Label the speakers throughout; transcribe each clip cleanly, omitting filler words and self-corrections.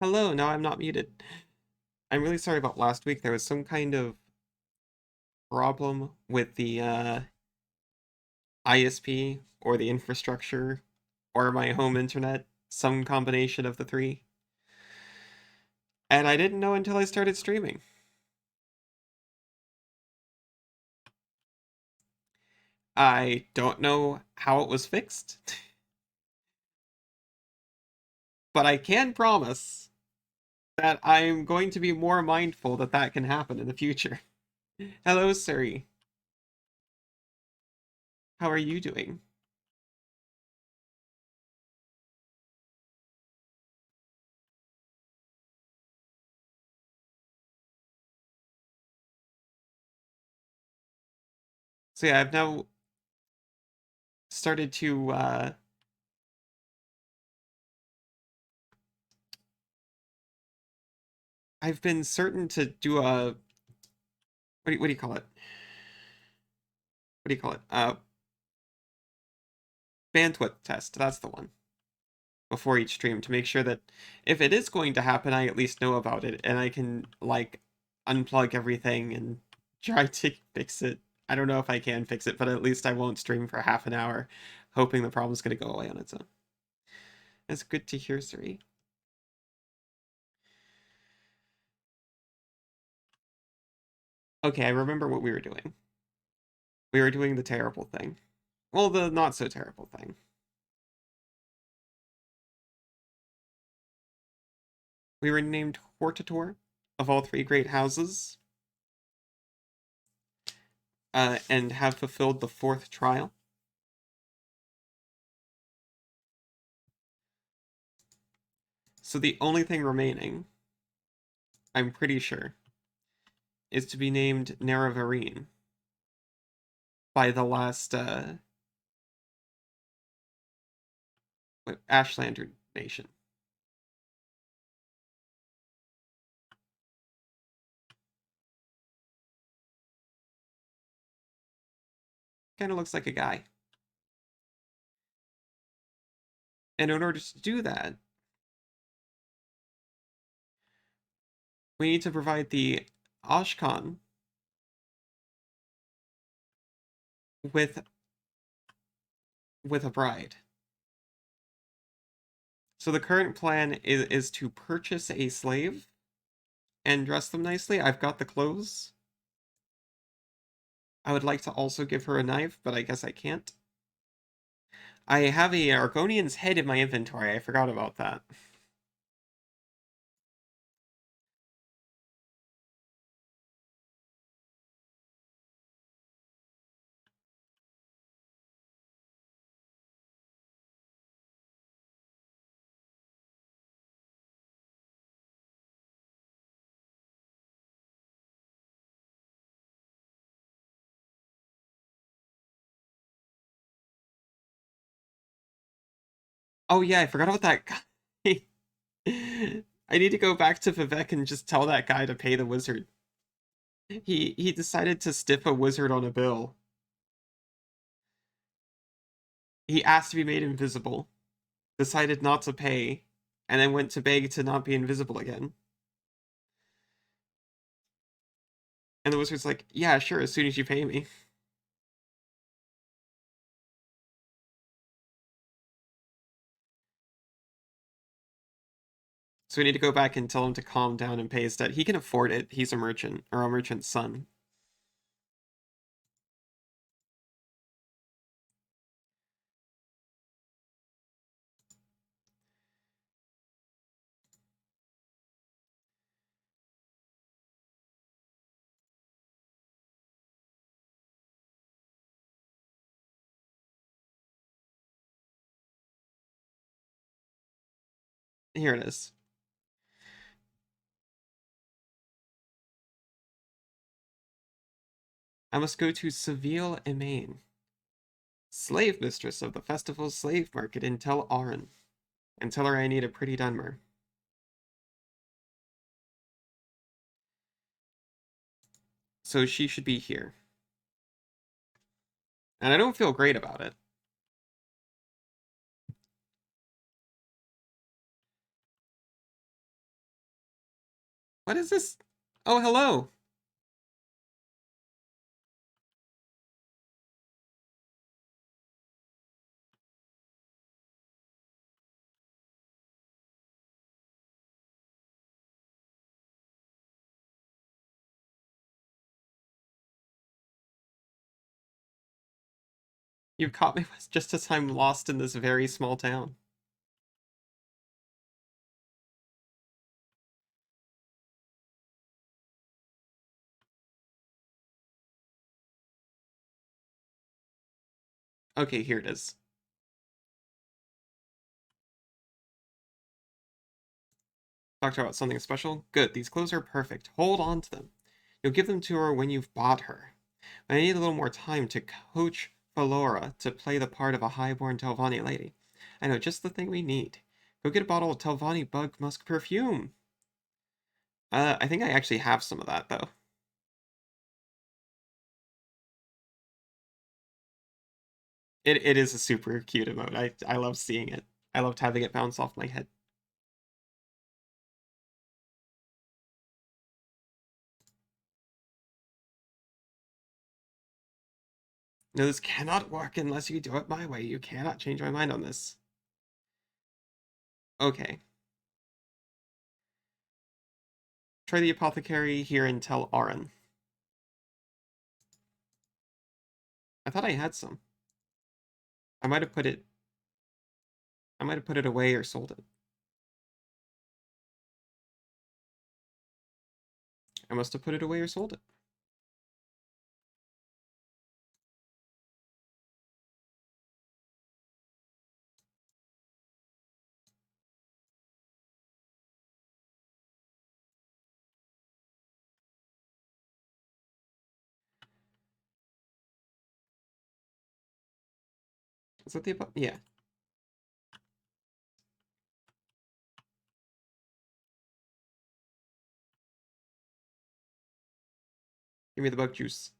Speaker 1: Hello, no, I'm not muted. I'm really sorry about last week. There was some kind of problem with the ISP or the infrastructure or my home internet, some combination of the three. And I didn't know until I started streaming. I don't know how it was fixed, but I can promise that I'm going to be more mindful that that can happen in the future. Hello, Siri. How are you doing? So yeah, I've now started to I've been certain to do a what do you call it? What do you call it? Bandwidth test. That's the one. Before each stream to make sure that if it is going to happen, I at least know about it and I can like unplug everything and try to fix it. I don't know if I can fix it, but at least I won't stream for half an hour, hoping the problem's gonna go away on its own. It's good to hear, Siri. Okay, I remember what we were doing. We were doing the terrible thing. Well, the not so terrible thing. We were named Hortator of all three great houses, and have fulfilled the fourth trial. So the only thing remaining, I'm pretty sure, is to be named Naravarine by the last Ashlander nation. Kind of looks like a guy. And in order to do that, we need to provide the Ashkan with a bride. So the current plan is to purchase a slave and dress them nicely. I've got the clothes. I would like to also give her a knife, but I guess I can't. I have a Argonian's head in my inventory. I forgot about that. Oh yeah, I forgot about that guy. I need to go back to Vivek and just tell that guy to pay the wizard. He decided to stiff a wizard on a bill. He asked to be made invisible, decided not to pay, and then went to beg to not be invisible again. And the wizard's like, yeah, sure, as soon as you pay me. So we need to go back and tell him to calm down and pay his debt. He can afford it. He's a merchant, or a merchant's son. Here it is. I must go to Seville Emain, slave mistress of the festival's slave market in Tel Aran, and tell her I need a pretty Dunmer. So she should be here. And I don't feel great about it. What is this? Oh, hello. You caught me just as I'm lost in this very small town. Okay, here it is. Talked about something special? Good, these clothes are perfect. Hold on to them. You'll give them to her when you've bought her. I need a little more time to coach Valora to play the part of a highborn Telvanni lady. I know just the thing we need. Go get a bottle of Telvanni Bug Musk perfume. I think I actually have some of that, though. It is a super cute emote. I love seeing it. I loved having it bounce off my head. No, this cannot work unless you do it my way. You cannot change my mind on this. Okay. Try the apothecary here and tell Aaron. I thought I had some. I might have put it away or sold it. I must have put it away or sold it. Is that the yeah. Give me the bug juice.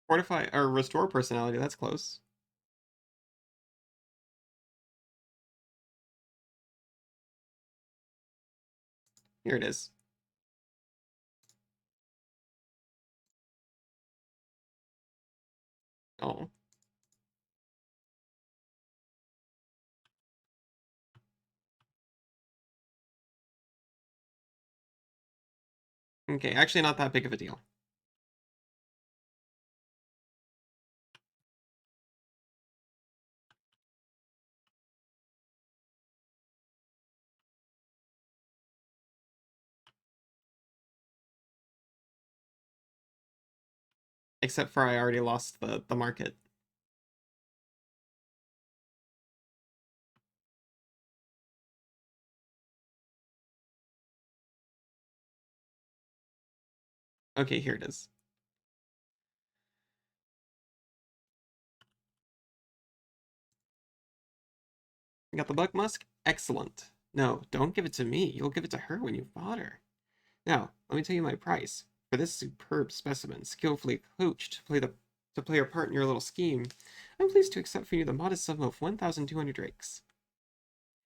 Speaker 1: Fortify or restore personality, that's close. Here it is. Oh. Okay, actually not that big of a deal. Except for I already lost the market. Okay, here it is. You got the bug musk? Excellent. No, don't give it to me. You'll give it to her when you've bought her. Now, let me tell you my price. For this superb specimen, skillfully coached to play a part in your little scheme, I'm pleased to accept from you the modest sum of 1,200 drakes.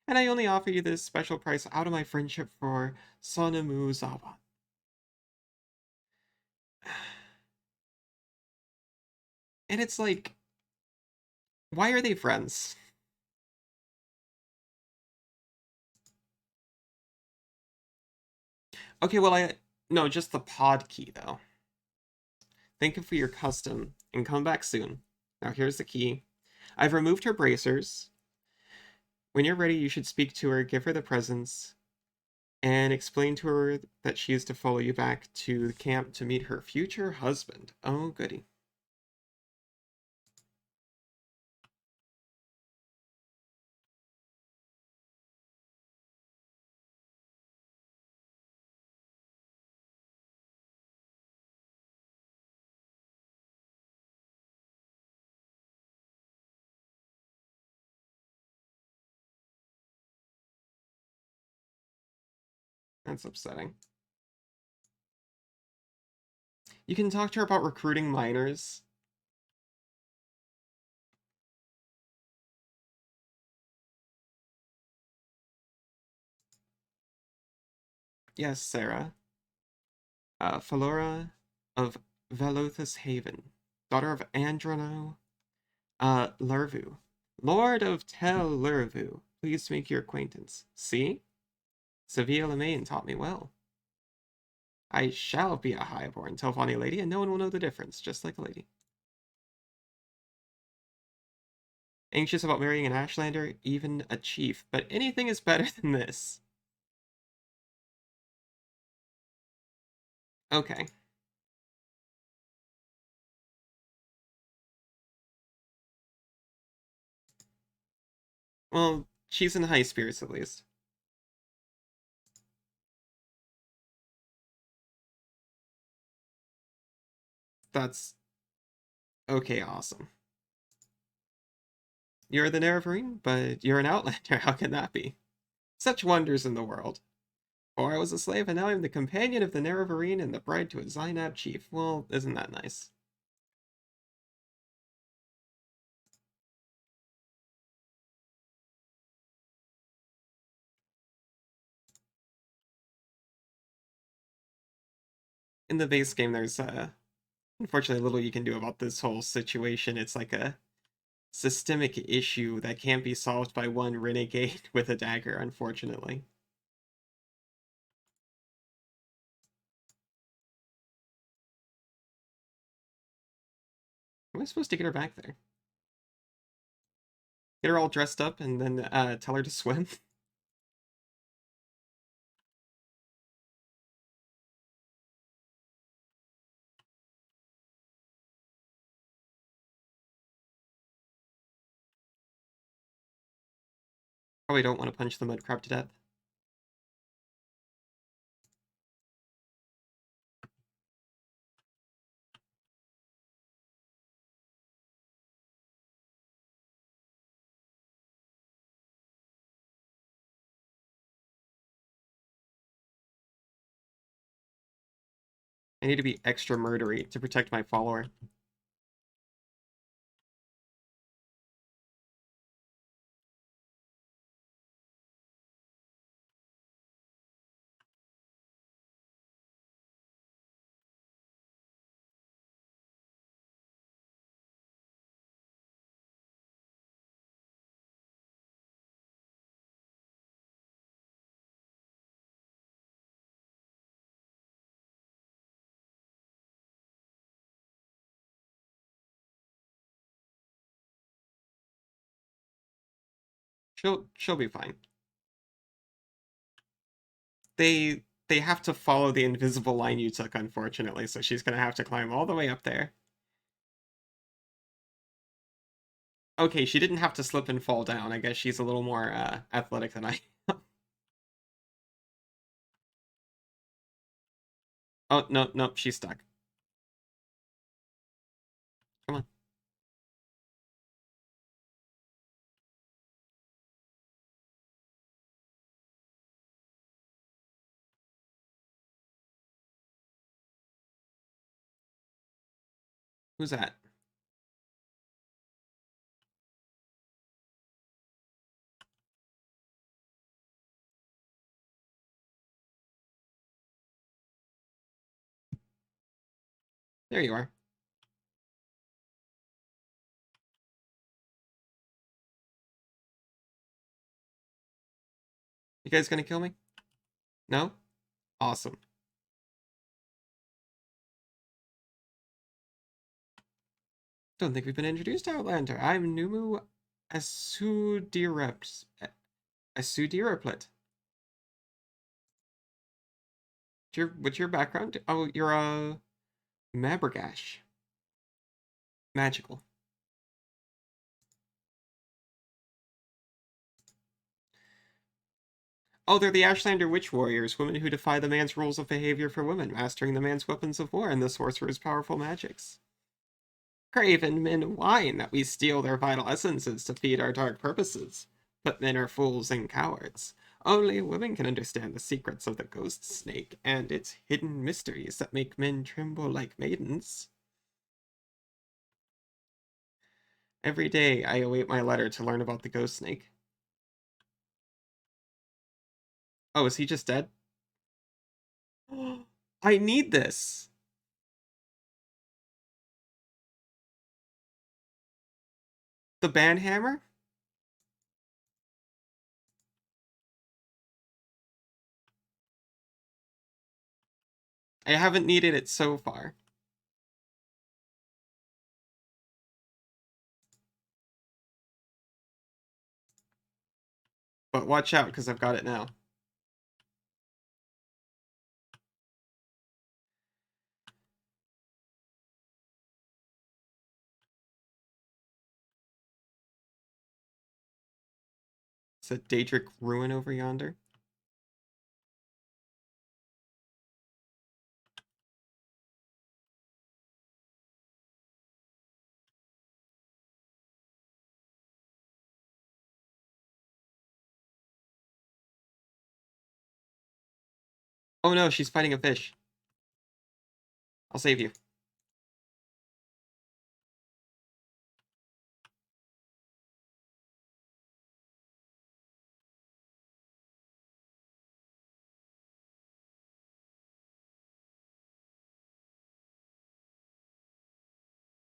Speaker 1: And I only offer you this special price out of my friendship for Sonomu Zawa. And it's like, why are they friends? Okay, well, no, just the pod key, though. Thank you for your custom, and come back soon. Now, here's the key. I've removed her bracers. When you're ready, you should speak to her, give her the presents, and explain to her that she is to follow you back to the camp to meet her future husband. Oh, goody. That's upsetting. You can talk to her about recruiting minors. Yes, Sarah. Philora of Velothus Haven, daughter of Androno Lurvu, Lord of Tel Lurvu. Pleased to make your acquaintance. See? Seville Lemaine taught me well. I shall be a highborn Telvanni lady, and no one will know the difference, just like a lady. Anxious about marrying an Ashlander, even a chief, but anything is better than this. Okay. Well, she's in high spirits at least. That's okay, awesome. You're the Nerevarine, but you're an outlander. How can that be? Such wonders in the world. Or I was a slave, and now I'm the companion of the Nerevarine and the bride to a Zainab chief. Well, isn't that nice? In the base game, there's unfortunately little you can do about this whole situation. It's like a systemic issue that can't be solved by one renegade with a dagger, unfortunately. Am I supposed to get her back there? Get her all dressed up and then tell her to swim? Probably don't want to punch the mud crab to death. I need to be extra murdery to protect my follower. She'll be fine. They have to follow the invisible line you took, unfortunately, so she's gonna have to climb all the way up there. Okay, she didn't have to slip and fall down. I guess she's a little more athletic than I am. Oh, no, no, she's stuck. Come on. Who's that? There you are. You guys gonna kill me? No? Awesome. Don't think we've been introduced to Outlander. I'm Numu Asudirept. Asudireplet. What's your background? Oh, you're a Mabragash. Magical. Oh, they're the Ashlander Witch Warriors, women who defy the man's rules of behavior for women, mastering the man's weapons of war and the sorcerer's powerful magics. Craven men whine that we steal their vital essences to feed our dark purposes, but men are fools and cowards. Only women can understand the secrets of the ghost snake and its hidden mysteries that make men tremble like maidens. Every day I await my letter to learn about the ghost snake. Oh, is he just dead? I need this! The banhammer? I haven't needed it so far. But watch out, because I've got it now. It's a Daedric ruin over yonder. Oh no, she's fighting a fish. I'll save you.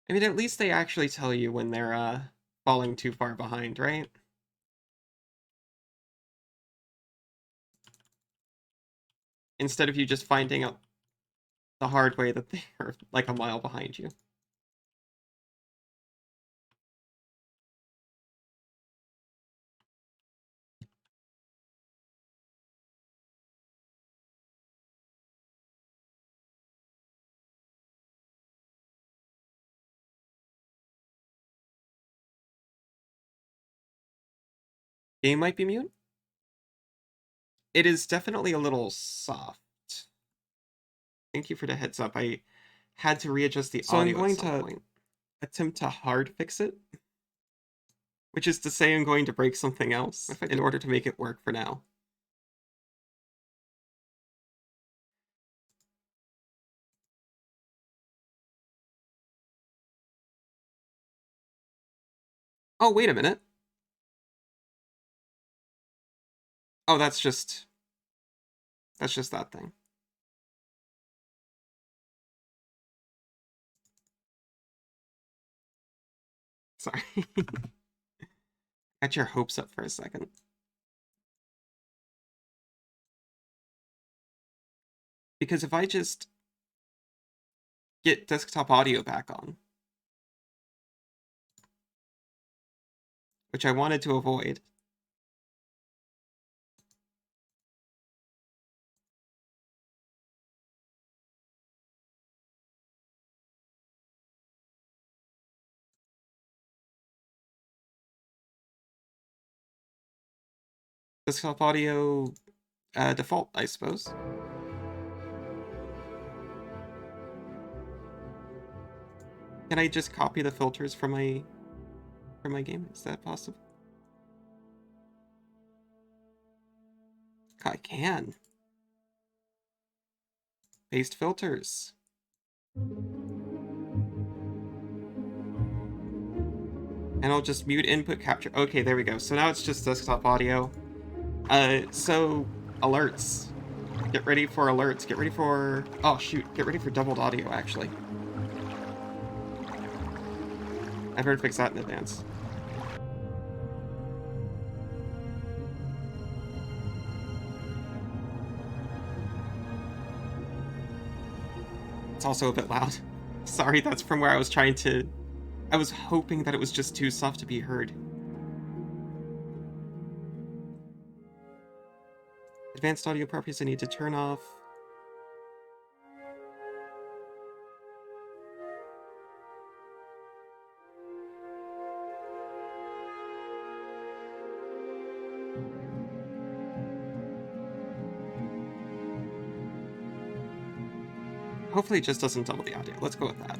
Speaker 1: I mean, at least they actually tell you when they're falling too far behind, right? Instead of you just finding out the hard way that they're like a mile behind you. Game might be mute. It is definitely a little soft. Thank you for the heads up. I had to readjust the audio. So I'm going to attempt to hard fix it, which is to say I'm going to break something else in order to make it work for now. Oh, wait a minute. Oh, that's just that thing. Sorry. Got your hopes up for a second. Because if I just get desktop audio back on, which I wanted to avoid, desktop audio default, I suppose. Can I just copy the filters from my game? Is that possible? I can. Paste filters. And I'll just mute input capture. Okay, there we go. So now it's just desktop audio. So alerts. Get ready for alerts. Get ready for... Oh, shoot. Get ready for doubled audio, actually. I better fix that in advance. It's also a bit loud. Sorry, that's from where I was trying to... I was hoping that it was just too soft to be heard. Advanced audio properties I need to turn off. Hopefully it just doesn't double the audio. Let's go with that.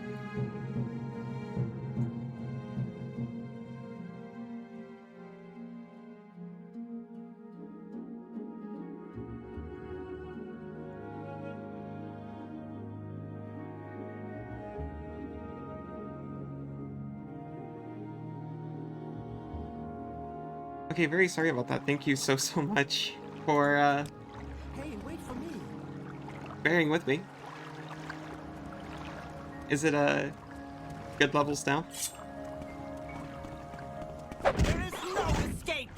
Speaker 1: Okay, very sorry about that. Thank you so much for
Speaker 2: Hey, wait for me.
Speaker 1: bearing with me. Is it good levels now?
Speaker 2: There is no escape.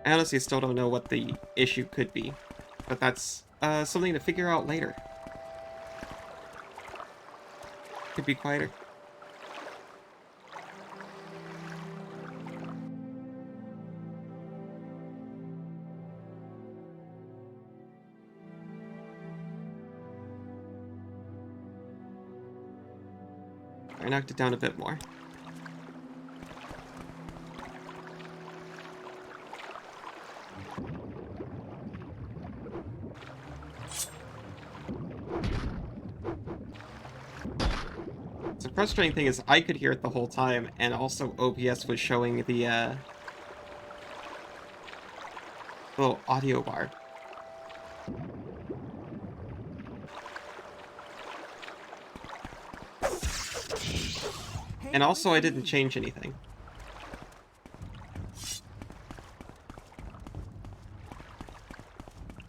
Speaker 1: I honestly still don't know what the issue could be, but that's something to figure out later. Could be quieter. I knocked it down a bit more. The frustrating thing is I could hear it the whole time, and also OBS was showing the little audio bar. And also I didn't change anything.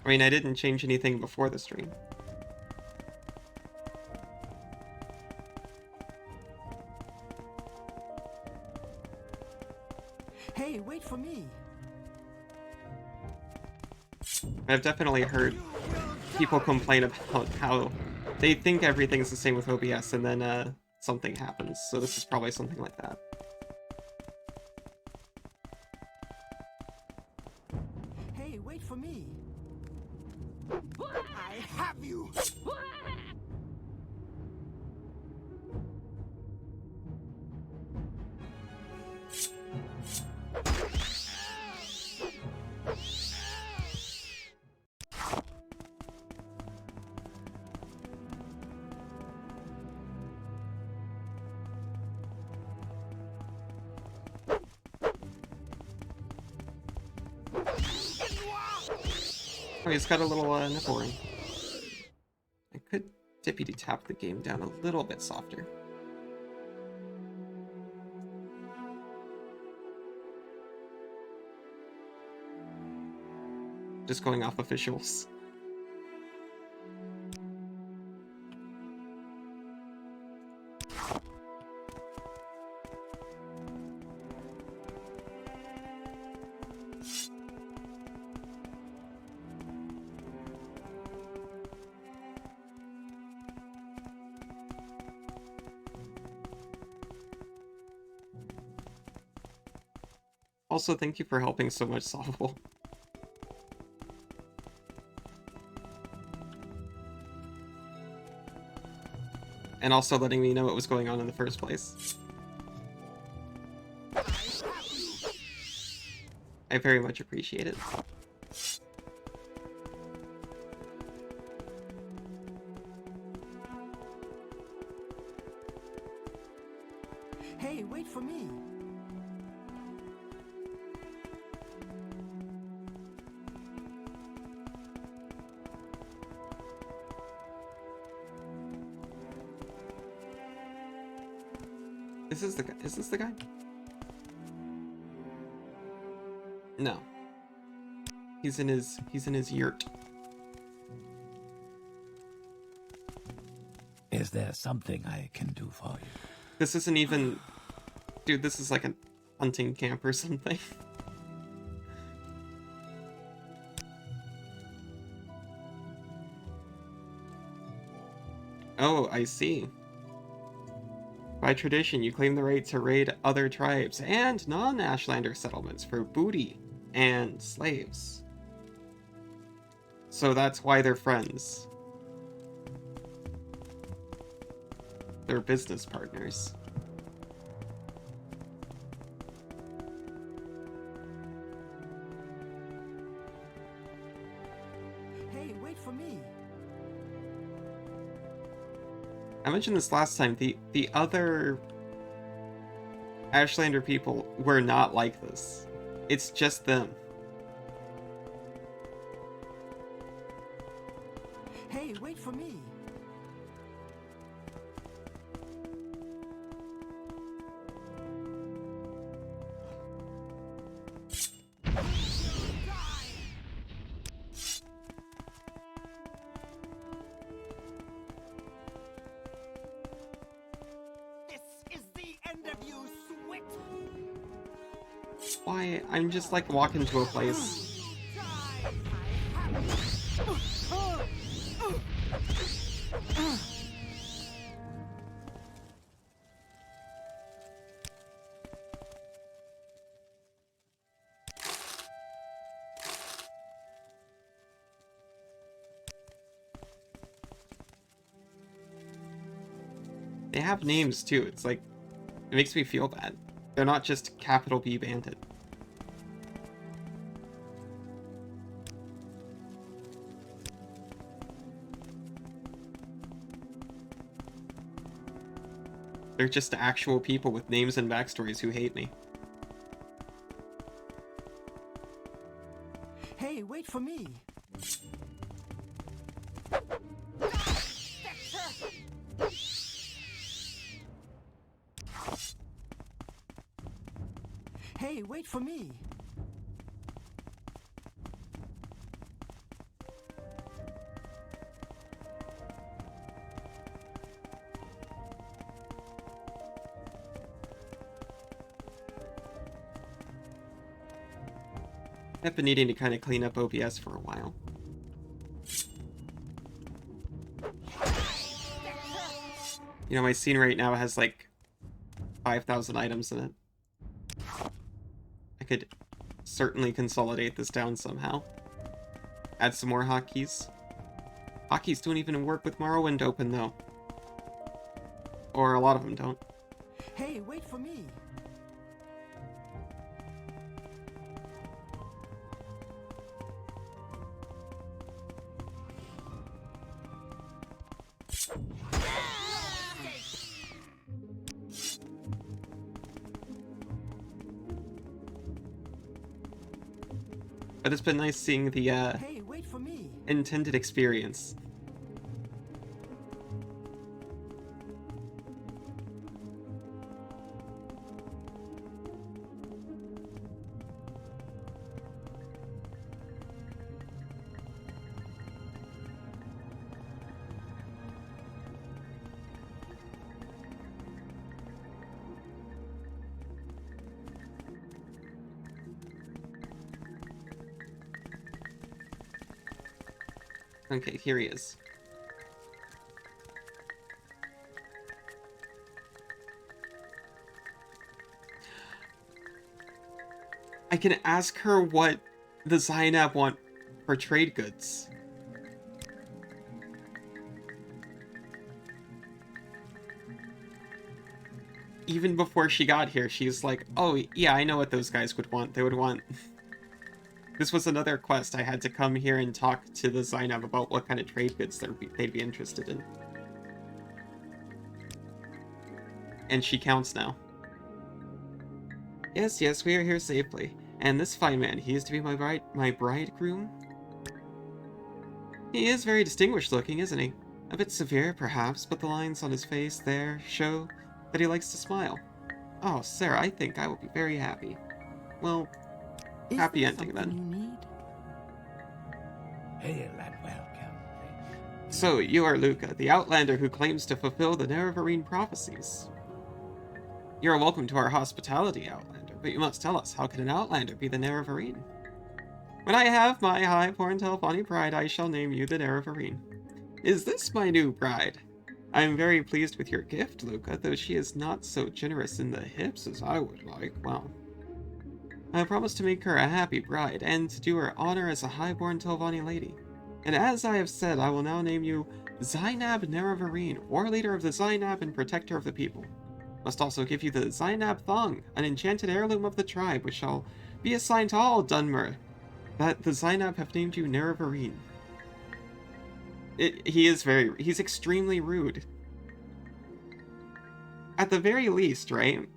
Speaker 1: I mean, I didn't change anything before the stream.
Speaker 2: Hey, wait for me.
Speaker 1: I've definitely heard people complain about how they think everything's the same with OBS and then something happens. So this is probably something like that.
Speaker 2: Hey, wait for me. I have you.
Speaker 1: Oh, he's got a little nipple ring. I could deputy tap the game down a little bit softer. Just going off of visuals. Also, thank you for helping so much, Solvable. And also letting me know what was going on in the first place. I very much appreciate it.
Speaker 2: Hey, wait for me.
Speaker 1: Is this the guy? No. He's in his yurt.
Speaker 3: Is there something I can do for you?
Speaker 1: This isn't even... Dude, this is like a hunting camp or something. Oh, I see. By tradition, you claim the right to raid other tribes and non-Ashlander settlements for booty and slaves. So that's why they're friends. They're business partners.
Speaker 2: Hey, wait for me.
Speaker 1: I mentioned this last time. The other Ashlander people were not like this. It's just them.
Speaker 2: Hey, wait for me.
Speaker 1: Why? I'm just like walking to a place. They have names too. It's like, it makes me feel bad. They're not just capital B Bandit. They're just actual people with names and backstories who hate me.
Speaker 2: Hey, wait for me. Hey, wait for me.
Speaker 1: I've been needing to kind of clean up OBS for a while. You know, my scene right now has like 5,000 items in it. I could certainly consolidate this down somehow. Add some more hotkeys. Hotkeys don't even work with Morrowind open though. Or a lot of them don't.
Speaker 2: Hey, wait for me.
Speaker 1: But it's been nice seeing the
Speaker 2: Hey, wait for me.
Speaker 1: intended experience. Okay, here he is. I can ask her what the Zainab want for trade goods. Even before she got here, she's like, oh, yeah, I know what those guys would want. They would want... This was another quest. I had to come here and talk to the Zainab about what kind of trade goods they'd be interested in. And she counts now. Yes, yes, we are here safely. And this fine man, he is to be my bridegroom? He is very distinguished looking, isn't he? A bit severe, perhaps, but the lines on his face there show that he likes to smile. Oh, Sarah, I think I will be very happy. Well, happy ending then.
Speaker 2: You need?
Speaker 3: Hail and welcome.
Speaker 1: So, you are Luca, the Outlander who claims to fulfill the Nerevarine prophecies. You are welcome to our hospitality, Outlander, but you must tell us, how can an Outlander be the Nerevarine? When I have my high-born Telvanni bride, I shall name you the Nerevarine. Is this my new bride? I am very pleased with your gift, Luca, though she is not so generous in the hips as I would like. Well, I promise to make her a happy bride, and to do her honor as a high-born Telvanni lady. And as I have said, I will now name you Zainab Nerevarine, war leader of the Zainab and protector of the people. Must also give you the Zainab Thong, an enchanted heirloom of the tribe, which shall be assigned to all Dunmer, that the Zainab have named you Nerevarine. He's extremely rude. At the very least, right?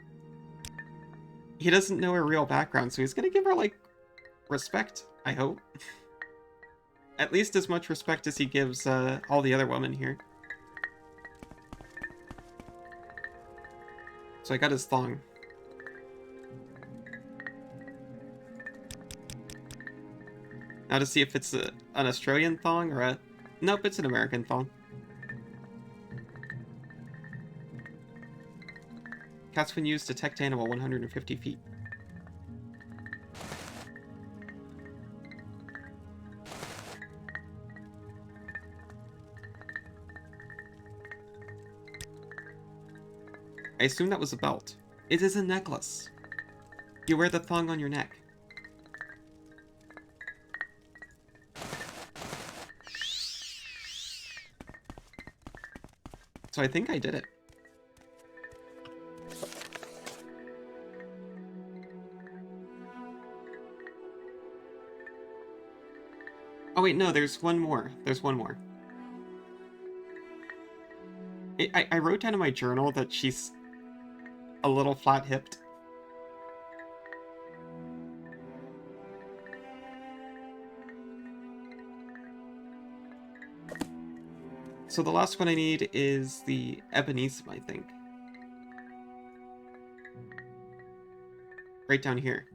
Speaker 1: he doesn't know her real background, so he's gonna give her, like, respect, I hope. At least as much respect as he gives all the other women here. So I got his thong. Now to see if it's an Australian thong or a... Nope, it's an American thong. Cast when used, detect animal 150 feet. I assume that was a belt. It is a necklace. You wear the thong on your neck. So I think I did it. Oh wait, no, there's one more. There's one more. I wrote down in my journal that she's a little flat-hipped. So the last one I need is the Ebenism, I think. Right down here.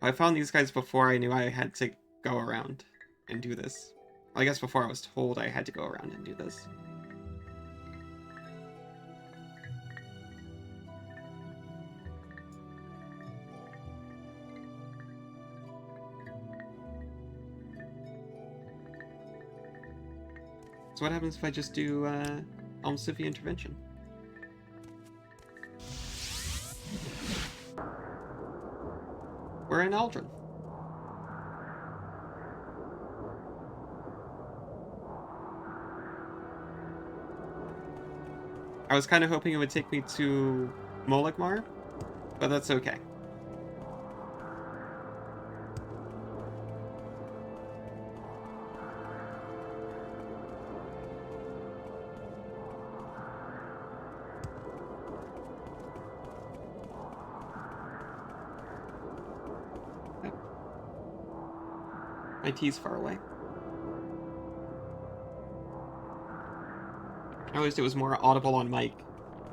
Speaker 1: I found these guys before I knew I had to go around and do this. Well, I guess before I was told I had to go around and do this. So what happens if I just do Almsivia Intervention? We're in Aldrin. I was kind of hoping it would take me to Moligmar, but that's okay. My tea's far away. I wished it was more audible on mic,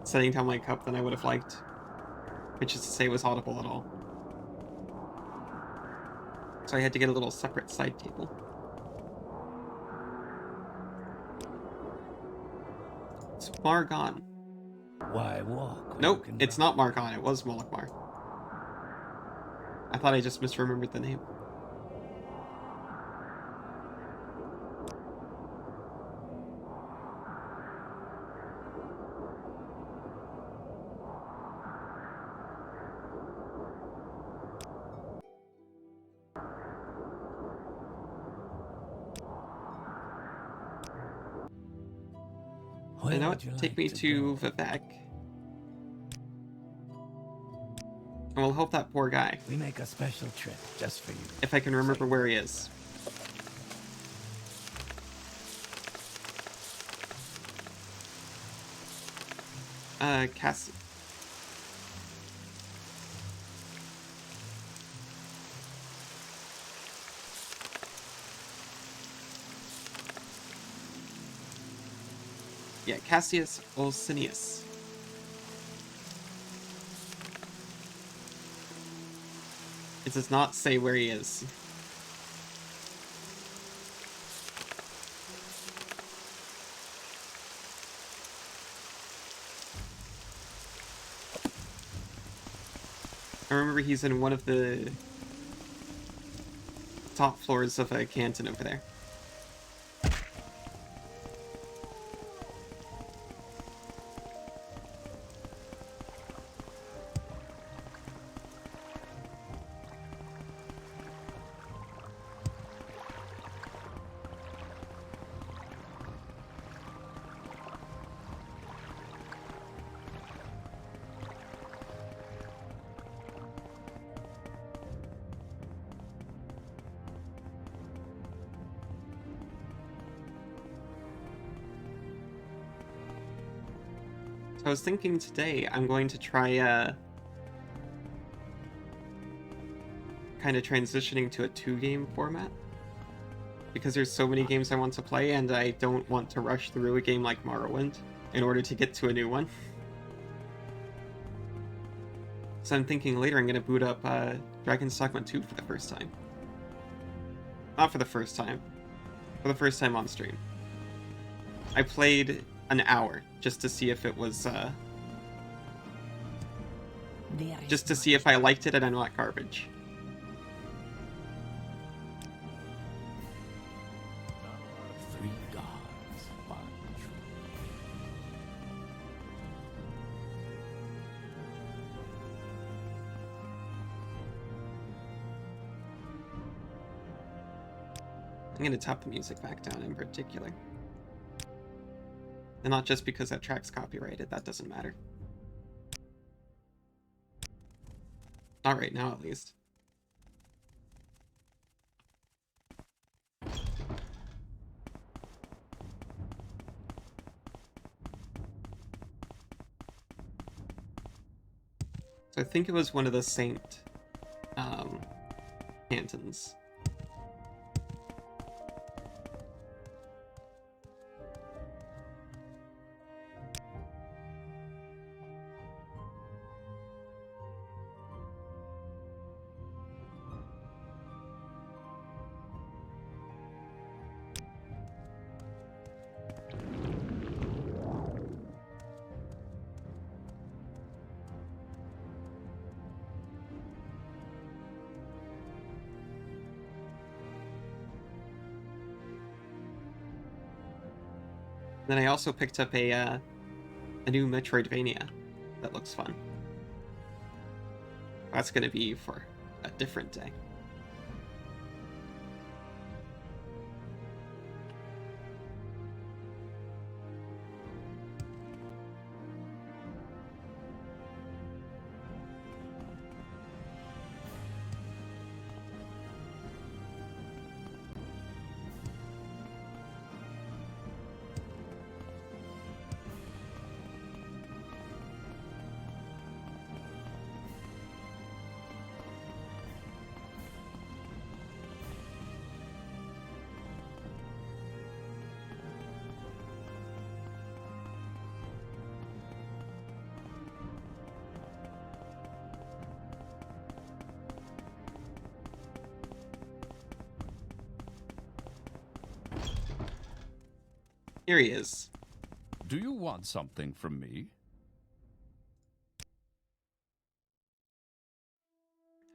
Speaker 1: setting down my cup than I would have liked. Which is to say it was audible at all. So I had to get a little separate side table. It's Margon.
Speaker 3: Why walk?
Speaker 1: Nope, it's not Margon, it was Moligmar. I thought I just misremembered the name. And now take me to Vivek. And we'll help that poor guy.
Speaker 3: We make a special trip just for you.
Speaker 1: If I can remember where he is. Cassie. Yeah, Cassius Olsinius. It does not say where he is. I remember he's in one of the top floors of a canton over there. I was thinking today I'm going to try kind of transitioning to a 2-game format. Because there's so many games I want to play, and I don't want to rush through a game like Morrowind in order to get to a new one. So I'm thinking later I'm going to boot up Dragon's Dogma 2 for the first time. Not for the first time. For the first time on stream. I played an hour just to see if it was... just to see if I liked it and I'm not garbage.
Speaker 3: Three gods, one truth.
Speaker 1: I'm going to top the music back down in particular. And not just because that track's copyrighted, that doesn't matter. Not right now, at least. So I think it was one of the Saint cantons. Then I also picked up a new Metroidvania that looks fun. That's going to be for a different day. Here he is.
Speaker 4: Do you want something from me?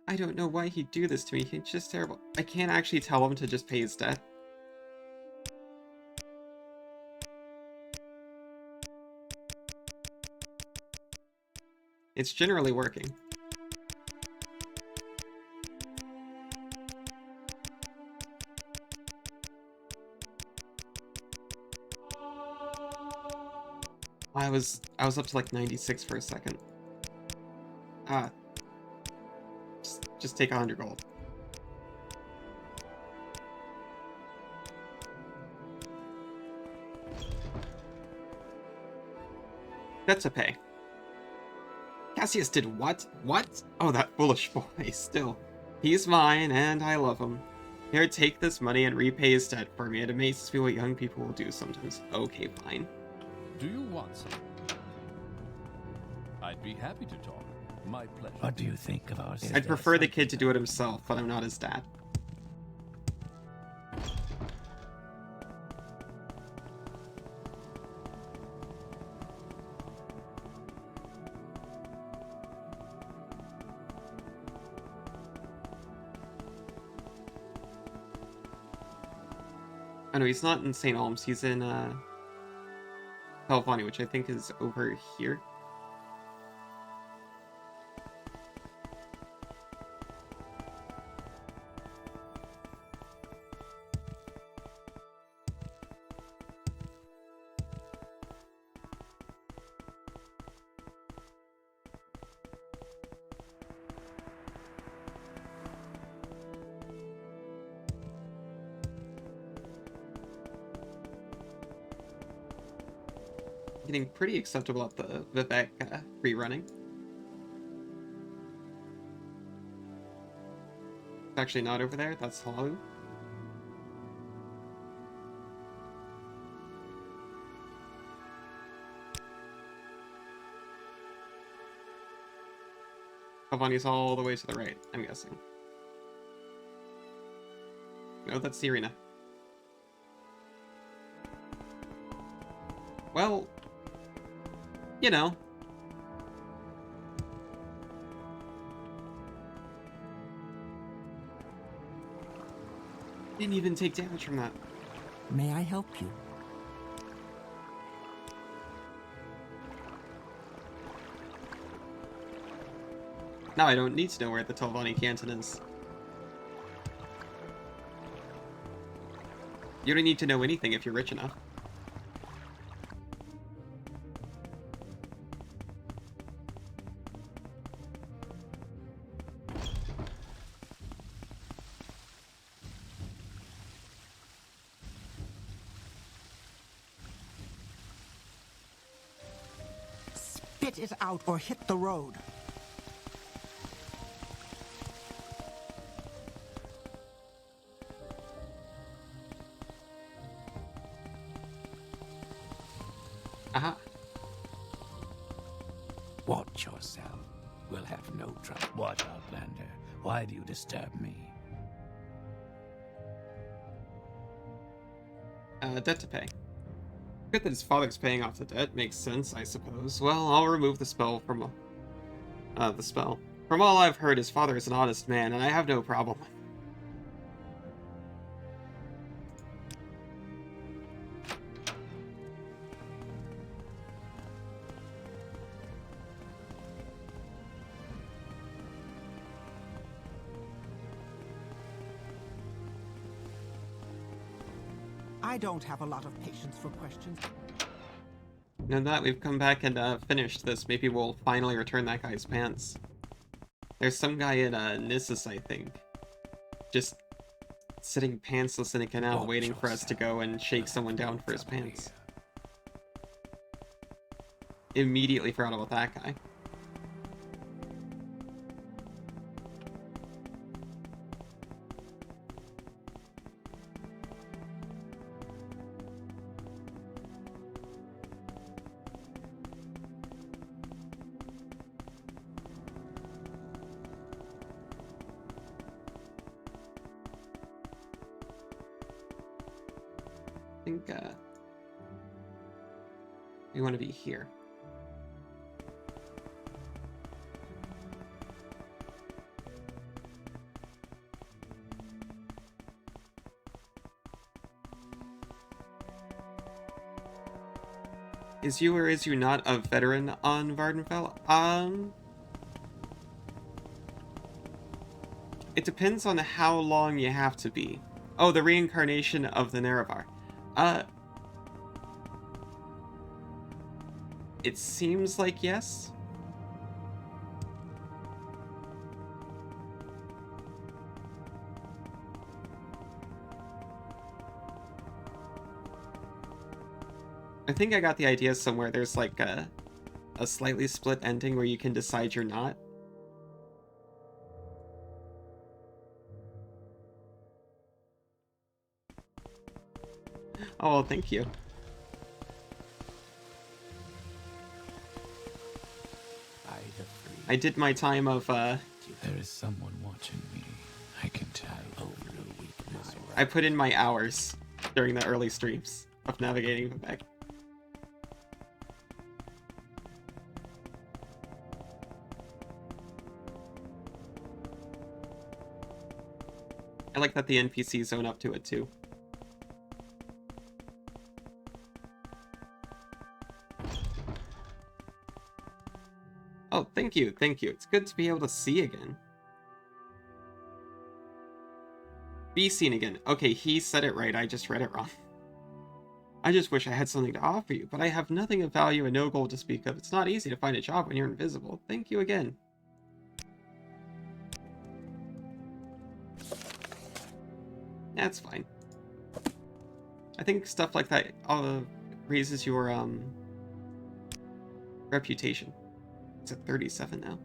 Speaker 1: I don't know why he'd do this to me. He's just terrible. I can't actually tell him to just pay his debt. It's generally working. I was up to like 96 for a second. Just take 100 gold. That's a pay. Cassius did what? What? Oh, that foolish boy, still. He's mine, and I love him. Here, take this money and repay his debt for me. It amazes me what young people will do sometimes. Okay, fine.
Speaker 4: Do you want some? I'd be happy to talk. My pleasure.
Speaker 3: What do you think of our
Speaker 1: I'd prefer the kid to do it himself, but I'm not his dad. Oh no, he's not in St. Olms, he's in Helvani, which I think is over here. Getting pretty acceptable at the Vivek rerunning. It's actually not over there. That's Halu. Kavani's all the way to the right, I'm guessing. No, that's the arena. Well, you know. Didn't even take damage from that.
Speaker 2: May I help you?
Speaker 1: Now I don't need to know where the Telvanni Canton is. You don't need to know anything if you're rich enough.
Speaker 2: Spit it out or hit the road.
Speaker 1: Aha.
Speaker 3: Watch yourself. We'll have no trouble. What, Outlander? Why do you disturb me?
Speaker 1: Debt to pay. Good that his father's paying off the debt. Makes sense, I suppose. Well, I'll remove the spell from the spell. From all I've heard, his father is an honest man, and I have no problem.
Speaker 2: I don't have a lot of patience for questions.
Speaker 1: Now that we've come back and finished this, maybe we'll finally return that guy's pants. There's some guy in Nissus, I think, just sitting pantsless in a canal
Speaker 3: Watch
Speaker 1: waiting for us to
Speaker 3: yourself.
Speaker 1: go and shake
Speaker 3: We'll
Speaker 1: someone
Speaker 3: have no
Speaker 1: down for his
Speaker 3: trouble
Speaker 1: pants.
Speaker 3: here.
Speaker 1: Immediately forgot about that guy. I think we want to be here. Is you or is you not a veteran on Vardenfell? It depends on how long you have to be. Oh, the reincarnation of the Nerevar. It seems like yes. I think I got the idea somewhere. There's like a slightly split ending where you can decide you're not. Oh, well, thank you.
Speaker 3: By the free.
Speaker 1: I did my time of,
Speaker 3: There is someone watching me. I can tell over the weakness.
Speaker 1: I put in my hours during the early streams of navigating Quebec. I like that the NPCs zone up to it too. Oh, thank you, thank you. It's good to be able to see again. Be seen again. Okay, he said it right, I just read it wrong. I just wish I had something to offer you, but I have nothing of value and no gold to speak of. It's not easy to find a job when you're invisible. Thank you again. That's fine. I think stuff like that raises your reputation. It's at 37 now.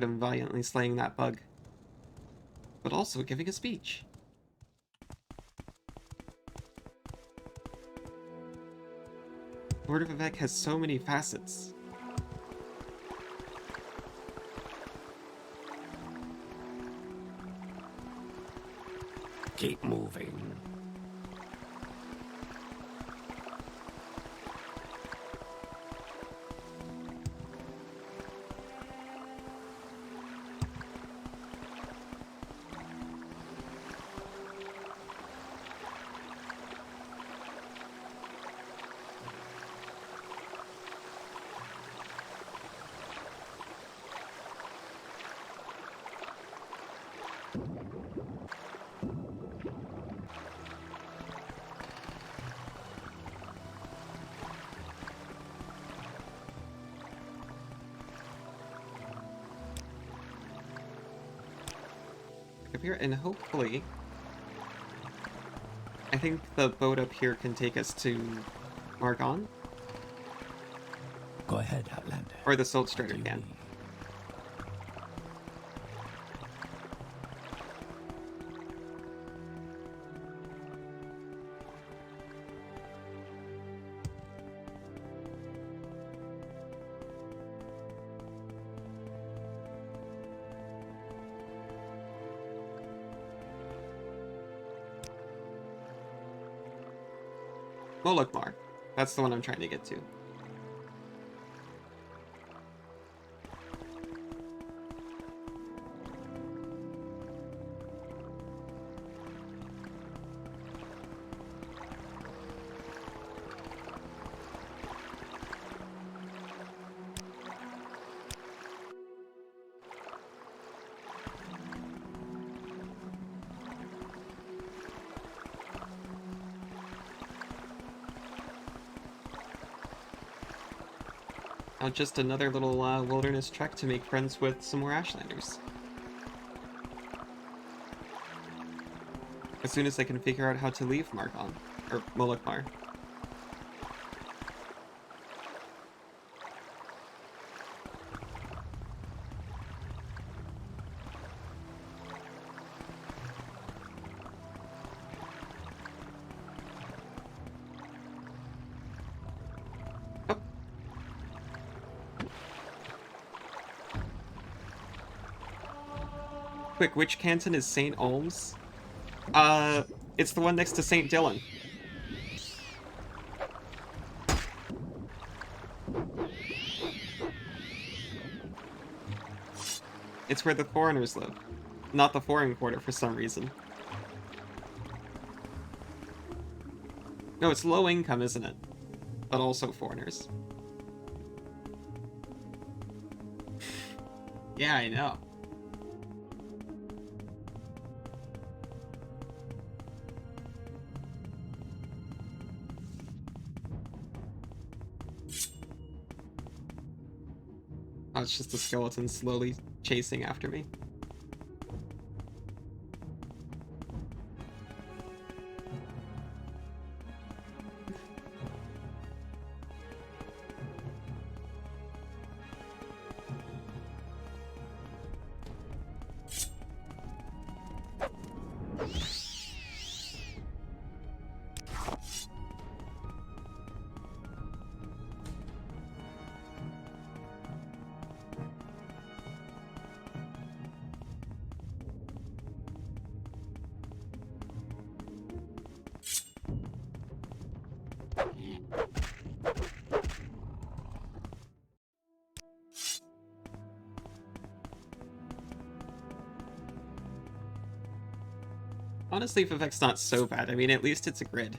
Speaker 1: at him valiantly slaying that bug, but also giving a speech. Lord of Vivec has so many facets.
Speaker 3: Keep moving.
Speaker 1: Up here, and hopefully, I think the boat up here can take us to Argon,
Speaker 3: Go ahead, Outlander.
Speaker 1: or the Salt
Speaker 3: What
Speaker 1: Strider
Speaker 3: do you
Speaker 1: can.
Speaker 3: need?
Speaker 1: Molokmar. That's the one I'm trying to get to. Now just another little wilderness trek to make friends with some more Ashlanders. As soon as I can figure out how to leave Margon, or Molokmar. Quick, which canton is St. Olms? It's the one next to St. Dylan. It's where the foreigners live. Not the foreign quarter for some reason. No, it's low income, isn't it? But also foreigners. Yeah, I know. Oh, it's just a skeleton slowly chasing after me. Honestly, Vivec's not so bad. I mean, at least it's a grid.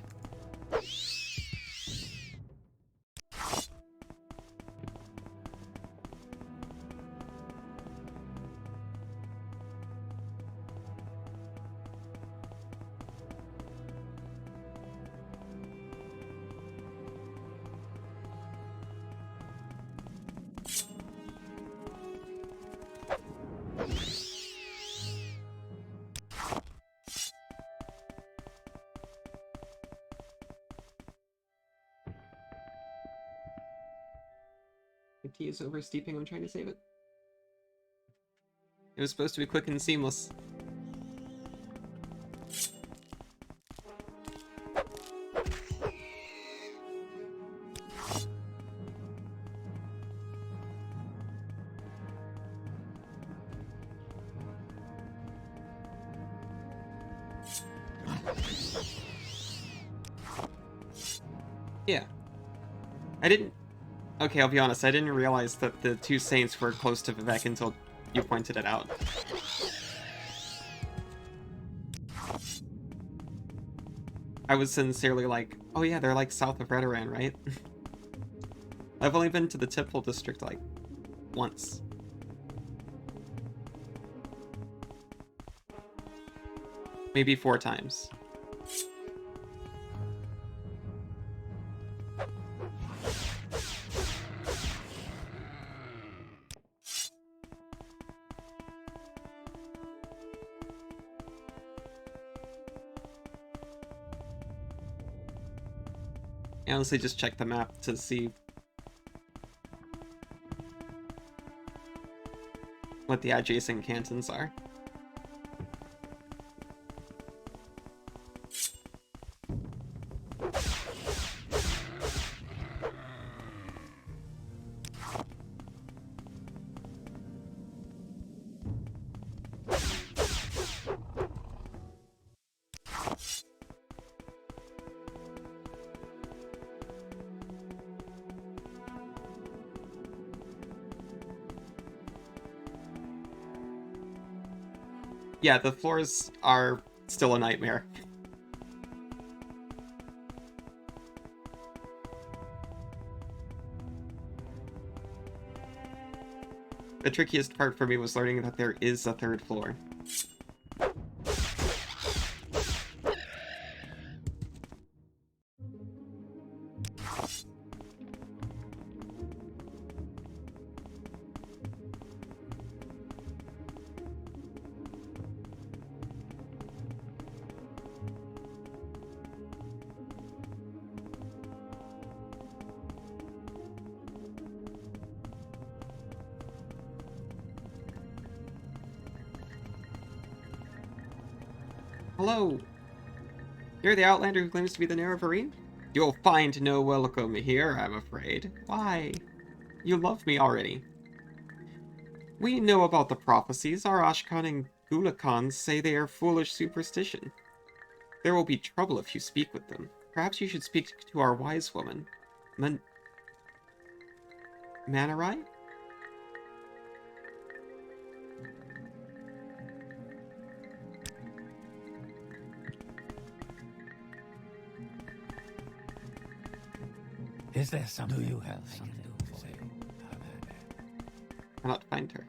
Speaker 1: The tea is oversteeping. I'm trying to save it. was supposed to be quick and seamless. Yeah. I didn't... Okay, I'll be honest, I didn't realize that the two saints were close to Vivek until you pointed it out. I was sincerely like, oh yeah, they're like south of Redoran, right? I've only been to the Tipple district like once. Maybe 4 times. I honestly just checked the map to see what the adjacent cantons are. Yeah, the floors are still a nightmare. The trickiest part for me was learning that there is a 3rd floor. Hello! You're the Outlander who claims to be the Nerevarine? You'll find no welcome here, I'm afraid. Why? You love me already. We know about the prophecies. Our Ashkan and Gulakans say they are foolish superstition. There will be trouble if you speak with them. Perhaps you should speak to our wise woman. Manarai?
Speaker 3: Is there something? Do you have something to say?
Speaker 1: Cannot find her.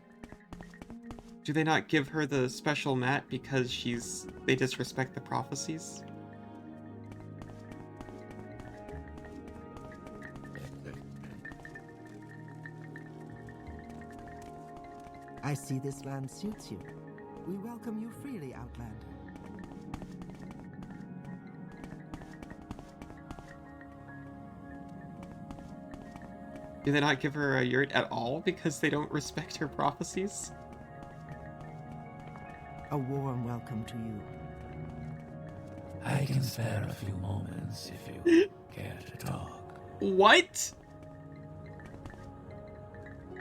Speaker 1: Do they not give her the special mat because they disrespect the prophecies?
Speaker 2: I see this land suits you. We welcome you freely, Outlander.
Speaker 1: Do they not give her a yurt at all because they don't respect her prophecies?
Speaker 2: A warm welcome to you.
Speaker 3: I can spare a few moments if you care to talk.
Speaker 1: What?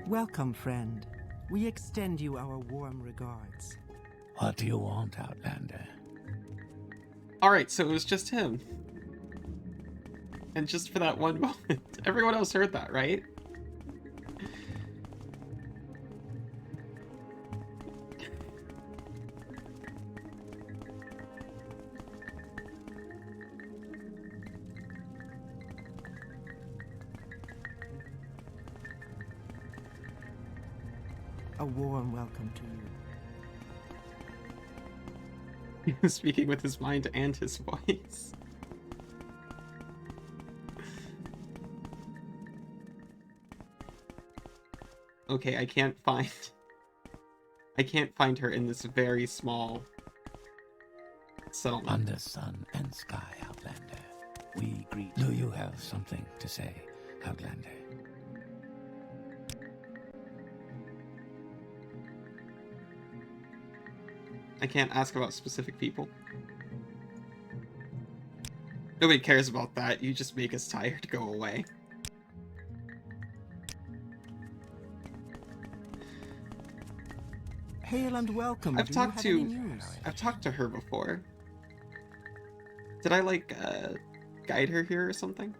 Speaker 2: Welcome, friend. We extend you our warm regards.
Speaker 3: What do you want, Outlander?
Speaker 1: Alright, so it was just him. And just for that one moment. Everyone else heard that, right?
Speaker 2: A warm welcome to you.
Speaker 1: He was speaking with his mind and his voice. Okay, I can't find her in this very small settlement.
Speaker 3: Under sun and sky, Outlander, we greet. Do you have something to say, Outlander?
Speaker 1: I can't ask about specific people. Nobody cares about that. You just make us tired. Go away.
Speaker 2: Hail and welcome.
Speaker 1: I've
Speaker 2: Do
Speaker 1: talked
Speaker 2: you have any news?
Speaker 1: I've talked to her before. Did I like guide her here or something?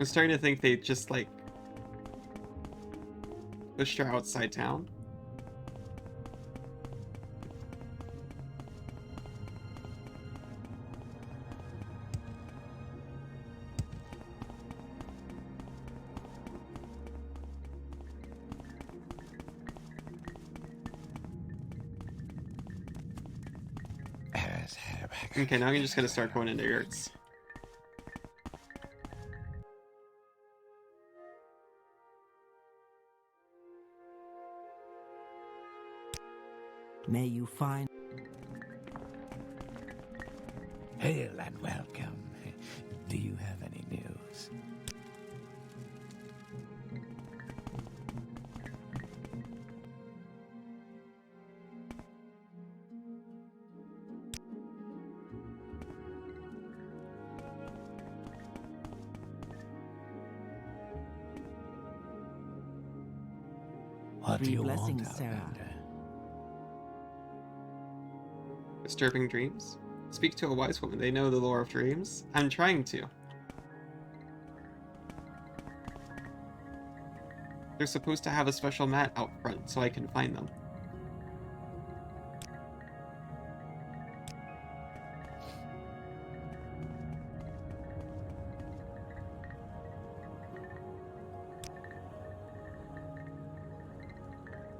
Speaker 1: I'm starting to think they just, like, pushed her outside town. Okay, now I'm just gonna start going into yurts.
Speaker 2: May you find...
Speaker 3: Hail and welcome. Do you have any news? What do
Speaker 2: Three
Speaker 3: you
Speaker 2: blessings,
Speaker 3: want,
Speaker 2: Sarah.
Speaker 3: Outlander?
Speaker 1: Disturbing dreams? Speak to a wise woman. They know the lore of dreams. I'm trying to. They're supposed to have a special mat out front so I can find them.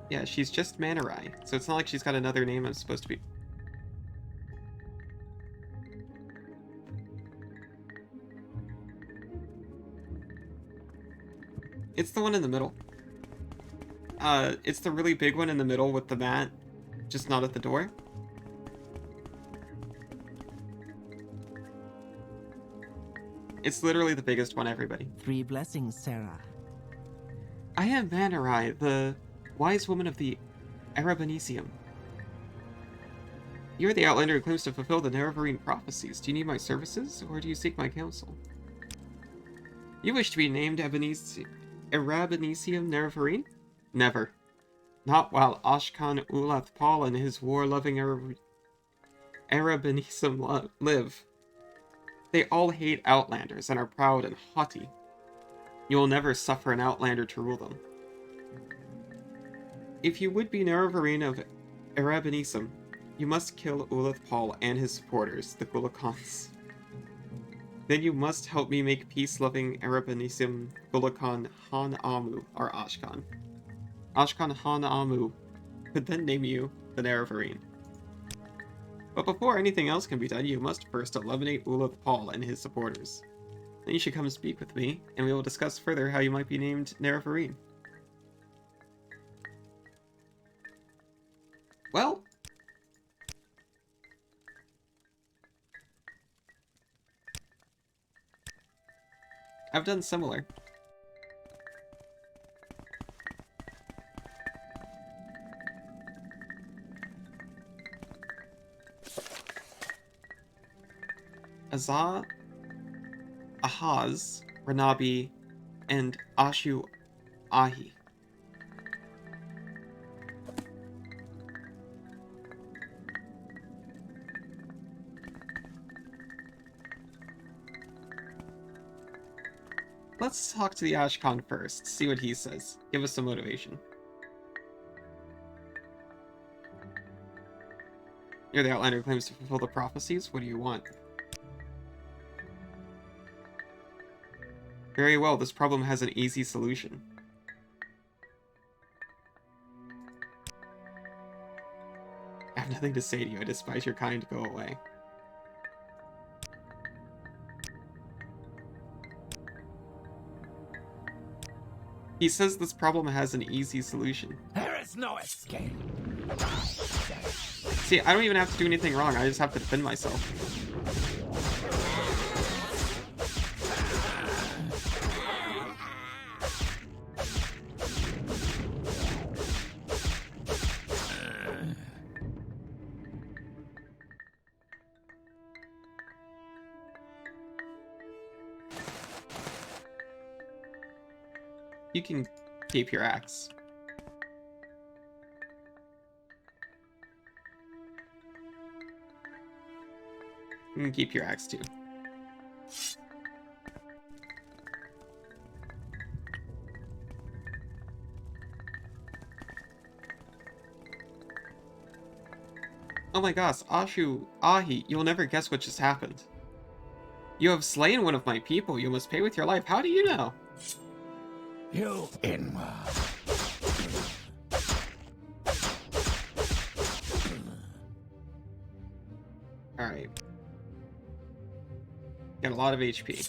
Speaker 1: Yeah, she's just Manarai, so it's not like she's got another name I'm supposed to be... It's the one in the middle. It's the really big one in the middle with the mat, just not at the door. It's literally the biggest one, everybody.
Speaker 2: Three blessings, Sarah.
Speaker 1: I am Manarai, the wise woman of the Arabanesium. You're the outlander who claims to fulfill the Nerevarine prophecies. Do you need my services, or do you seek my counsel? You wish to be named Arabanesium Nerevarine? Never. Not while Ashkan Ulath Paul and his war-loving Arabanesium live. They all hate outlanders and are proud and haughty. You will never suffer an outlander to rule them. If you would be Nerevarine of Arabanesium, you must kill Ulath Paul and his supporters, the Gulakans. Then you must help me make peace-loving Arabanesium Gulakan Han Amu, or Ashkan. Ashkan Han Amu could then name you the Nerevarine. But before anything else can be done, you must first eliminate Ulath Paul and his supporters. Then you should come speak with me, and we will discuss further how you might be named Nerevarine. Well... I've done similar. Azah, Ahaz, Ranabi, and Ashu Ahi. Let's talk to the Ashkan first, see what he says. Give us some motivation. You're the outlander who claims to fulfill the prophecies. What do you want? Very well, this problem has an easy solution. I have nothing to say to you. I despise your kind. Go away. He says this problem has an easy solution.
Speaker 3: There is no escape.
Speaker 1: See, I don't even have to do anything wrong. I just have to defend myself. You can keep your axe. You can keep your axe too. Oh my gosh, Ahi, you'll never guess what just happened. You have slain one of my people. You must pay with your life. How do you know?
Speaker 3: You inward.
Speaker 1: Alright. Got a lot of HP.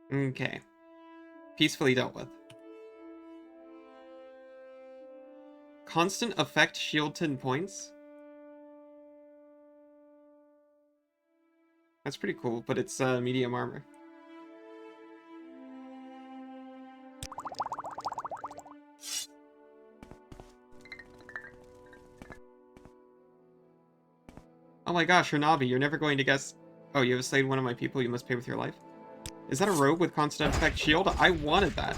Speaker 1: Okay. Peacefully dealt with. Constant effect shield 10 points? That's pretty cool, but it's medium armor. Oh my gosh, Hernabi, you're never going to guess... Oh, you have slayed one of my people, you must pay with your life? Is that a rogue with constant effect shield? I wanted that.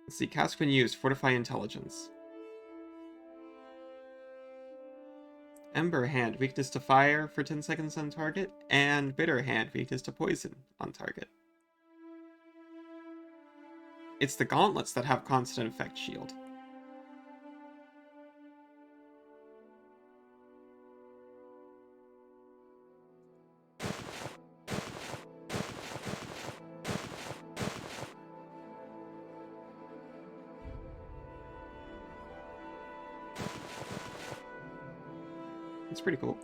Speaker 1: Let's see, cast when used, fortify intelligence. Ember Hand, weakness to fire for 10 seconds on target, and Bitter Hand, weakness to poison on target. It's the gauntlets that have constant effect shield. It's pretty cool.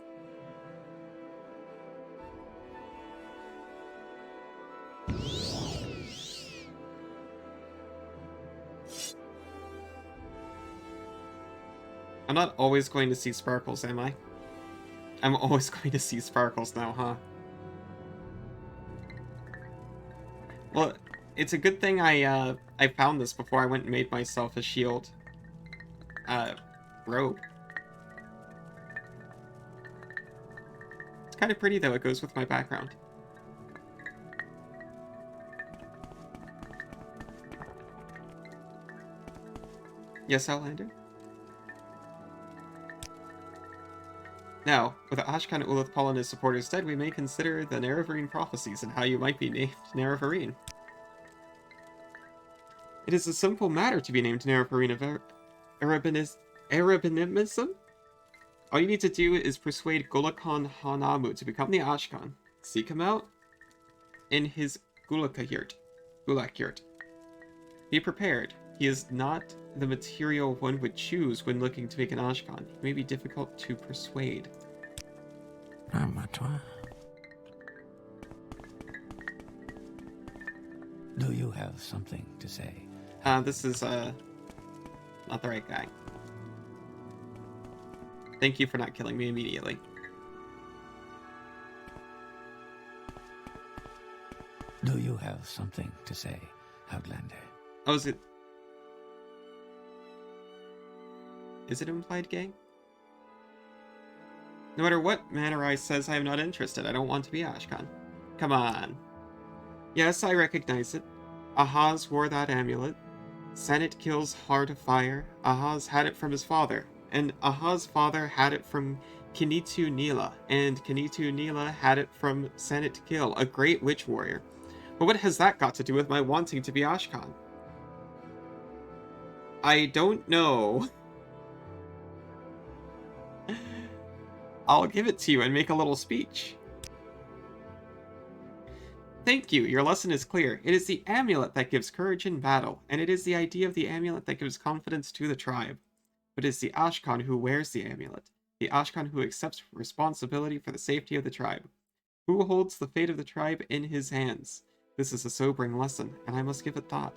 Speaker 1: I'm not always going to see sparkles, am I? I'm always going to see sparkles now, huh? Well, it's a good thing I found this before I went and made myself a shield robe. It's kind of pretty though, it goes with my background. Yes, Outlander? Now, with Ashkan Ulithpal and his supporters dead, we may consider the Nerevarine prophecies and how you might be named Nerevarine. It is a simple matter to be named Nerevarine of Arabinimism. All you need to do is persuade Golakon Hanamu to become the Ashkan. Seek him out in his Gulak yurt. Be prepared. He is not the material one would choose when looking to make an Ashkan. He may be difficult to persuade.
Speaker 3: Do you have something to say?
Speaker 1: This is, not the right guy. Thank you for not killing me immediately.
Speaker 3: Do you have something to say, Outlander?
Speaker 1: Oh, is it... Is it implied gay? No matter what Manor Eye says, I am not interested. I don't want to be Ashkan. Come on. Yes, I recognize it. Ahaz wore that amulet. Senate kills Heart of Fire. Ahaz had it from his father. And Ahaz's father had it from Kinitu Nila. And Kinitu Nila had it from Senate Kill, a great witch warrior. But what has that got to do with my wanting to be Ashkan? I don't know. I'll give it to you and make a little speech. Thank you, your lesson is clear. It is the amulet that gives courage in battle, and it is the idea of the amulet that gives confidence to the tribe. But it is the Ashkan who wears the amulet, the Ashkan who accepts responsibility for the safety of the tribe, who holds the fate of the tribe in his hands. This is a sobering lesson, and I must give it thought.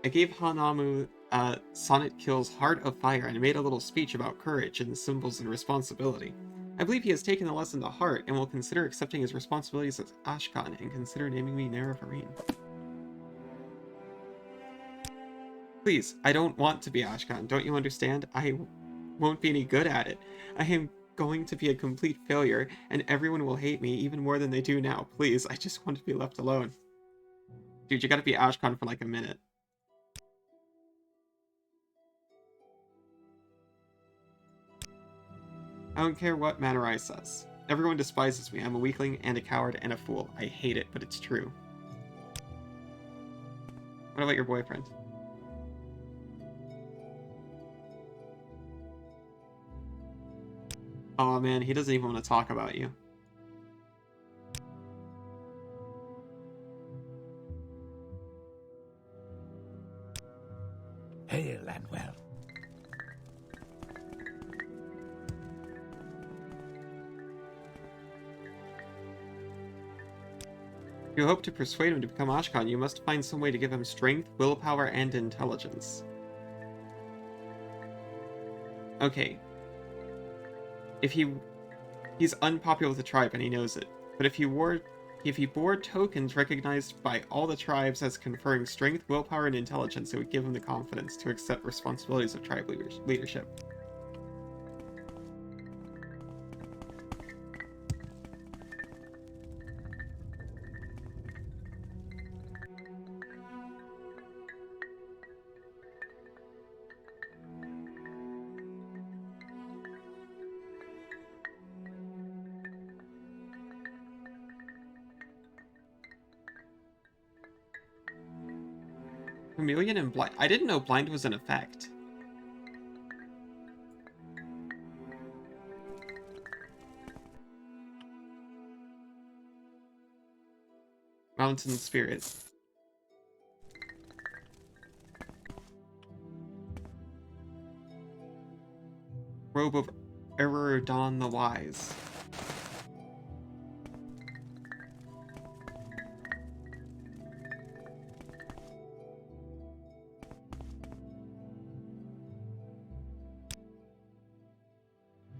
Speaker 1: I gave Hanamu Sonnet Kill's Heart of Fire and made a little speech about courage and symbols and responsibility. I believe he has taken the lesson to heart and will consider accepting his responsibilities as Ashkan and consider naming me Naravareen. Please, I don't want to be Ashkan, don't you understand? I won't be any good at it. I am going to be a complete failure, and everyone will hate me even more than they do now. Please, I just want to be left alone. Dude, you gotta be Ashkan for like a minute. I don't care what Manarai says. Everyone despises me. I'm a weakling and a coward and a fool. I hate it, but it's true. What about your boyfriend? Oh man, he doesn't even want to talk about you.
Speaker 3: Hail and well.
Speaker 1: If you hope to persuade him to become Ashkan, you must find some way to give him strength, willpower, and intelligence. Okay. If he's unpopular with the tribe and he knows it, but if he bore tokens recognized by all the tribes as conferring strength, willpower, and intelligence, it would give him the confidence to accept responsibilities of tribe leadership. Chameleon and Blind. I didn't know Blind was an effect. Mountain Spirit. Robe of Erudon the Wise.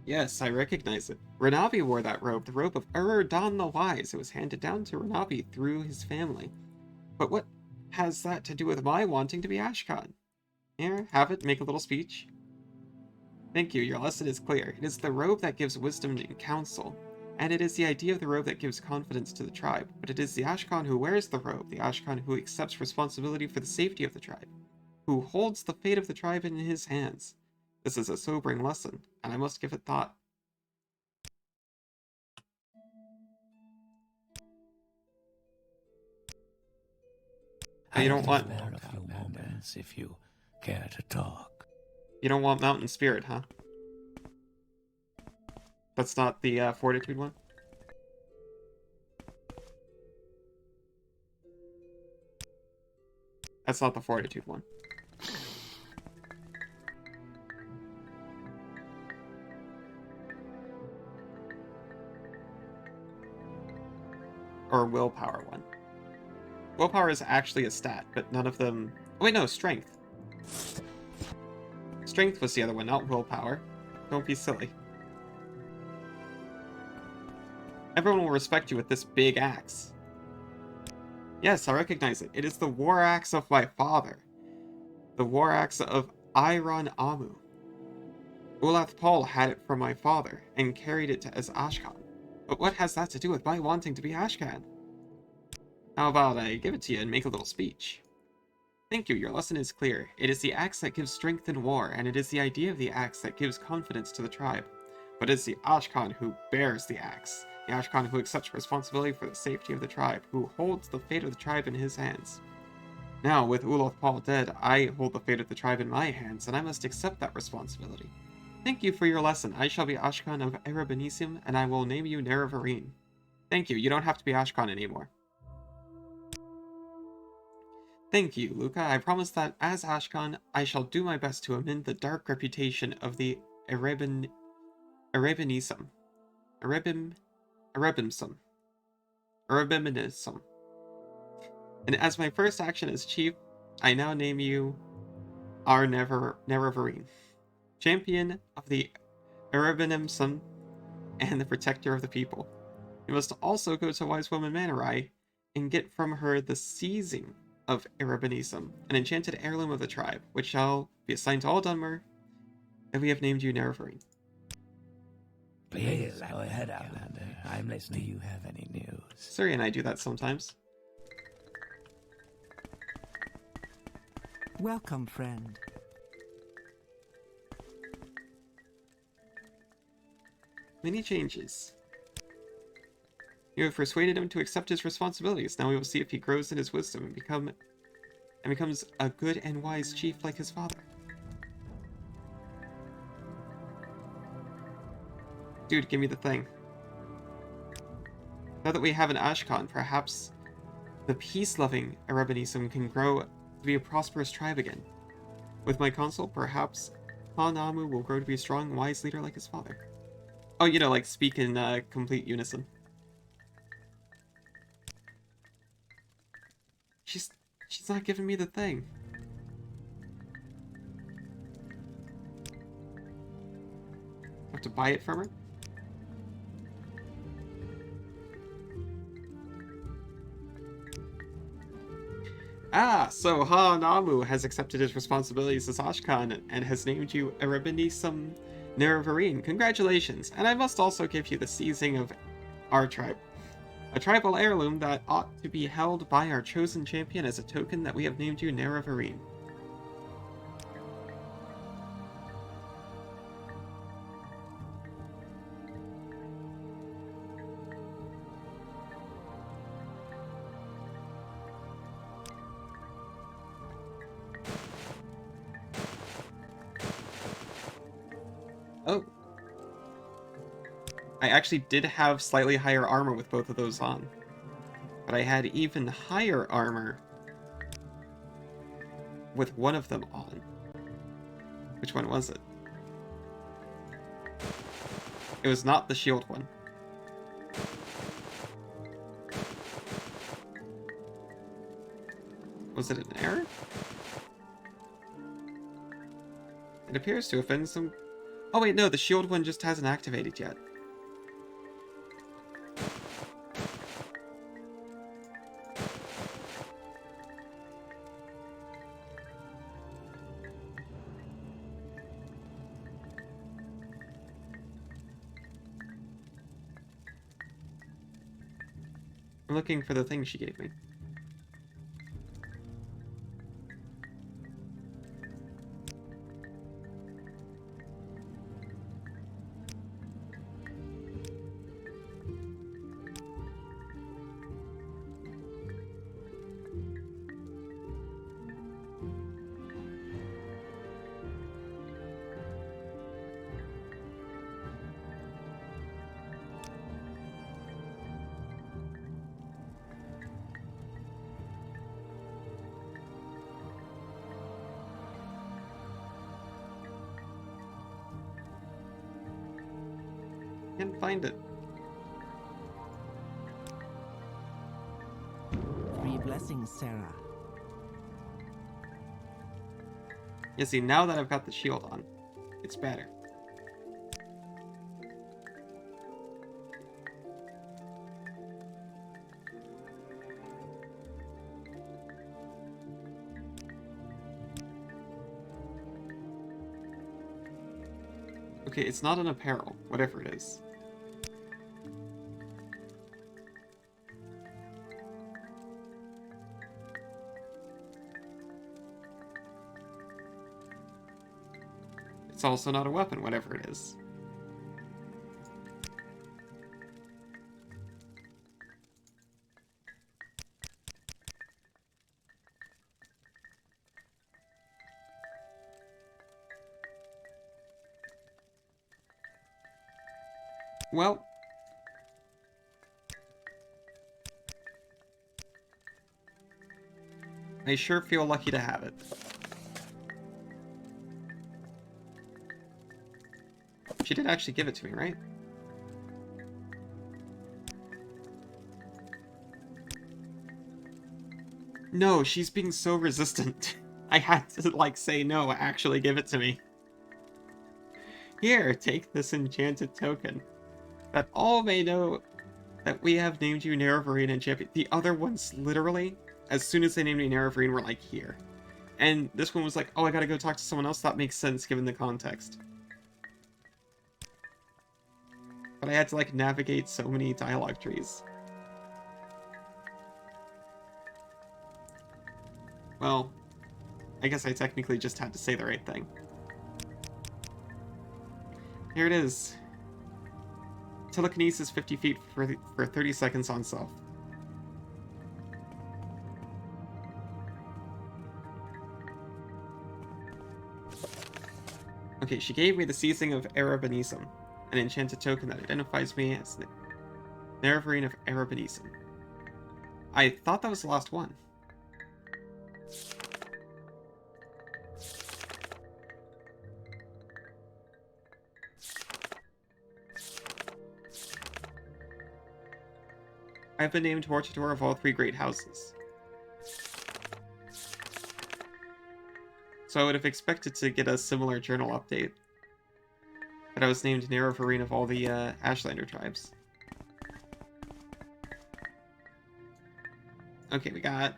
Speaker 1: Yes, I recognize it. Renabi wore that robe, the robe of Erudon the Wise. It was handed down to Renabi through his family. But what has that to do with my wanting to be Ashkan? Here, have it, make a little speech. Thank you, your lesson is clear. It is the robe that gives wisdom and counsel, and it is the idea of the robe that gives confidence to the tribe. But it is the Ashkan who wears the robe, the Ashkan who accepts responsibility for the safety of the tribe, who holds the fate of the tribe in his hands. This is a sobering lesson, and I must give it thought. You don't want
Speaker 3: Spare a few moments if you care to talk.
Speaker 1: You don't want Mountain Spirit, huh? That's not the Fortitude one? That's not the Fortitude one. Or Willpower one. Willpower is actually a stat, but none of them... Oh, wait, no, Strength. Strength was the other one, not Willpower. Don't be silly. Everyone will respect you with this big axe. Yes, I recognize it. It is the war axe of my father. The war axe of Iron Amu. Ulath Paul had it from my father, and carried it as Ashkan. But what has that to do with my wanting to be Ashkan? How about I give it to you and make a little speech? Thank you, your lesson is clear. It is the axe that gives strength in war, and it is the idea of the axe that gives confidence to the tribe. but it's the Ashkan who bears the axe. The Ashkan who accepts responsibility for the safety of the tribe, who holds the fate of the tribe in his hands. Now, with Uloth Paul dead, I hold the fate of the tribe in my hands, and I must accept that responsibility. Thank you for your lesson. I shall be Ashkan of Erebenisim, and I will name you Nerevarine. Thank you. You don't have to be Ashkan anymore. Thank you, Luca. I promise that, as Ashkan, I shall do my best to amend the dark reputation of the Erebenism. Erebeminism. And as my first action as chief, I now name you Nerevarine, champion of the Erebenimism and the protector of the people. You must also go to Wise Woman Manurai and get from her the seizing of Erebenisim, an enchanted heirloom of the tribe, which shall be assigned to all Dunmer, and we have named you Nerevarine.
Speaker 3: Please go ahead, Outlander. I'm listening. Do you have any news?
Speaker 1: Suri and I do that sometimes.
Speaker 2: Welcome, friend.
Speaker 1: Many changes. You have persuaded him to accept his responsibilities. Now we will see if he grows in his wisdom and becomes a good and wise chief like his father. Dude, give me the thing. Now that we have an Ashkan, perhaps the peace-loving Erebenisim can grow to be a prosperous tribe again. With my counsel, perhaps Hanamu will grow to be a strong, wise leader like his father. Oh, you know, like speak in complete unison. She's not giving me the thing. I have to buy it from her? Ah, so Hanamu has accepted his responsibilities as Ashkan and has named you Erebenisum Nerevarine. Congratulations, and I must also give you the seizing of our tribe. A tribal heirloom that ought to be held by our chosen champion as a token that we have named you Nerevarine. Oh. I actually did have slightly higher armor with both of those on. But I had even higher armor with one of them on. Which one was it? It was not the shield one. Was it an error? It appears to have been some... Oh wait, no, the shield one just hasn't activated yet. I'm looking for the thing she gave me. Can't find it.
Speaker 2: 3 blessings, Sarah.
Speaker 1: You see, now that I've got the shield on, it's better. Okay, it's not an apparel, whatever it is. It's also not a weapon, whatever it is. Well, I sure feel lucky to have it. She did actually give it to me, right? No, she's being so resistant. I had to, like, say no, actually give it to me. Here, take this enchanted token. That all may know that we have named you Nerevarine and Champion. The other ones, literally, as soon as they named me Nerevarine, were like, here. And this one was like, oh, I gotta go talk to someone else. That makes sense, given the context. But I had to, like, navigate so many dialogue trees. Well, I guess I technically just had to say the right thing. Here it is. Telekinesis 50 feet for 30 seconds on self. Okay, she gave me the Seizing of Arabanism, an enchanted token that identifies me as Nerevarine of Arabanism. I thought that was the last one. I've been named Hortator of all 3 great houses. So I would have expected to get a similar journal update. But I was named Nerevarine of all the Ashlander tribes. Okay, we got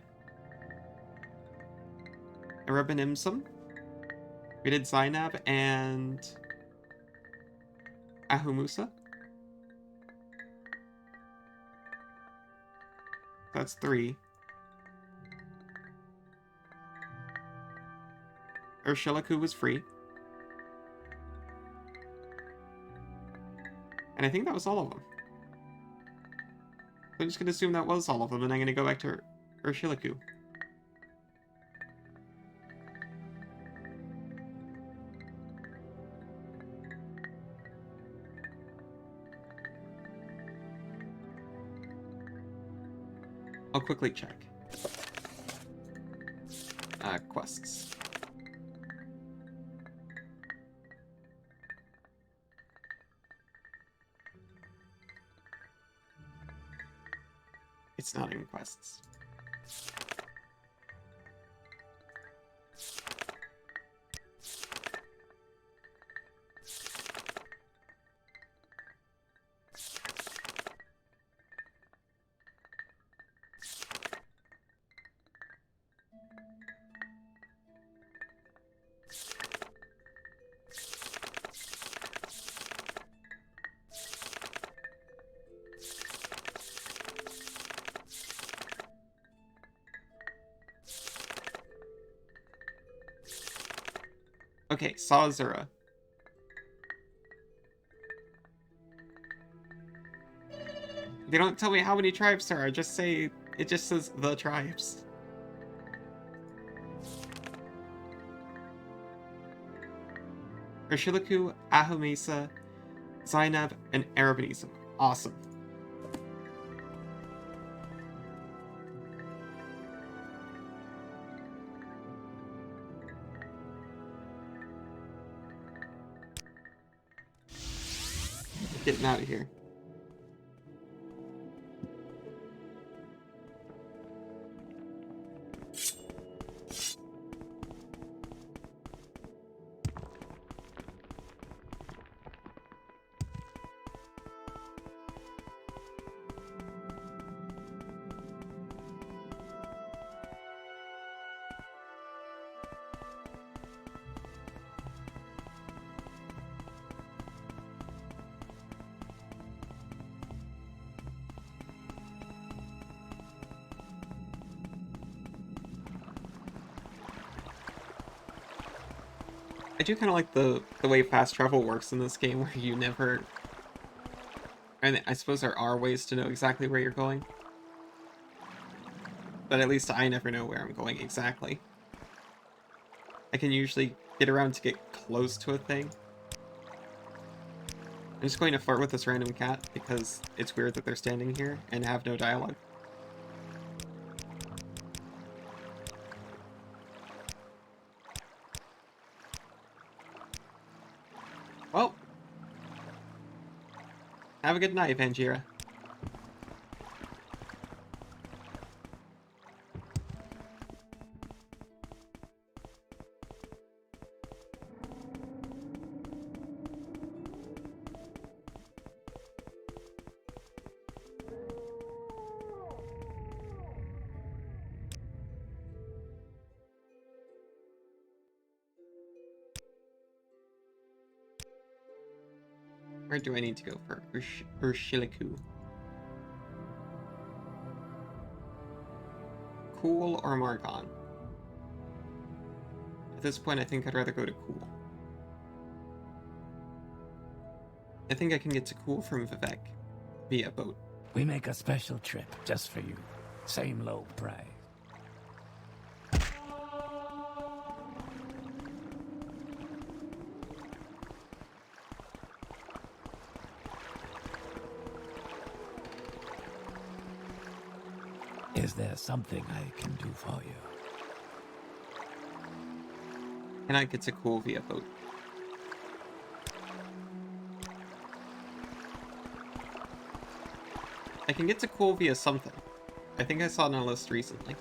Speaker 1: Arabanimsum. We did Zainab and Ahumusa. That's 3. Urshilaku was free. And I think that was all of them. So I'm just going to assume that was all of them, and I'm going to go back to Urshilaku. I'll quickly check. Quests. It's not in quests. Okay, saw Azura. They don't tell me how many tribes there are, just say, it just says the tribes. Urshilaku, Ahumesa, Zainab, and Arabanism. Awesome. Getting out of here. I do kind of like the way fast travel works in this game, where you never... And I suppose there are ways to know exactly where you're going. But at least I never know where I'm going exactly. I can usually get around to get close to a thing. I'm just going to flirt with this random cat because it's weird that they're standing here and have no dialogue. Well, have a good night, Vanjira. Where do I need to go for Urshiliku? Cool or Margon? At this point, I think I'd rather go to Cool. I think I can get to Cool from Vivek via boat.
Speaker 3: We make a special trip just for you. Same low price. Is there something I can do for you?
Speaker 1: Can I get to Cool via boat? I can get to Cool via something. I think I saw it on a list recently.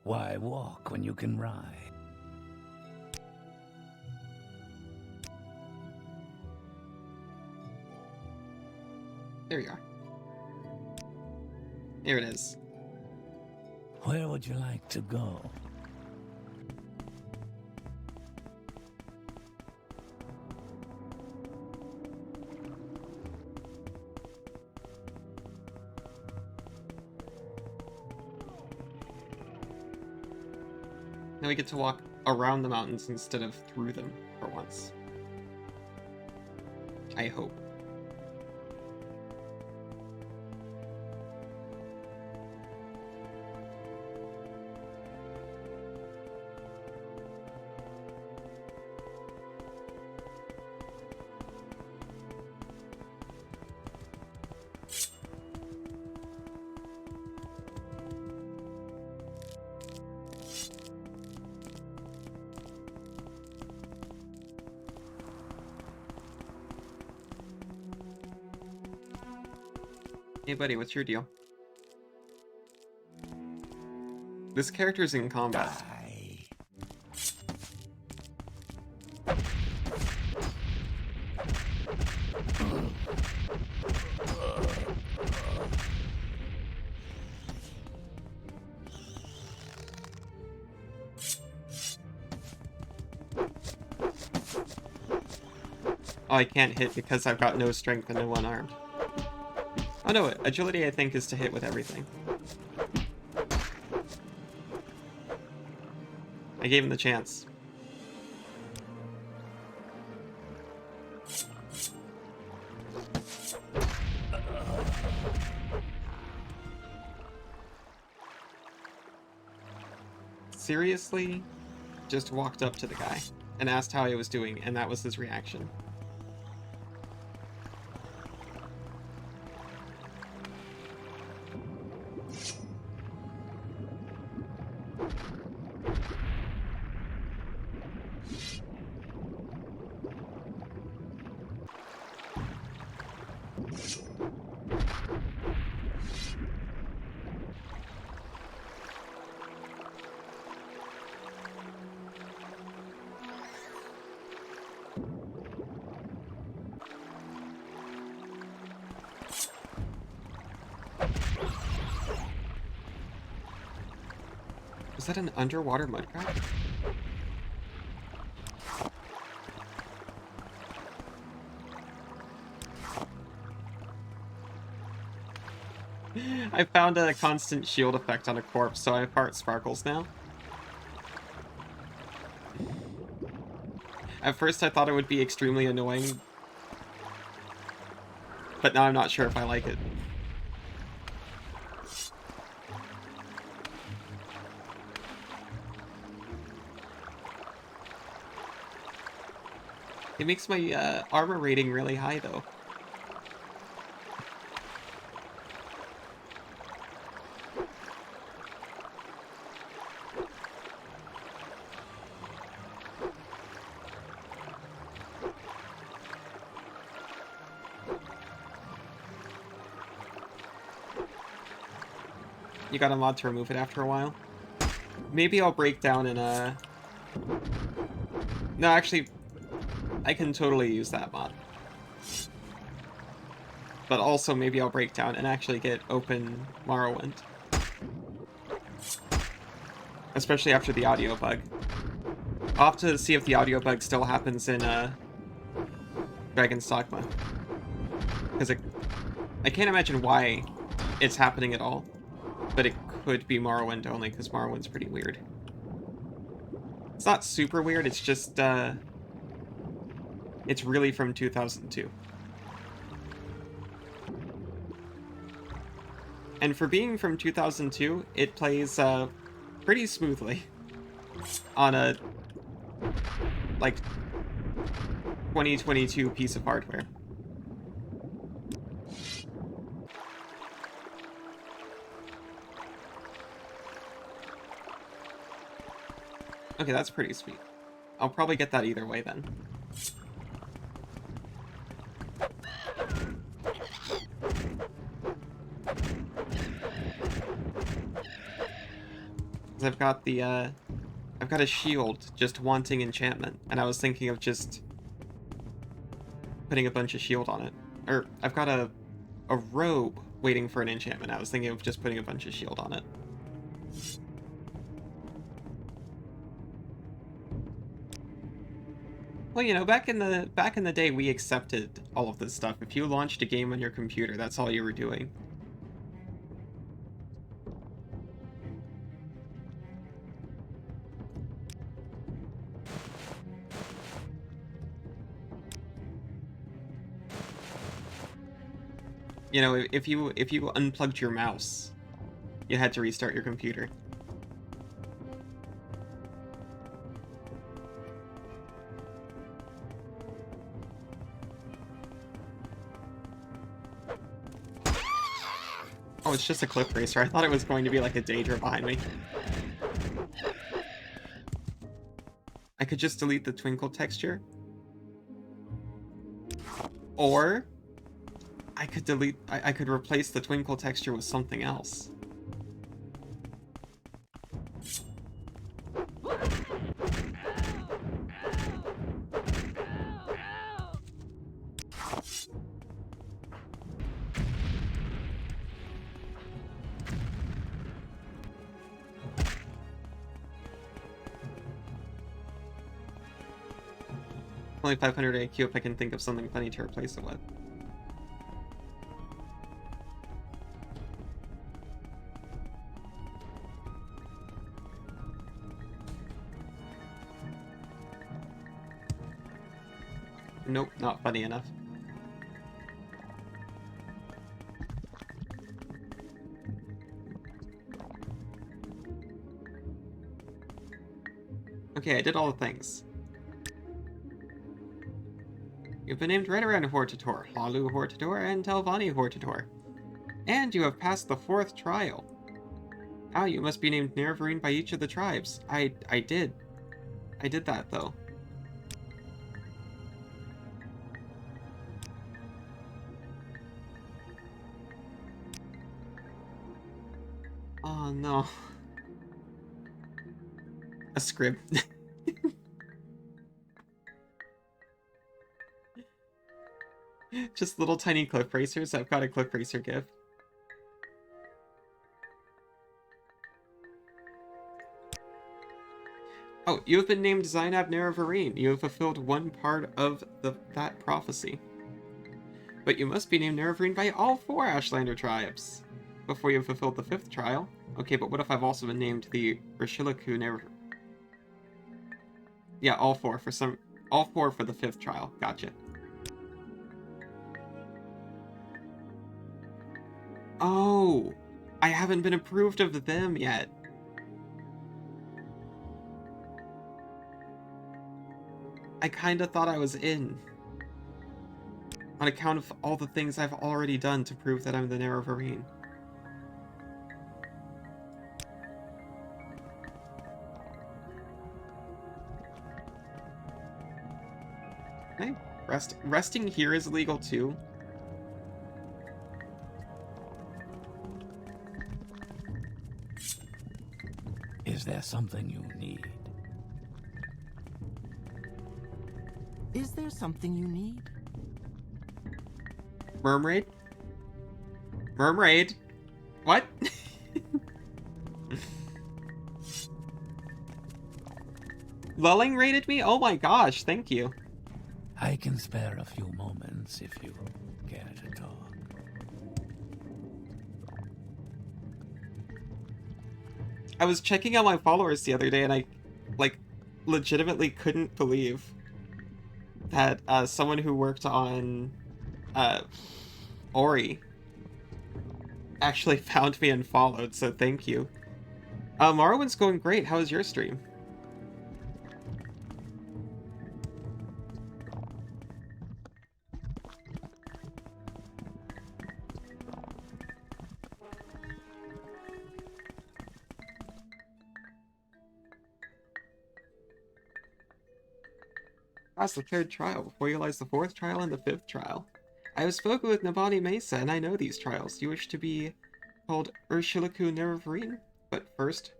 Speaker 3: Why walk when you can ride?
Speaker 1: There you are. Here it is.
Speaker 3: Where would you like to go?
Speaker 1: Now we get to walk around the mountains instead of through them for once. I hope. Hey buddy, what's your deal? This character's in combat.
Speaker 3: Die.
Speaker 1: Oh, I can't hit because I've got no strength and no unarmed. Oh no, agility I think is to hit with everything. I gave him the chance. Seriously? Just walked up to the guy and asked how he was doing, and that was his reaction. Is that an underwater mudcrab? I found a constant shield effect on a corpse, so I have heart sparkles now. At first I thought it would be extremely annoying, but now I'm not sure if I like it. It makes my armor rating really high, though. You got a mod to remove it after a while? Maybe I'll break down in a... No, actually, I can totally use that mod. But also, maybe I'll break down and actually get open Morrowind. Especially after the audio bug. I'll have to see if the audio bug still happens in Dragon's Dogma. Because I can't imagine why it's happening at all. But it could be Morrowind only, because Morrowind's pretty weird. It's not super weird, it's just, it's really from 2002. And for being from 2002, it plays, pretty smoothly. On a, like, 2022 piece of hardware. Okay, that's pretty sweet. I'll probably get that either way then. I've got the, I've got a shield just wanting enchantment, and I was thinking of just putting a bunch of shield on it. Or, I've got a robe waiting for an enchantment. I was thinking of just putting a bunch of shield on it. Well, you know, back in the day, we accepted all of this stuff. If you launched a game on your computer, that's all you were doing. You know, if you unplugged your mouse, you had to restart your computer. Oh, it's just a clip racer. I thought it was going to be like a Daedra behind me. I could just delete the twinkle texture. Or I could replace the twinkle texture with something else. Only 500 AQ if I can think of something funny to replace it with. Nope, not funny enough. Okay, I did all the things. You've been named Redoran Hortator, Hlalu Hortator, and Telvanni Hortator. And you have passed the 4th trial. Now you must be named Nerevarine by each of the tribes. I did. I did that, though. Oh, no. A scrib. Just little tiny cliff racers. I've got a cliff racer gif. Oh, you have been named Zainab Nerevarine. You have fulfilled one part of that prophecy. But you must be named Nerevarine by all 4 Ashlander tribes before you have fulfilled the 5th trial. Okay, but what if I've also been named the Rishilaku Nerevarine? Yeah, all 4 for some... All 4 for the 5th trial. Gotcha. Oh, I haven't been approved of them yet. I kinda thought I was in. On account of all the things I've already done to prove that I'm the Nerevarine. Hey, resting here is legal too.
Speaker 3: Is there something you need?
Speaker 2: Is there something you need?
Speaker 1: Mermaid? Mermaid? What? Lulling rated me? Oh my gosh, thank you.
Speaker 3: I can spare a few moments if you care to talk.
Speaker 1: I was checking out my followers the other day and I, like, legitimately couldn't believe that someone who worked on Ori actually found me and followed, so thank you. Morrowind's going great. How was your stream? That's the 3rd trial, before you lies the 4th trial and the 5th trial. I have spoken with Nabani Mesa, and I know these trials. You wish to be called Urshilaku Nerevarine? But first,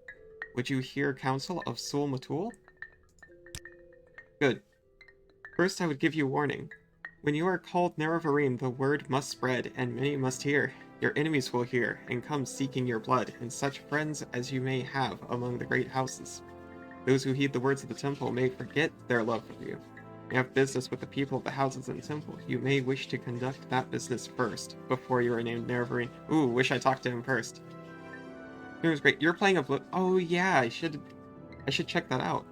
Speaker 1: would you hear counsel of Sul Matul? Good. First, I would give you warning. When you are called Nerevarine, the word must spread, and many must hear. Your enemies will hear, and come seeking your blood, and such friends as you may have among the great houses. Those who heed the words of the temple may forget their love for you. You have business with the people of the houses and temple. You may wish to conduct that business first, before you are named Nerevarine. Ooh, wish I talked to him first. It was great. You're playing Oblivion. Oh yeah, I should check that out.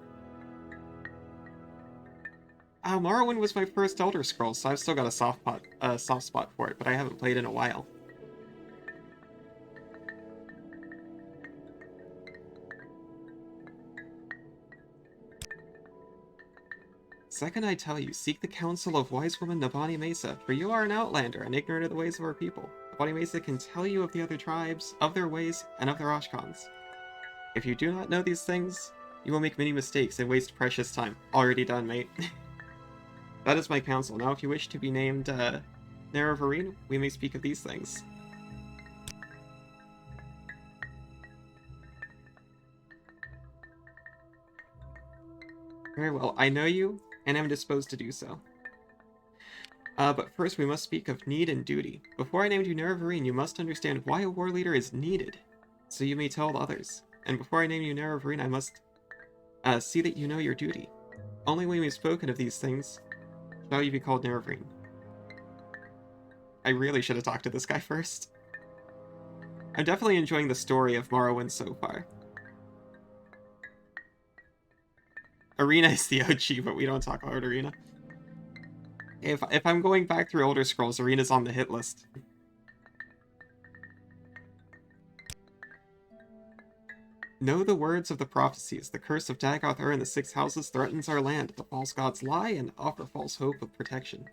Speaker 1: Morrowind was my first Elder Scrolls, so I've still got a soft spot for it, but I haven't played in a while. Second I tell you, seek the counsel of wise woman Nabani Mesa, for you are an outlander and ignorant of the ways of our people. Nabani Mesa can tell you of the other tribes, of their ways, and of their Ashkans. If you do not know these things, you will make many mistakes and waste precious time. Already done, mate. That is my counsel. Now if you wish to be named Nerevarine, we may speak of these things. Very well, I know you, and am disposed to do so. But first we must speak of need and duty. Before I named you Nerevarine, you must understand why a war leader is needed, so you may tell others. And before I name you Nerevarine, I must see that you know your duty. Only when we've spoken of these things shall you be called Nerevarine. I really should have talked to this guy first. I'm definitely enjoying the story of Morrowind so far. Arena is the OG, but we don't talk about Arena. If I'm going back through Elder Scrolls, Arena's on the hit list. Know the words of the prophecies. The curse of Dagoth and the 6 houses threatens our land. The false gods lie and offer false hope of protection.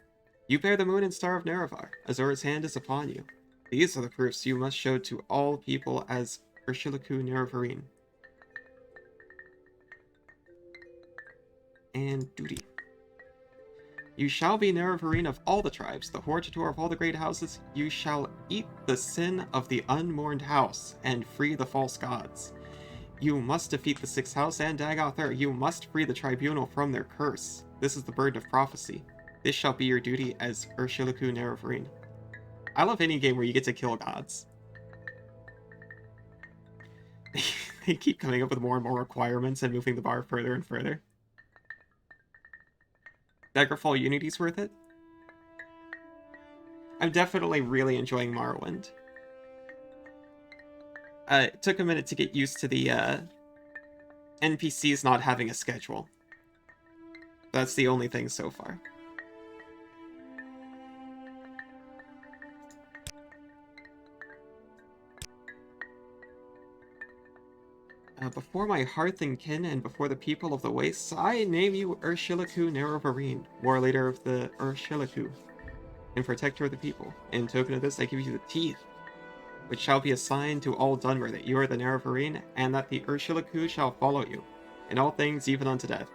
Speaker 1: You bear the moon and star of Nerevar. Azura's hand is upon you. These are the proofs you must show to all people as Urshilaku Nerevarine. And duty. You shall be Nerevarine of all the tribes, the Hortator of all the great houses. You shall eat the sin of the unmourned house, and free the false gods. You must defeat the 6th house and Dagoth. You must free the tribunal from their curse. This is the burden of prophecy. This shall be your duty as Urshilaku Nerevarine. I love any game where you get to kill gods. They keep coming up with more and more requirements and moving the bar further and further. Daggerfall Unity's worth it. I'm definitely really enjoying Morrowind. It took a minute to get used to the NPCs not having a schedule. That's the only thing so far. Before my hearth and kin, and before the people of the wastes, I name you Urshilaku Nerovarine, war leader of the Urshilaku, and protector of the people. In token of this, I give you the teeth, which shall be a sign to all Dunmer that you are the Nerovarine, and that the Urshilaku shall follow you, in all things, even unto death,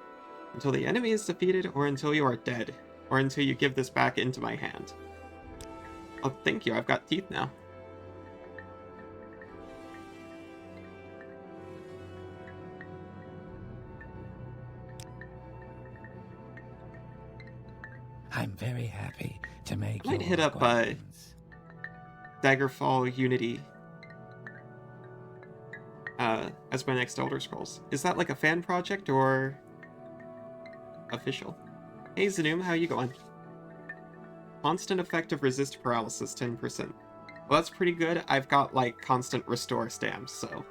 Speaker 1: until the enemy is defeated, or until you are dead, or until you give this back into my hand. Oh, thank you, I've got teeth now.
Speaker 3: I'm very happy to make
Speaker 1: Might
Speaker 3: your
Speaker 1: hit up
Speaker 3: acquaintance.
Speaker 1: Daggerfall Unity as my next Elder Scrolls. Is that like a fan project or official? Hey Zanum, how you going? Constant effective resist paralysis 10%. Well, that's pretty good. I've got like constant restore stamps, so.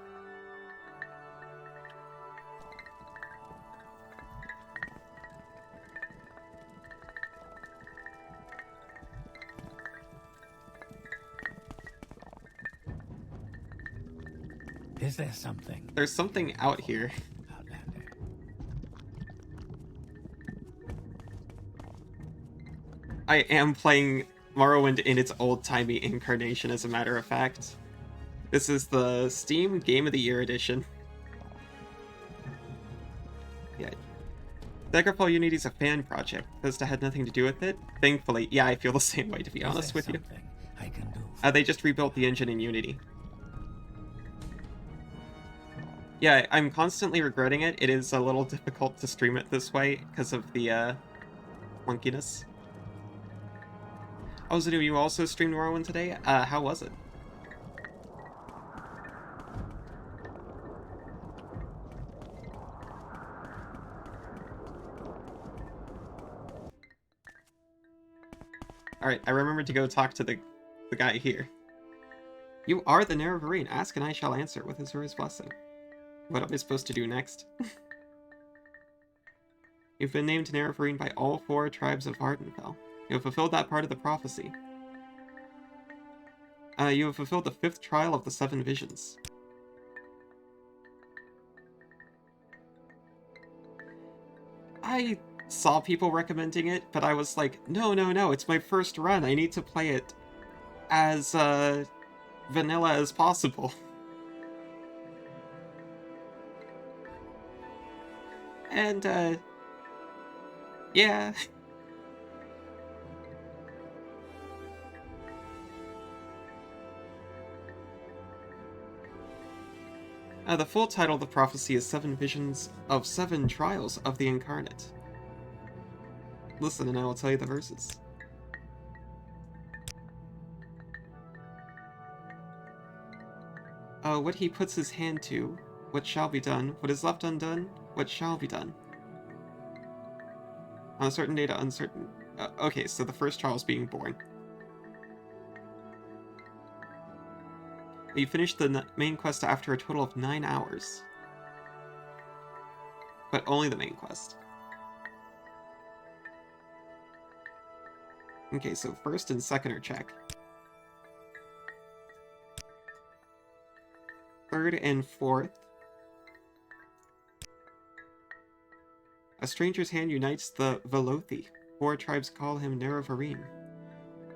Speaker 3: Is there something?
Speaker 1: There's something out here.
Speaker 3: Outlander.
Speaker 1: I am playing Morrowind in its old-timey incarnation, as a matter of fact. This is the Steam Game of the Year edition. Yeah. Daggerfall Unity's a fan project. Bethesda had nothing to do with it. Thankfully, yeah, I feel the same way, to be honest with you.
Speaker 3: Something I can do.
Speaker 1: They just rebuilt the engine in Unity. Yeah, I'm constantly regretting it. It is a little difficult to stream it this way because of the clunkiness. Oh, Zanu, you also streamed Morrowind today? How was it? Alright, I remembered to go talk to the guy here. You are the Nerovarine. Ask and I shall answer with Azura's blessing. What am I supposed to do next? You've been named Nerovarine by all 4 tribes of Ardenfell. You have fulfilled that part of the prophecy. You have fulfilled the 5th trial of the 7 visions. I saw people recommending it, but I was like, no, it's my first run. I need to play it as vanilla as possible. And, yeah. The full title of the prophecy is 7 Visions of 7 Trials of the Incarnate. Listen and I will tell you the verses. What he puts his hand to, what shall be done, what is left undone, what shall be done. On a certain day to uncertain... okay, so the first trial is being born. You finished the main quest after a total of 9 hours. But only the main quest. Okay, so first and second are check. Third and fourth. A stranger's hand unites the Velothi. 4 tribes call him Nerovarine.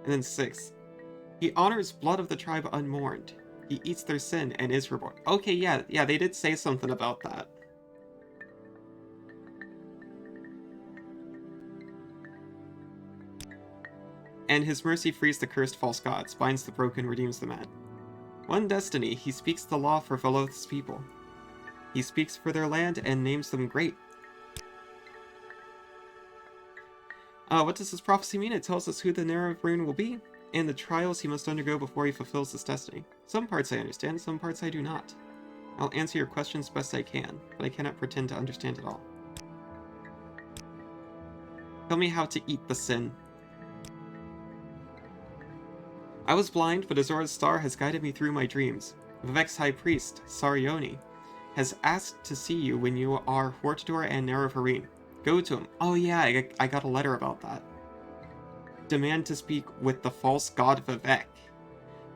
Speaker 1: And then 6th. He honors blood of the tribe unmourned. He eats their sin and is reborn. Okay, yeah, they did say something about that. And his mercy frees the cursed false gods, binds the broken, redeems the mad. One destiny, he speaks the law for Veloth's people. He speaks for their land and names them great. What does this prophecy mean? It tells us who the Nerovarine will be, and the trials he must undergo before he fulfills his destiny. Some parts I understand, some parts I do not. I'll answer your questions best I can, but I cannot pretend to understand it all. Tell me how to eat the sin. I was blind, but Azura's star has guided me through my dreams. Vivek's high priest, Sarioni, has asked to see you when you are Hortador and Nerovarine. Go to him. Oh yeah, I got a letter about that. Demand to speak with the false god Vivek.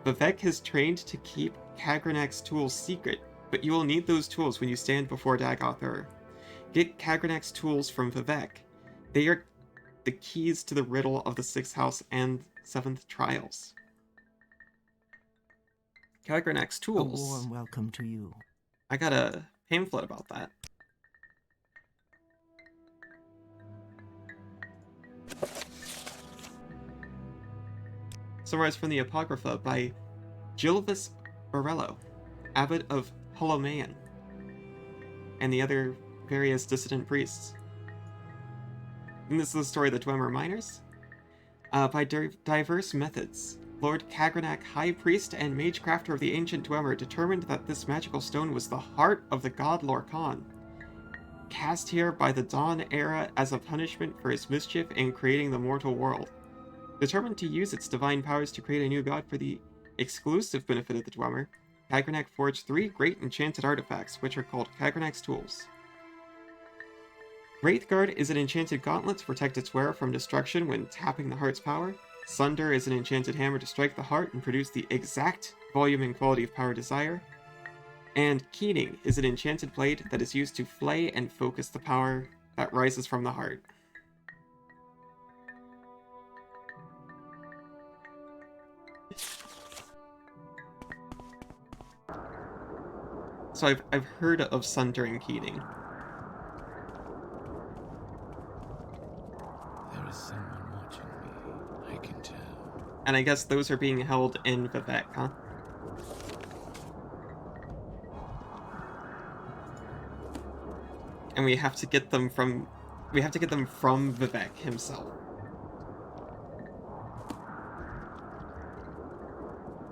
Speaker 1: Vivek has trained to keep Kagranak's tools secret, but you will need those tools when you stand before Dagothur. Get Kagranak's tools from Vivek. They are the keys to the riddle of the 6th house and 7th trials. Kagranak's
Speaker 2: A
Speaker 1: tools.
Speaker 2: warm welcome to you.
Speaker 1: I got a pamphlet about that. Summarized from the Apocrypha by Gilvis Borello, abbot of Holomaean, and the other various dissident priests. And this is the story of the Dwemer miners. By diverse methods, Lord Kagranak, High Priest and Mage Crafter of the Ancient Dwemer, determined that this magical stone was the heart of the god Lorcan, cast here by the Dawn Era as a punishment for his mischief in creating the mortal world. Determined to use its divine powers to create a new god for the exclusive benefit of the Dwemer, Kagranak forged 3 great enchanted artifacts, which are called Kagranak's Tools. Wraithguard is an enchanted gauntlet to protect its wearer from destruction when tapping the heart's power. Sunder is an enchanted hammer to strike the heart and produce the exact volume and quality of power desire. And Keening is an enchanted blade that is used to flay and focus the power that rises from the heart. So I've heard of Sunder and Keening.
Speaker 3: There is someone watching me, I can tell.
Speaker 1: And I guess those are being held in Vivek, huh? And we have to get them from Vivek himself.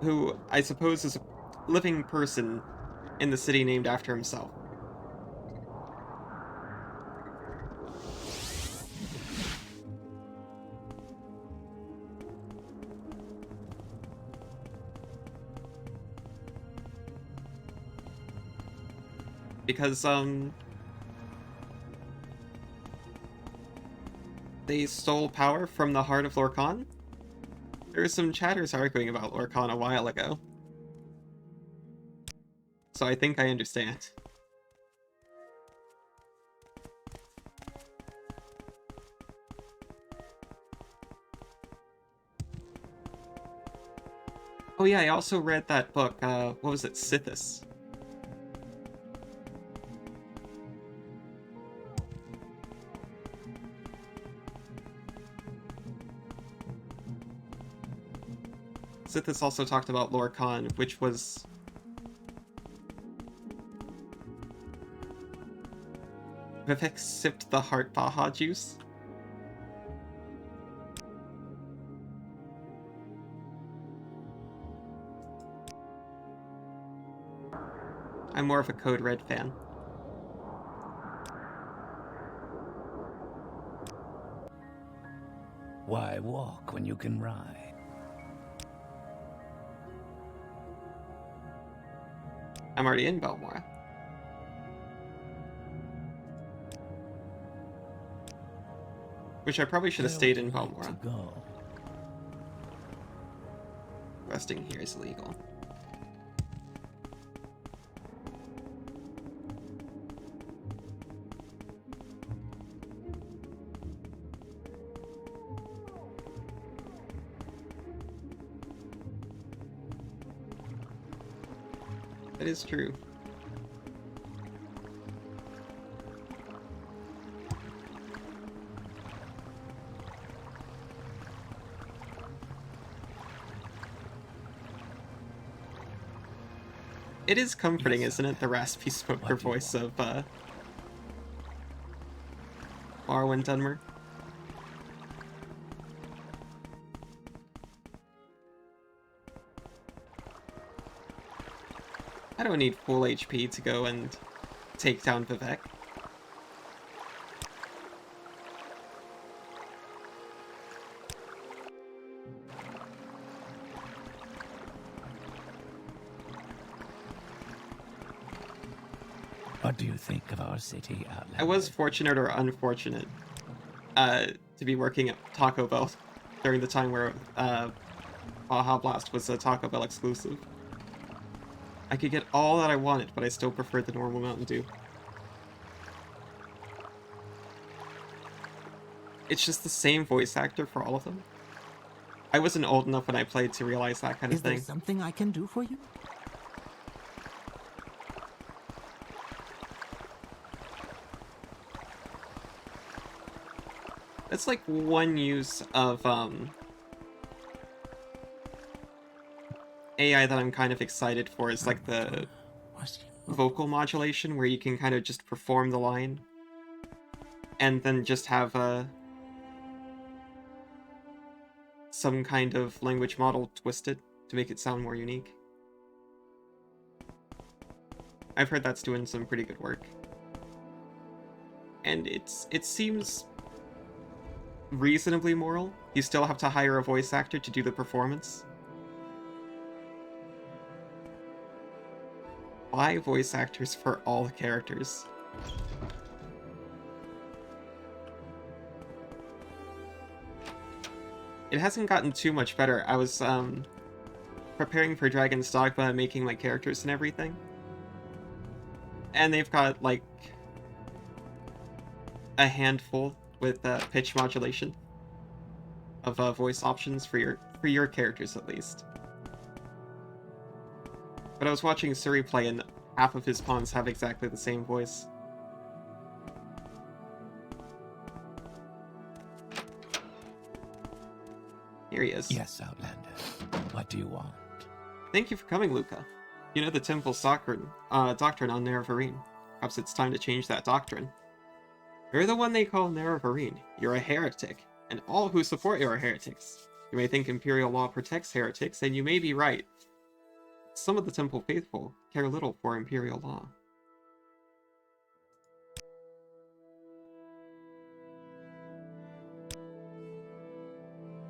Speaker 1: Who I suppose is a living person in the city named after himself. Because, they stole power from the heart of Lorcan? There were some chatters arguing about Lorcan a while ago. So I think I understand. Oh yeah, I also read that book, what was it, Sithis? Sithis also talked about Lorcan, which was... Vivek sipped the heart Baja juice. I'm more of a Code Red fan.
Speaker 3: Why walk when you can ride?
Speaker 1: I'm already in Belmora. Which I probably should have stayed in Belmora. Resting here is illegal. That is true. It is comforting, isn't it? The raspy smoker voice of, Morrowind Dunmer. I don't need full HP to go and take down Vivek.
Speaker 3: What do you think of our city, Outlander?
Speaker 1: I was fortunate or unfortunate to be working at Taco Bell during the time where Baja Blast was a Taco Bell exclusive. I could get all that I wanted, but I still preferred the normal Mountain Dew. It's just the same voice actor for all of them. I wasn't old enough when I played to realize that kind of thing.
Speaker 2: Is there something I can do for you?
Speaker 1: It's like one use of AI that I'm kind of excited for is like the vocal modulation, where you can kind of just perform the line and then just have some kind of language model twisted to make it sound more unique. I've heard that's doing some pretty good work. And it seems reasonably moral. You still have to hire a voice actor to do the performance. Buy voice actors for all the characters. It hasn't gotten too much better. I was preparing for Dragon's Dogma and making my characters and everything. And they've got like a handful with pitch modulation of voice options for your characters at least. But I was watching Suri play and half of his pawns have exactly the same voice. Here he is.
Speaker 3: Yes, Outlander. What do you want?
Speaker 1: Thank you for coming, Luca. You know the Temple's doctrine on Nerevarine. Perhaps it's time to change that doctrine. You're the one they call Nerevarine. You're a heretic, and all who support you are heretics. You may think Imperial law protects heretics, and you may be right. Some of the Temple faithful care little for Imperial law.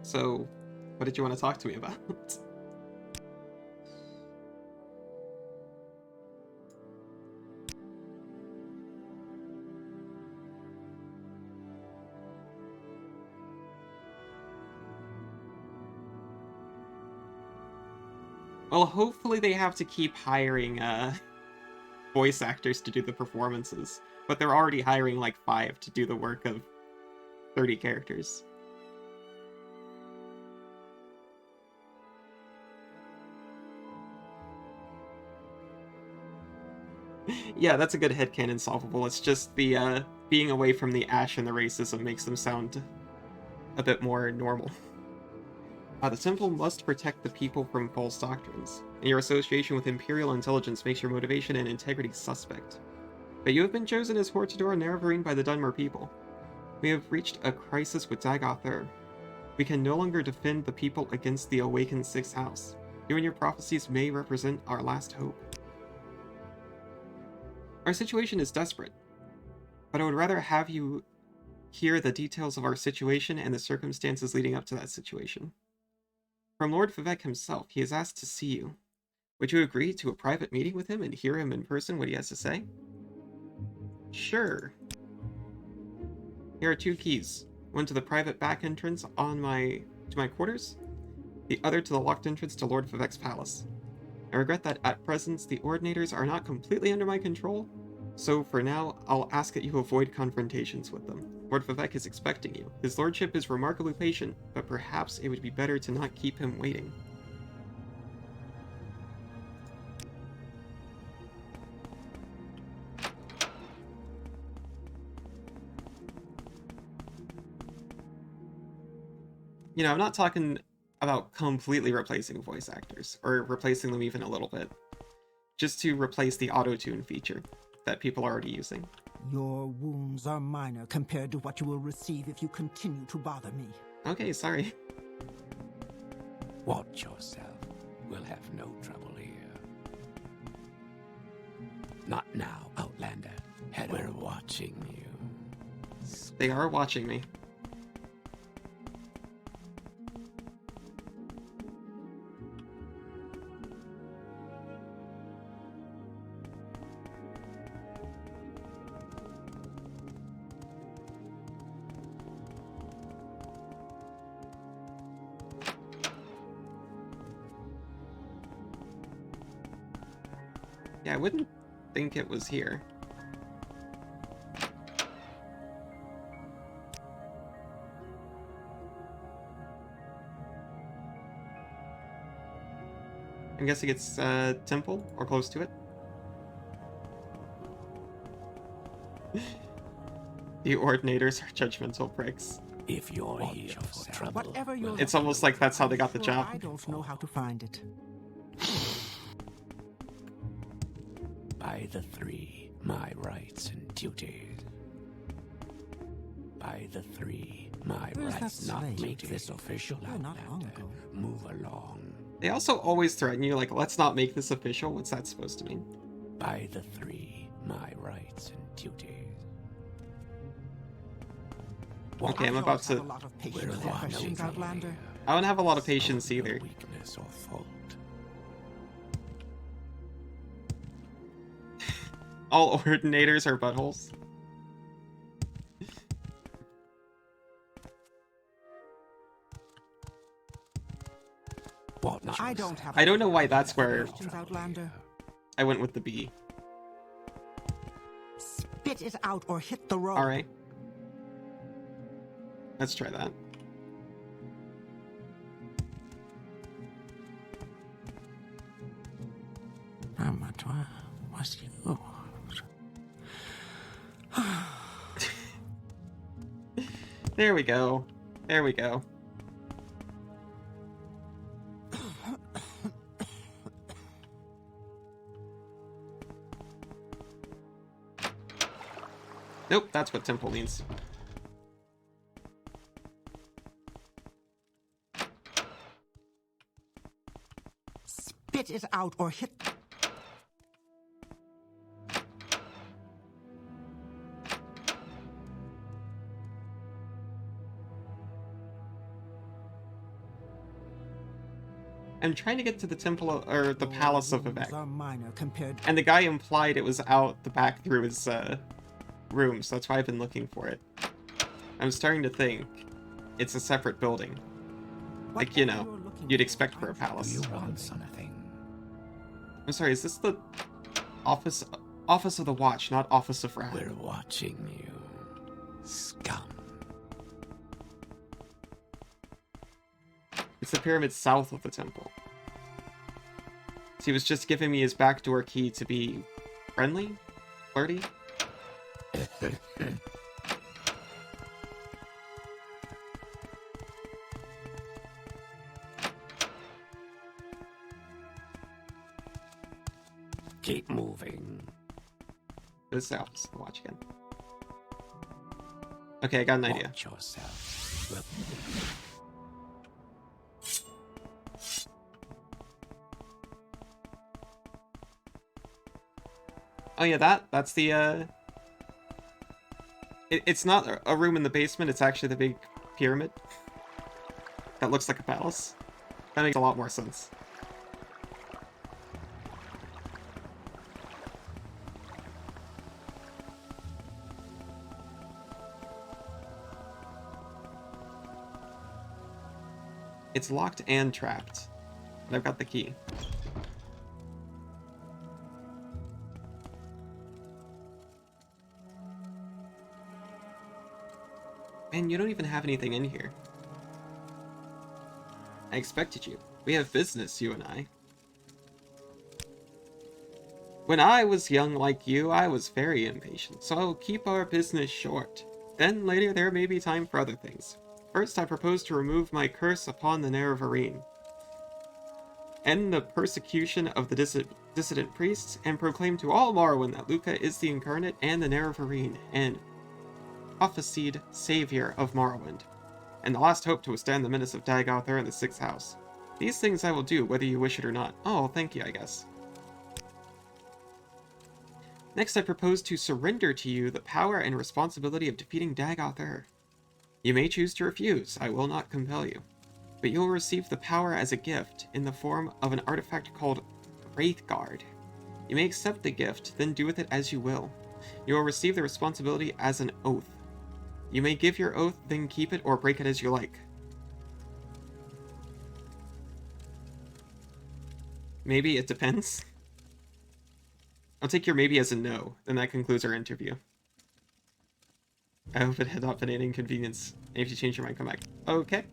Speaker 1: So, what did you want to talk to me about? Well, hopefully they have to keep hiring voice actors to do the performances, but they're already hiring like 5 to do the work of 30 characters. Yeah, that's a good headcanon solvable. It's just the being away from the ash and the racism makes them sound a bit more normal. The Temple must protect the people from false doctrines, and your association with Imperial intelligence makes your motivation and integrity suspect. But you have been chosen as Hortador Nerevarine by the Dunmer people. We have reached a crisis with Dagoth. We can no longer defend the people against the awakened Sixth House. You and your prophecies may represent our last hope. Our situation is desperate, but I would rather have you hear the details of our situation and the circumstances leading up to that situation. From Lord Vivek himself, he has asked to see you. Would you agree to a private meeting with him and hear him in person what he has to say? Sure. Here are 2 keys. One to the private back entrance to my quarters, the other to the locked entrance to Lord Vivek's palace. I regret that at present the Ordinators are not completely under my control, so for now I'll ask that you avoid confrontations with them. Lord Vivek is expecting you. His lordship is remarkably patient, but perhaps it would be better to not keep him waiting. You know, I'm not talking about completely replacing voice actors, or replacing them even a little bit. Just to replace the auto-tune feature that people are already using.
Speaker 2: Your wounds are minor compared to what you will receive if you continue to bother me.
Speaker 1: Okay, sorry.
Speaker 3: Watch yourself. We'll have no trouble here. Not now, Outlander. We're watching you.
Speaker 1: They are watching me. Yeah, I wouldn't think it was here. I'm guessing it's temple or close to it. The ordinators are judgmental pricks.
Speaker 3: If you're here for trouble,
Speaker 2: Whatever you're
Speaker 1: It's almost like that's how they got the
Speaker 2: sure
Speaker 1: job.
Speaker 2: I don't know how to find it.
Speaker 3: by the three, my rights and duties. By the three, my
Speaker 2: Where's that
Speaker 3: rights. Not
Speaker 2: slave?
Speaker 3: make this official.
Speaker 2: Oh, not long
Speaker 3: Outlander.
Speaker 2: ago.
Speaker 3: Move along.
Speaker 1: They also always threaten you, like, let's not make this official. What's that supposed to mean?
Speaker 3: By the three, my rights and duties.
Speaker 1: Okay, I'm
Speaker 2: I
Speaker 1: about
Speaker 2: don't have
Speaker 1: to...
Speaker 2: a lot of
Speaker 3: We're
Speaker 2: patience for
Speaker 3: watching
Speaker 2: questions,
Speaker 3: from
Speaker 2: Outlander.
Speaker 3: here.
Speaker 1: I don't have a lot of patience
Speaker 3: No
Speaker 1: either.
Speaker 3: weakness or fault.
Speaker 1: All ordinators are buttholes.
Speaker 3: What not?
Speaker 2: I don't have.
Speaker 1: I don't know why that's where
Speaker 2: questions, Outlander.
Speaker 1: I went with the B.
Speaker 2: Spit it out or hit the road.
Speaker 1: Alright. Let's try that. There we go. There we go. Nope, that's what temple means.
Speaker 2: Spit it out or hit.
Speaker 1: I'm trying to get to the temple or the palace of
Speaker 2: Rooms
Speaker 1: Vivek.
Speaker 2: are minor compared.
Speaker 1: And the guy implied it was out the back through his room, so that's why I've been looking for it. I'm starting to think it's a separate building. Like, you know, you'd expect for a
Speaker 3: Do
Speaker 1: palace.
Speaker 3: you want something?
Speaker 1: I'm sorry, is this the office of the watch, not office of Wrath?
Speaker 3: We're watching you, scum.
Speaker 1: It's the pyramid south of the temple. So he was just giving me his backdoor key to be friendly? Flirty?
Speaker 3: Keep moving.
Speaker 1: This is the office of the watch again. Okay, I got an idea.
Speaker 3: Watch yourself. Well,
Speaker 1: Oh yeah, that's the it's not a room in the basement, it's actually the big pyramid. That looks like a palace. That makes a lot more sense. It's locked and trapped. And I've got the key. Man, you don't even have anything in here. I expected you. We have business, you and I. When I was young like you, I was very impatient, so I will keep our business short. Then later there may be time for other things. First, I propose to remove my curse upon the Nerevarine, end the persecution of the dissident priests, and proclaim to all Morrowind that Luca is the incarnate and the Nerevarine, and prophesied savior of Morrowind, and the last hope to withstand the menace of Dag-Author in the 6th house. These things I will do, whether you wish it or not. Oh, thank you, I guess. Next, I propose to surrender to you the power and responsibility of defeating Dag-Author. You may choose to refuse, I will not compel you, but you will receive the power as a gift in the form of an artifact called Wraithguard. You may accept the gift, then do with it as you will. You will receive the responsibility as an oath. You may give your oath, then keep it or break it as you like. Maybe it depends. I'll take your maybe as a no, then that concludes our interview. I hope it had not been an inconvenience. And if you change your mind, come back. Okay.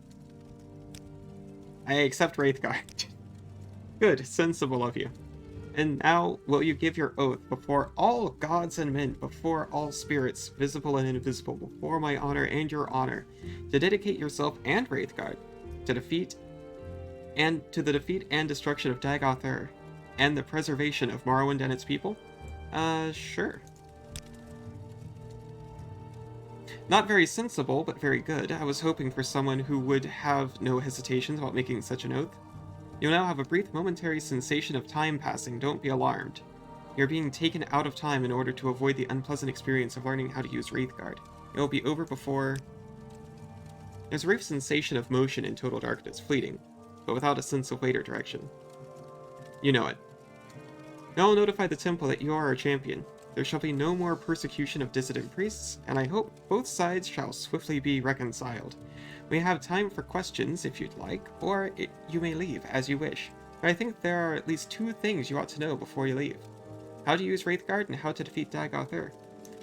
Speaker 1: I accept Wraithguard. Good, sensible of you. And now, will you give your oath before all gods and men, before all spirits, visible and invisible, before my honor and your honor, to dedicate yourself and Wraithguard to the defeat and destruction of Dagoth and the preservation of Morrowind and its people? Sure. Not very sensible, but very good. I was hoping for someone who would have no hesitations about making such an oath. You'll now have a brief momentary sensation of time passing. Don't be alarmed. You're being taken out of time in order to avoid the unpleasant experience of learning how to use Wraithguard. It will be over before... There's a brief sensation of motion in total darkness, fleeting, but without a sense of weight or direction. You know it. Now I'll notify the temple that you are our champion. There shall be no more persecution of dissident priests, and I hope both sides shall swiftly be reconciled. We have time for questions if you'd like, or you may leave as you wish. But I think there are at least 2 things you ought to know before you leave. How to use Wraithguard and how to defeat Dagoth.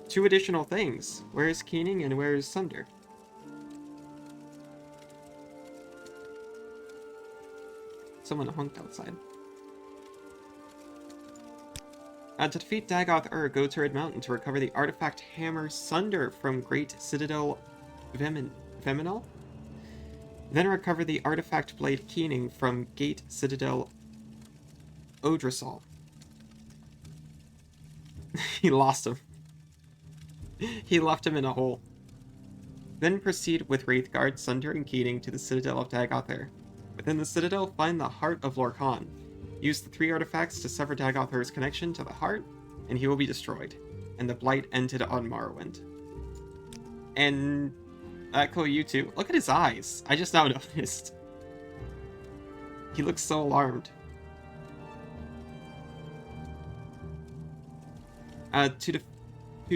Speaker 1: 2 additional things. Where is Keening and where is Sunder? Someone honked outside. To defeat Dagoth go to Red Mountain to recover the artifact hammer Sunder from Great Citadel Veminal. Then recover the artifact blade Keening from Gate Citadel Odrisol. He lost him. He left him in a hole. Then proceed with Wraithguard, Sunder, and Keening to the Citadel of Dagoth. Within the Citadel, find the Heart of Lorkhan. Use the 3 artifacts to sever Dagoth's connection to the heart, and he will be destroyed. And the blight ended on Morrowind. And cool, you too. Look at his eyes. I just now noticed. He looks so alarmed. To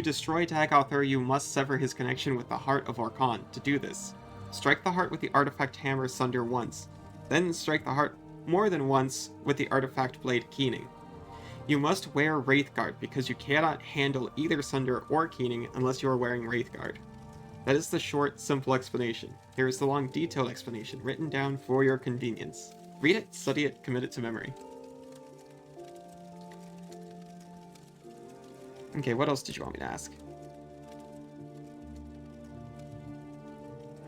Speaker 1: destroy Dagoth, you must sever his connection with the Heart of Lorkhan. To do this, strike the heart with the artifact hammer Sunder once. Then strike the heart more than once with the artifact blade Keening. You must wear Wraithguard because you cannot handle either Sunder or Keening unless you are wearing Wraithguard. That is the short, simple explanation. Here is the long, detailed explanation written down for your convenience. Read it, study it, commit it to memory. Okay, what else did you want me to ask?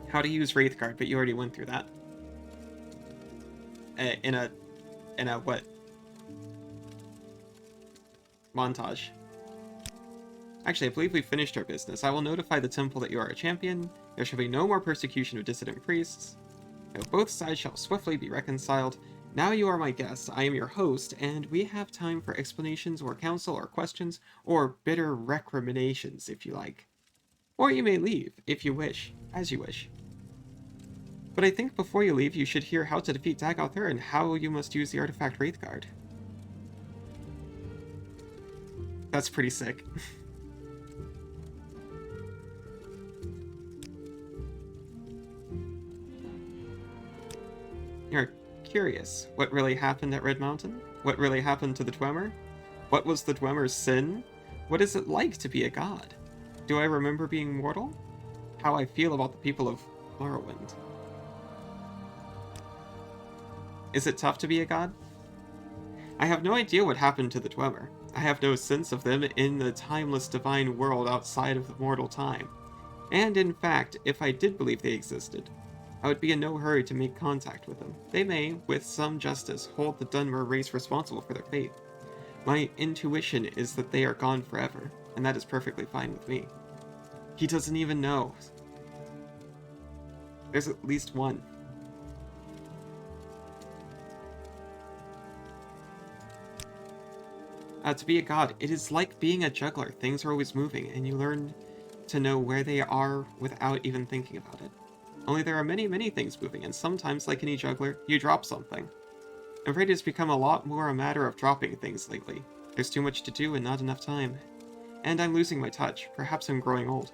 Speaker 1: How to use Wraithguard, but you already went through that. In a what? Montage. Actually, I believe we finished our business. I will notify the temple that you are a champion. There shall be no more persecution of dissident priests. Now both sides shall swiftly be reconciled. Now you are my guest. I am your host, and we have time for explanations or counsel or questions or bitter recriminations, if you like. Or you may leave, if you wish, as you wish. But I think before you leave, you should hear how to defeat Dagoth and how you must use the artifact Wraithguard. That's pretty sick. You're curious what really happened at Red Mountain? What really happened to the Dwemer? What was the Dwemer's sin? What is it like to be a god? Do I remember being mortal? How I feel about the people of Morrowind. Is it tough to be a god? I have no idea what happened to the Dwemer. I have no sense of them in the timeless divine world outside of mortal time. And in fact, if I did believe they existed, I would be in no hurry to make contact with them. They may, with some justice, hold the Dunmer race responsible for their fate. My intuition is that they are gone forever, and that is perfectly fine with me. He doesn't even know. There's at least one. To be a god, it is like being a juggler. Things are always moving, and you learn to know where they are without even thinking about it. Only there are many, many things moving, and sometimes, like any juggler, you drop something. I'm afraid it's become a lot more a matter of dropping things lately. There's too much to do and not enough time. And I'm losing my touch. Perhaps I'm growing old.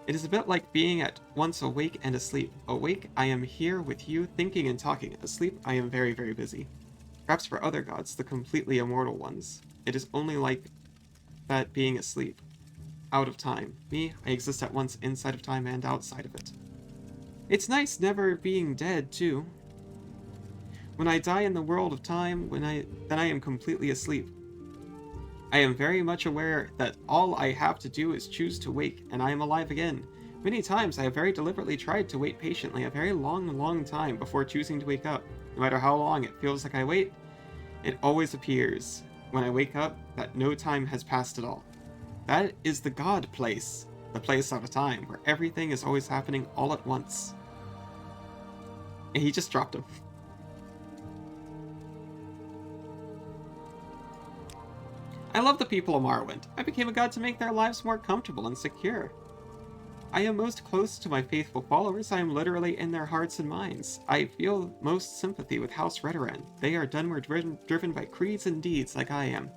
Speaker 1: It is a bit like being at once awake and asleep. Awake, I am here with you, thinking and talking. Asleep, I am very, very busy. Perhaps for other gods, the completely immortal ones, it is only like that being asleep. Out of time. Me, I exist at once inside of time and outside of it. It's nice never being dead, too. When I die in the world of time, then I am completely asleep. I am very much aware that all I have to do is choose to wake, and I am alive again. Many times I have very deliberately tried to wait patiently a very long time before choosing to wake up. No matter how long it feels like I wait, it always appears, when I wake up, that no time has passed at all. That is the God place. The place out of time, where everything is always happening all at once. And he just dropped him. I love the people of Morrowind. I became a god to make their lives more comfortable and secure. I am most close to my faithful followers. I am literally in their hearts and minds. I feel most sympathy with House Redoran. They are driven by creeds and deeds like I am.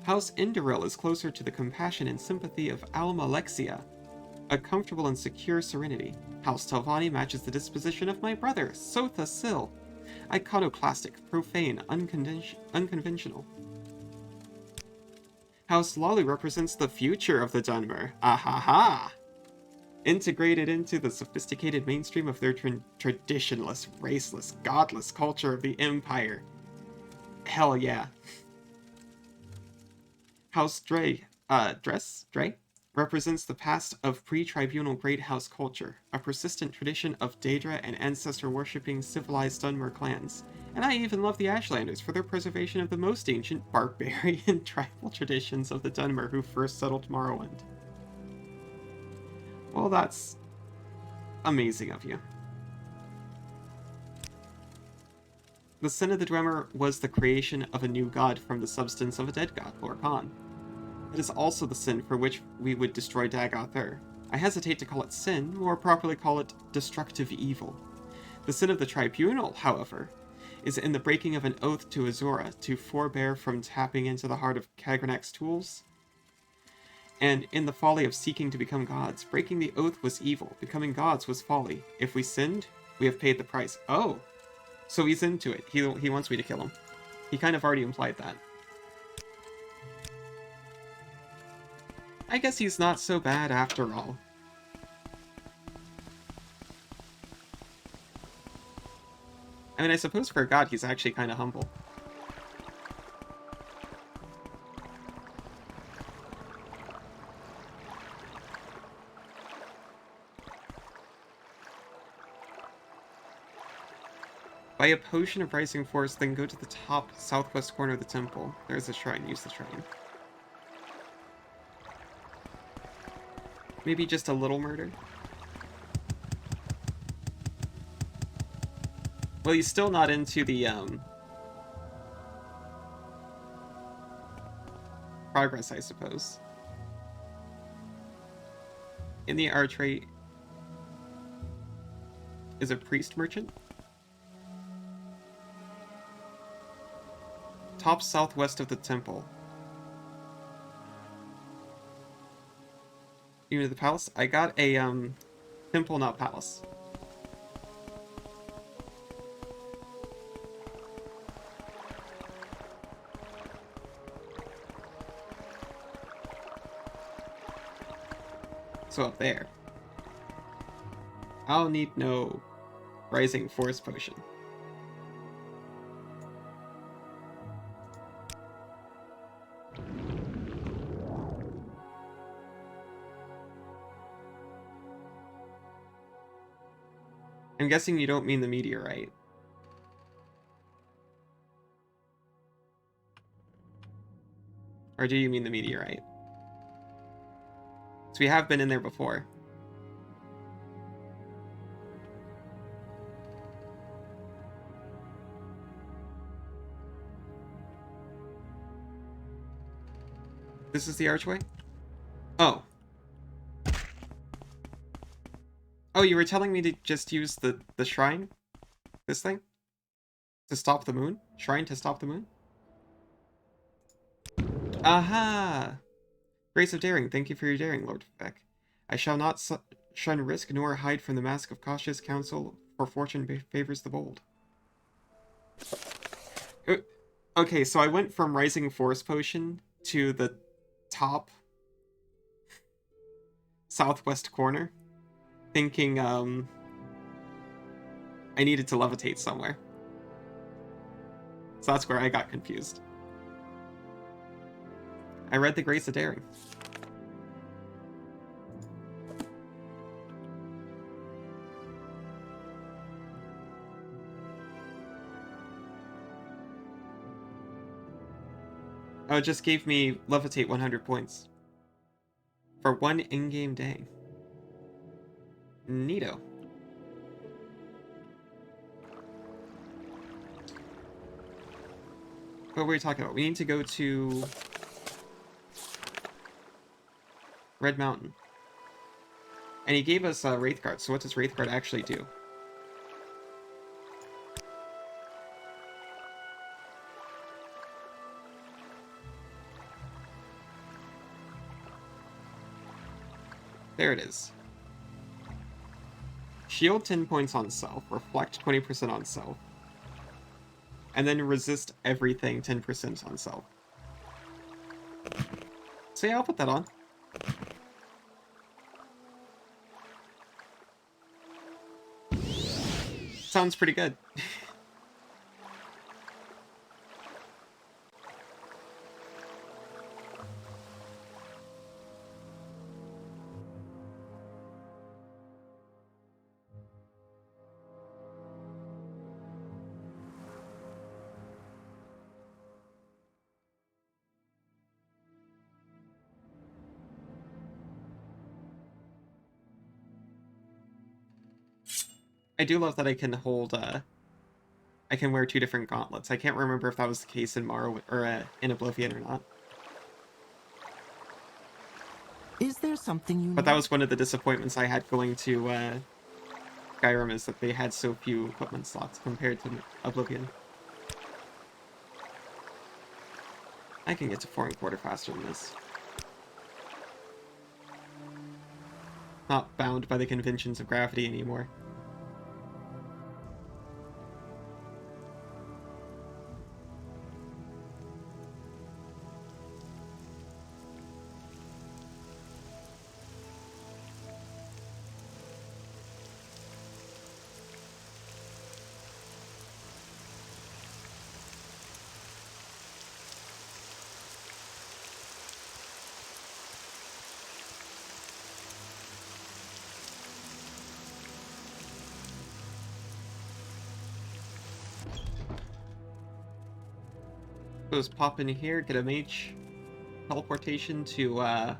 Speaker 1: House Indoril is closer to the compassion and sympathy of Alma Alexia, a comfortable and secure serenity. House Telvanni matches the disposition of my brother, Sotha Sil. Iconoclastic, profane, unconventional. House Lolly represents the future of the Dunmer. Ahaha! Integrated into the sophisticated mainstream of their traditionalist, raceless, godless culture of the Empire. Hell yeah. House Dre represents the past of pre-tribunal Great House culture, a persistent tradition of Daedra and ancestor-worshipping civilized Dunmer clans. And I even love the Ashlanders for their preservation of the most ancient barbarian tribal traditions of the Dunmer who first settled Morrowind. Well, that's amazing of you. The sin of the Dwemer was the creation of a new god from the substance of a dead god, Lorcan. It is also the sin for which we would destroy Dagoth. I hesitate to call it sin, more properly call it destructive evil. The sin of the Tribunal, however, is in the breaking of an oath to Azura to forbear from tapping into the heart of Kagranak's tools, and in the folly of seeking to become gods. Breaking the oath was evil, becoming gods was folly. If we sinned, we have paid the price. Oh, so he's into it. He wants me to kill him. He kind of already implied that. I guess he's not so bad after all. I mean, I suppose for a god, he's actually kind of humble. Buy a potion of Rising Force, then go to the top southwest corner of the temple. There's a shrine. Use the shrine. Maybe just a little murder? Well, he's still not into the, progress, I suppose. In the archery is a priest merchant. Top southwest of the temple. You know the palace? I got a, temple, not palace. So up there. I'll need no Rising Force potion. I'm guessing you don't mean the meteorite. Or do you mean the meteorite? So we have been in there before. This is the archway? Oh. Oh, you were telling me to just use the shrine? This thing? To stop the moon? Shrine to stop the moon? Aha! Grace of Daring, thank you for your daring, Lord Beck. I shall not shun risk nor hide from the mask of cautious counsel, for fortune favors the bold. Okay, so I went from Rising Force Potion to the top southwest corner, thinking I needed to levitate somewhere. So that's where I got confused. I read the Grace of Daring. Oh, it just gave me levitate 100 points. For one in-game day. Neato. What were we talking about? We need to go to Red Mountain. And he gave us Wraithguard, so what does Wraithguard actually do? There it is. Shield 10 points on self, reflect 20% on self, and then resist everything 10% on self. So yeah, I'll put that on. Sounds pretty good. I do love that I can hold, I can wear 2 different gauntlets. I can't remember if that was the case in Morrowind, or in Oblivion or not.
Speaker 2: Is there something you
Speaker 1: But that was one of the disappointments I had going to, Skyrim, is that they had so few equipment slots compared to Oblivion. I can get to 4 1/4 faster than this. Not bound by the conventions of gravity anymore. Just pop in here, get a mage teleportation to, oh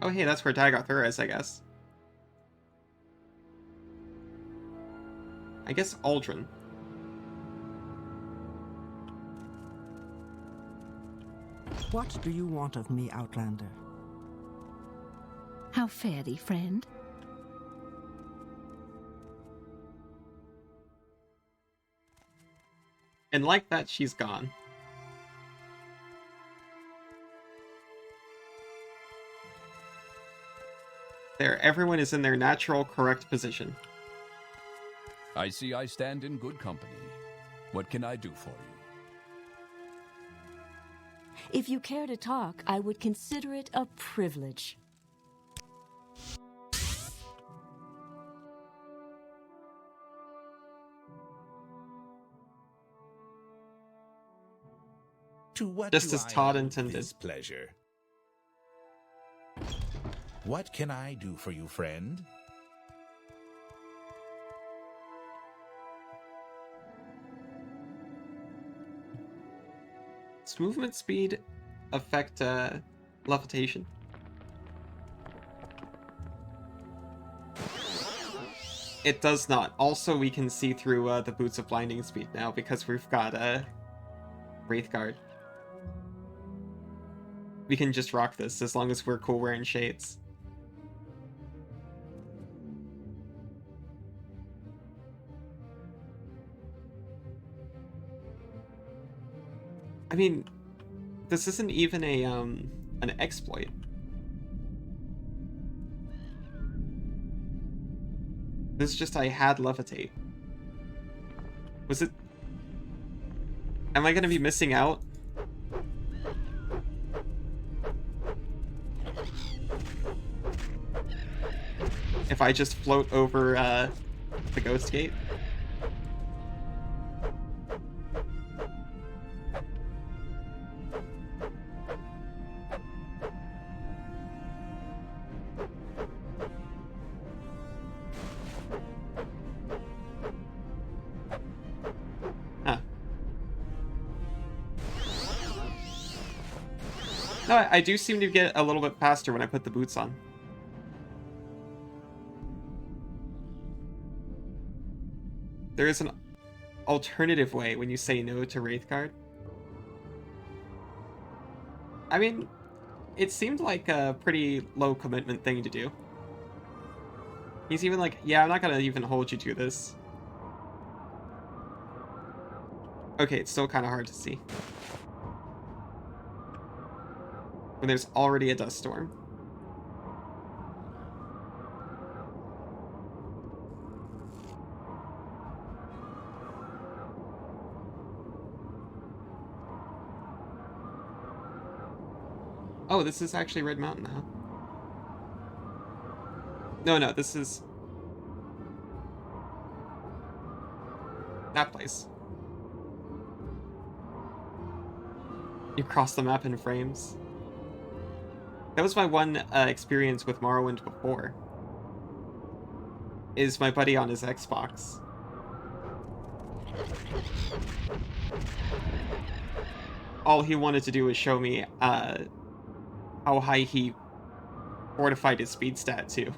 Speaker 1: hey, that's where Daggothur is, I guess. I guess Aldrin.
Speaker 2: What do you want of me, Outlander?
Speaker 5: How fare thee, friend?
Speaker 1: And like that, she's gone. There, everyone is in their natural, correct position.
Speaker 4: I see I stand in good company. What can I do for you?
Speaker 5: If you care to talk, I would consider it a privilege.
Speaker 6: To what
Speaker 1: Just
Speaker 6: do
Speaker 1: as
Speaker 6: I
Speaker 1: Todd
Speaker 6: owe
Speaker 1: intended.
Speaker 6: this pleasure? What can I do for you, friend?
Speaker 1: Does movement speed affect levitation? It does not. Also, we can see through the Boots of Blinding Speed now because we've got Wraithguard. We can just rock this as long as we're cool wearing shades. I mean, this isn't even a an exploit. This is just I had levitate. Was it Am I gonna be missing out? If I just float over the ghost gate? Huh. No, I do seem to get a little bit faster when I put the boots on. There is an alternative way when you say no to Wraithguard. I mean, it seemed like a pretty low commitment thing to do. He's even like, yeah, I'm not gonna even hold you to this. Okay, it's still kind of hard to see. When there's already a dust storm. Oh, this is actually Red Mountain now. No, this is... that place. You cross the map in frames. That was my one experience with Morrowind before. Is my buddy on his Xbox. All he wanted to do was show me how high he fortified his speed stat too.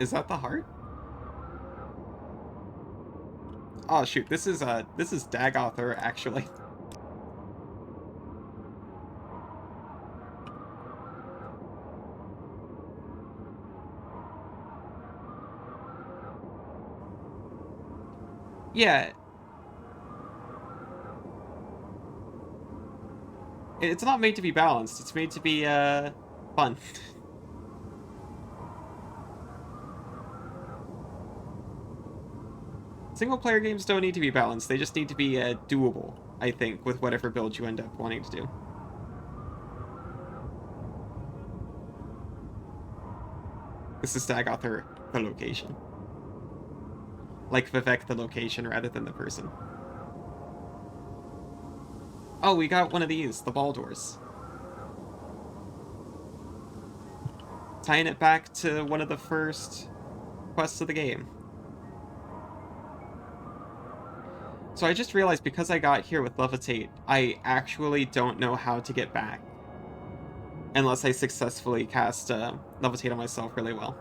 Speaker 1: Is that the heart? Oh shoot, this is Dagothar actually. Yeah. It's not made to be balanced, it's made to be fun. Single-player games don't need to be balanced, they just need to be doable, I think, with whatever build you end up wanting to do. This is Dagothar, the location. Like Vivek, the location, rather than the person. Oh, we got one of these, the Baldors. Tying it back to one of the first quests of the game. So I just realized because I got here with Levitate, I actually don't know how to get back. Unless I successfully cast Levitate on myself really well.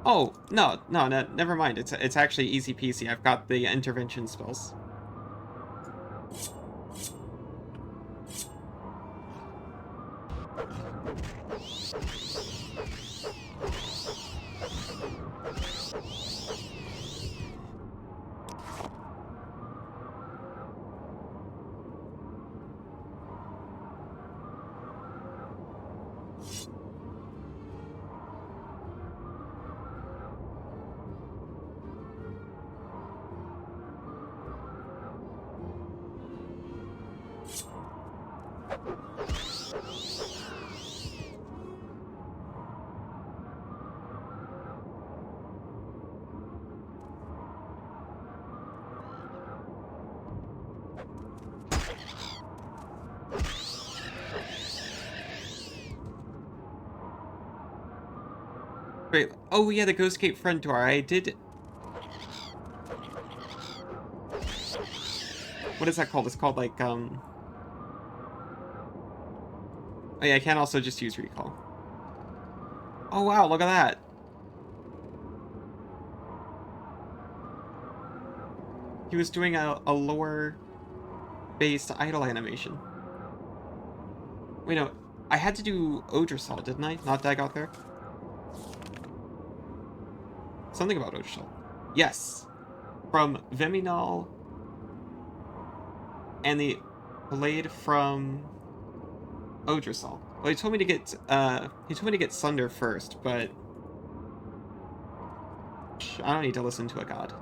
Speaker 1: Oh, no, never mind. It's actually easy peasy. I've got the intervention spells. Wait, oh yeah, the Ghost Gate front door. I did... What is that called? It's called like, Oh yeah, I can also just use recall. Oh wow, look at that. He was doing a lore-based idle animation. Wait, no. I had to do Odrisol, didn't I? Not Dagoth. Something about Odrisol. Yes. From Viminal and the blade from Odrisol. Well, he told me to get Sunder first, but I don't need to listen to a god.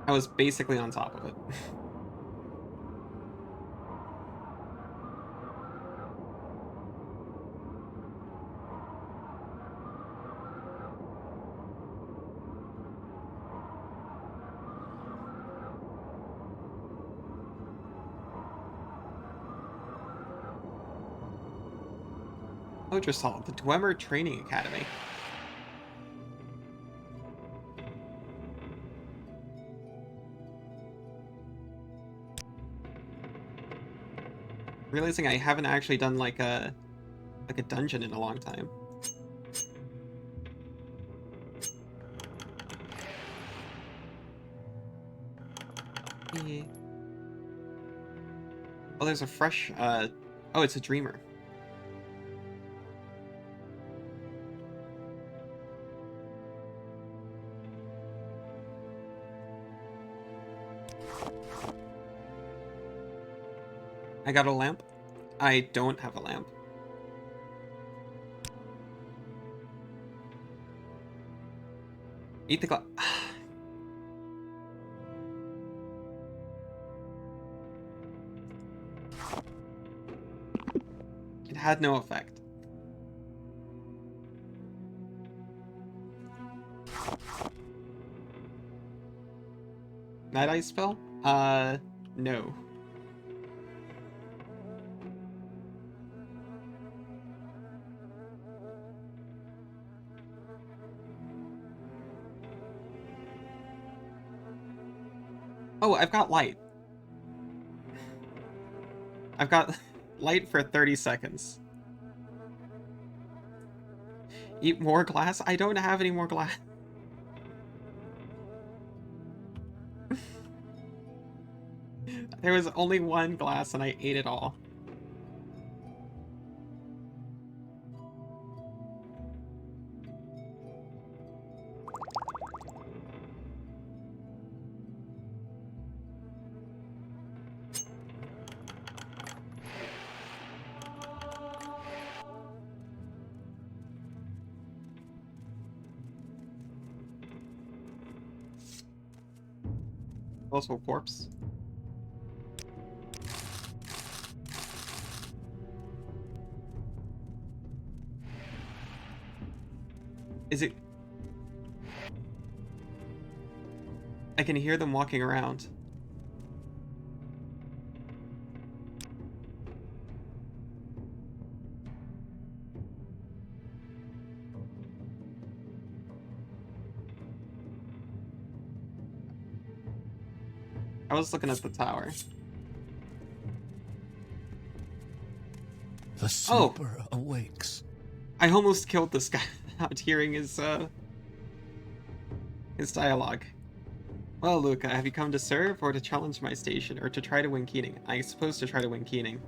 Speaker 1: I was basically on top of it. Odrisol, the Dwemer Training Academy. Realizing I haven't actually done like a dungeon in a long time. Yeah. Oh, there's a fresh oh, it's a dreamer. I got a lamp. I don't have a lamp. Eat the glass. It had no effect. Night Ice spell? No. Oh, I've got light. I've got light for 30 seconds. Eat more glass? I don't have any more glass. There was only one glass and I ate it all. Also corpse. Is it? I can hear them walking around. I was looking at the tower.
Speaker 3: The sleeper awakes.
Speaker 1: I almost killed this guy without hearing his dialogue. Well, Luca, have you come to serve or to challenge my station or to try to win Keening? I suppose to try to win Keening.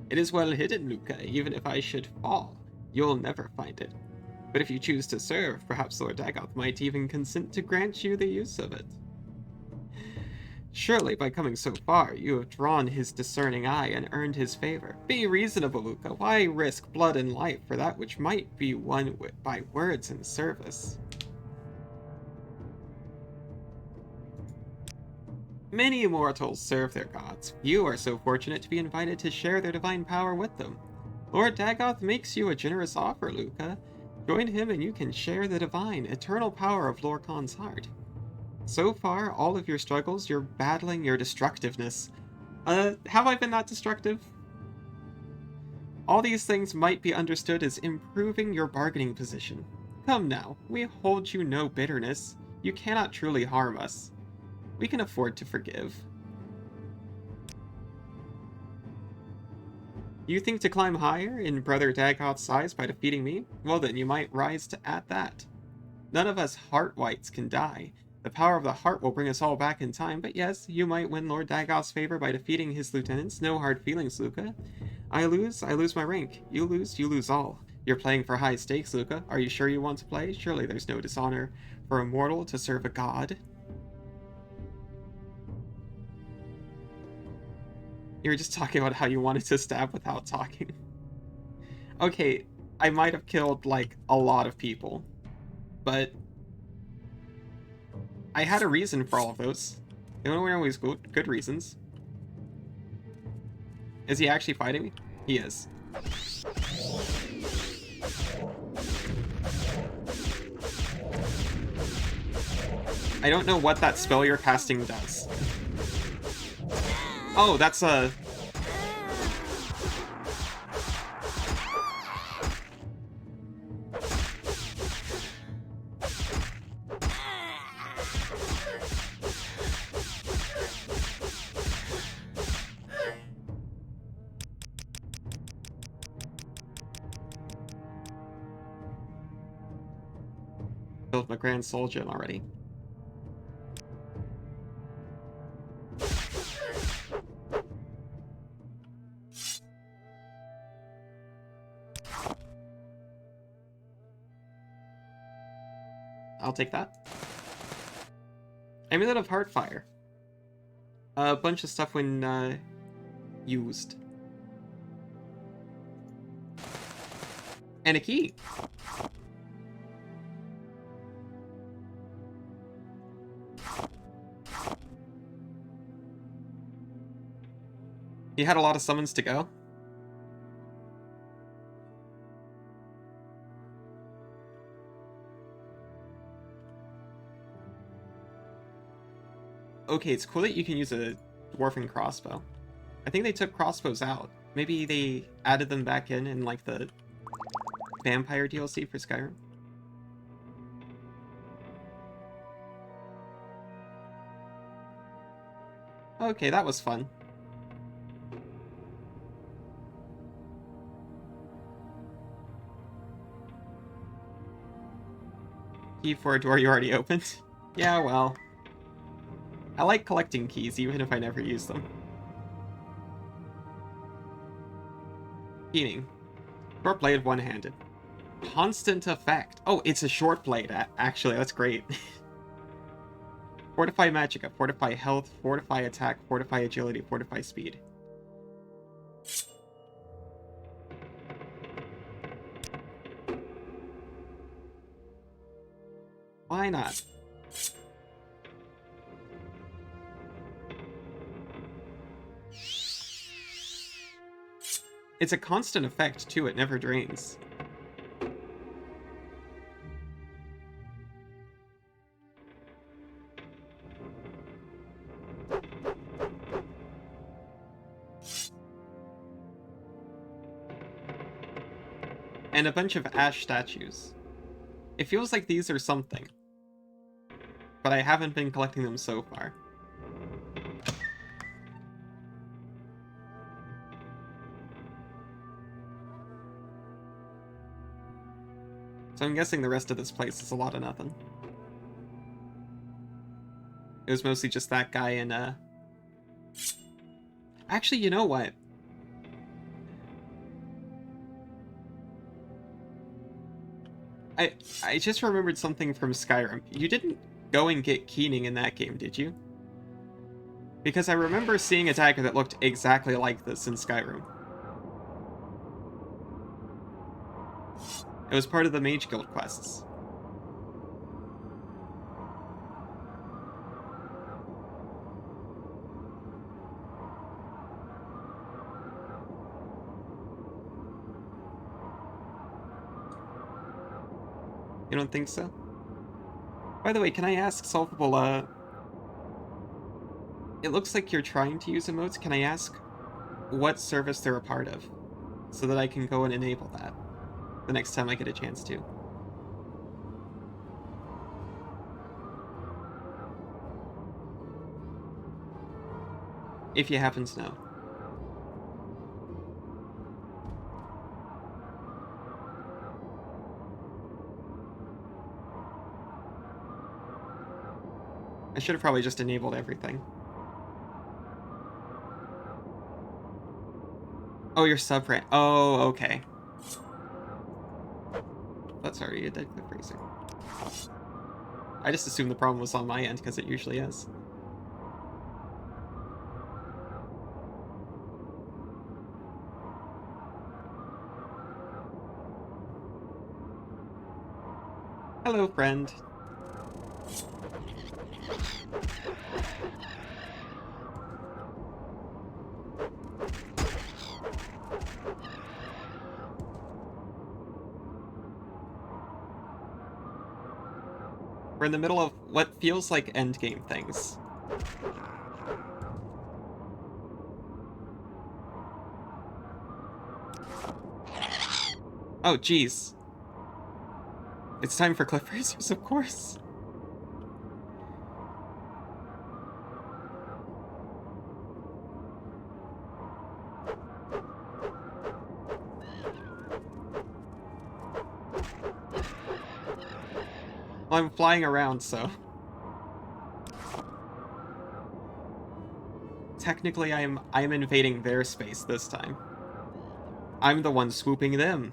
Speaker 1: It is well hidden, Luca. Even if I should fall, you'll never find it. But if you choose to serve, perhaps Lord Dagoth might even consent to grant you the use of it. Surely, by coming so far, you have drawn his discerning eye and earned his favor. Be reasonable, Luca. Why risk blood and life for that which might be won by words and service? Many immortals serve their gods. You are so fortunate to be invited to share their divine power with them. Lord Dagoth makes you a generous offer, Luca. Join him and you can share the divine, eternal power of Lorcan's heart. So far, all of your struggles, you're battling your destructiveness. Have I been that destructive? All these things might be understood as improving your bargaining position. Come now, we hold you no bitterness. You cannot truly harm us. We can afford to forgive. You think to climb higher in Brother Dagoth's eyes by defeating me? Well then, you might rise to at that. None of us heart whites can die. The power of the heart will bring us all back in time, but yes, you might win Lord Dagoth's favor by defeating his lieutenants. No hard feelings, Luca. I lose my rank. You lose all. You're playing for high stakes, Luca. Are you sure you want to play? Surely there's no dishonor for a mortal to serve a god. You were just talking about how you wanted to stab without talking. Okay, I might have killed, like, a lot of people. But I had a reason for all of those. They weren't always good reasons. Is he actually fighting me? He is. I don't know what that spell you're casting does. Oh, that's a... Killed my Grand Soul Gem already. I'll take that. Amulet of Heartfire. A bunch of stuff when used. And a key. You had a lot of summons to go. Okay, it's cool that you can use a dwarven crossbow. I think they took crossbows out. Maybe they added them back in like the vampire DLC for Skyrim. Okay, that was fun. Key for a door you already opened? Yeah, well. I like collecting keys, even if I never use them. Keening. Short blade, one-handed. Constant effect. Oh, it's a short blade, actually. That's great. Fortify Magicka, Fortify Health, Fortify Attack, Fortify Agility, Fortify Speed. Why not? It's a constant effect, too. It never drains. And a bunch of ash statues. It feels like these are something. But I haven't been collecting them so far. So I'm guessing the rest of this place is a lot of nothing. It was mostly just that guy and, Actually, you know what? I just remembered something from Skyrim. You didn't go and get Keening in that game, did you? Because I remember seeing a dagger that looked exactly like this in Skyrim. It was part of the Mage Guild quests. You don't think so? By the way, can I ask, Solvable, it looks like you're trying to use emotes. Can I ask what service they're a part of? So that I can go and enable that the next time I get a chance to. If you happen to know. I should have probably just enabled everything. Oh, your subbrand. Oh, okay. That's already a dead cliff racer. I just assumed the problem was on my end, because it usually is. Hello, friend. We're in the middle of what feels like endgame things. Oh, jeez. It's time for cliff racers, of course. Well, I'm flying around, so... Technically, I am invading their space this time. I'm the one swooping them.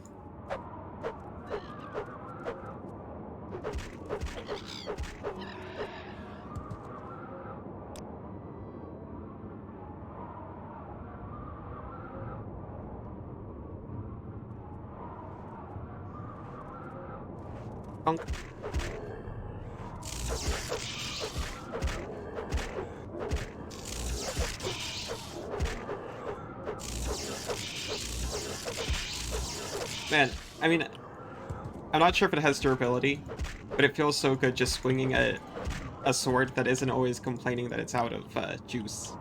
Speaker 1: Bonk. Man, I mean, I'm not sure if it has durability, but it feels so good just swinging a sword that isn't always complaining that it's out of juice.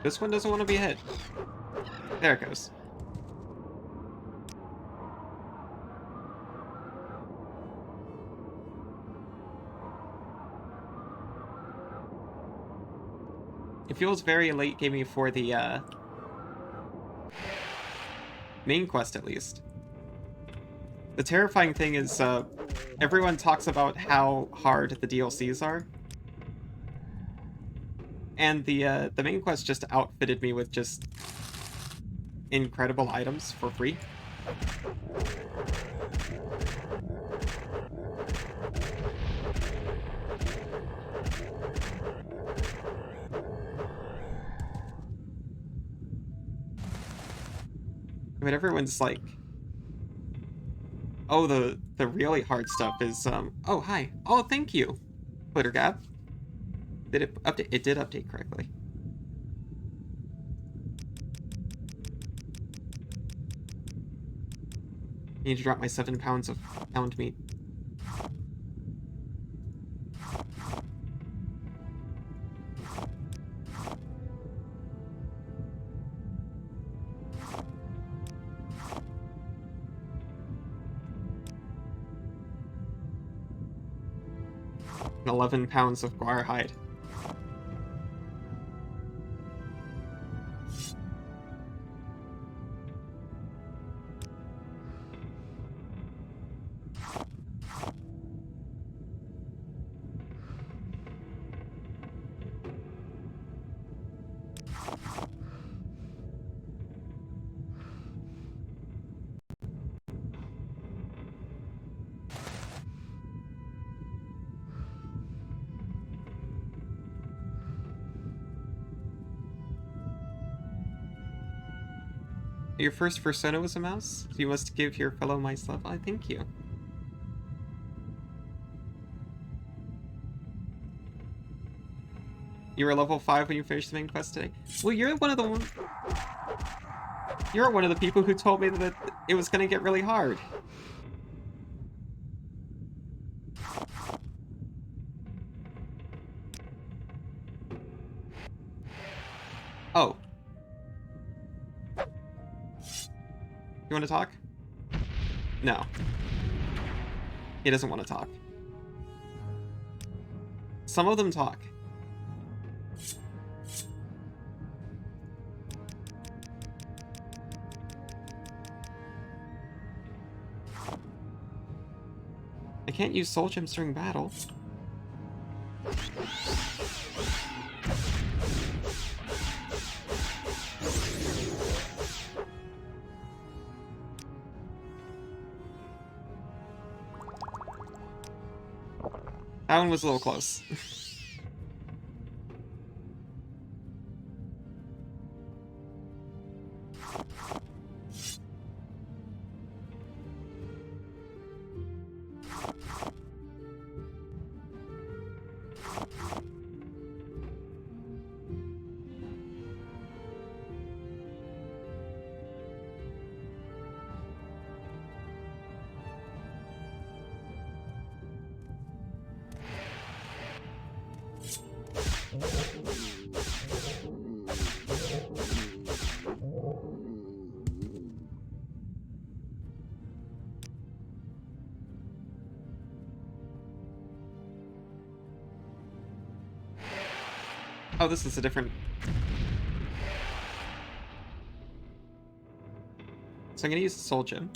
Speaker 1: This one doesn't want to be hit. There it goes. It feels very late gaming for the main quest, at least. The terrifying thing is, everyone talks about how hard the DLCs are. And the main quest just outfitted me with just incredible items for free. I mean, everyone's like, oh, the really hard stuff is, oh, hi. Oh, thank you, Glittergap. Did it update? It did update correctly. I need to drop my 7 pounds of pound meat. And 11 pounds of guar hide. Your first persona was a mouse? You must give your fellow mice love. I thank you. You were level 5 when you finished the main quest today. Well, you're one of the You're one of the people who told me that it was gonna get really hard. Oh. You want to talk? No. He doesn't want to talk. Some of them talk. I can't use soul gems during battle. That one was a little close. Oh, this is a different... So I'm gonna use the soul gem.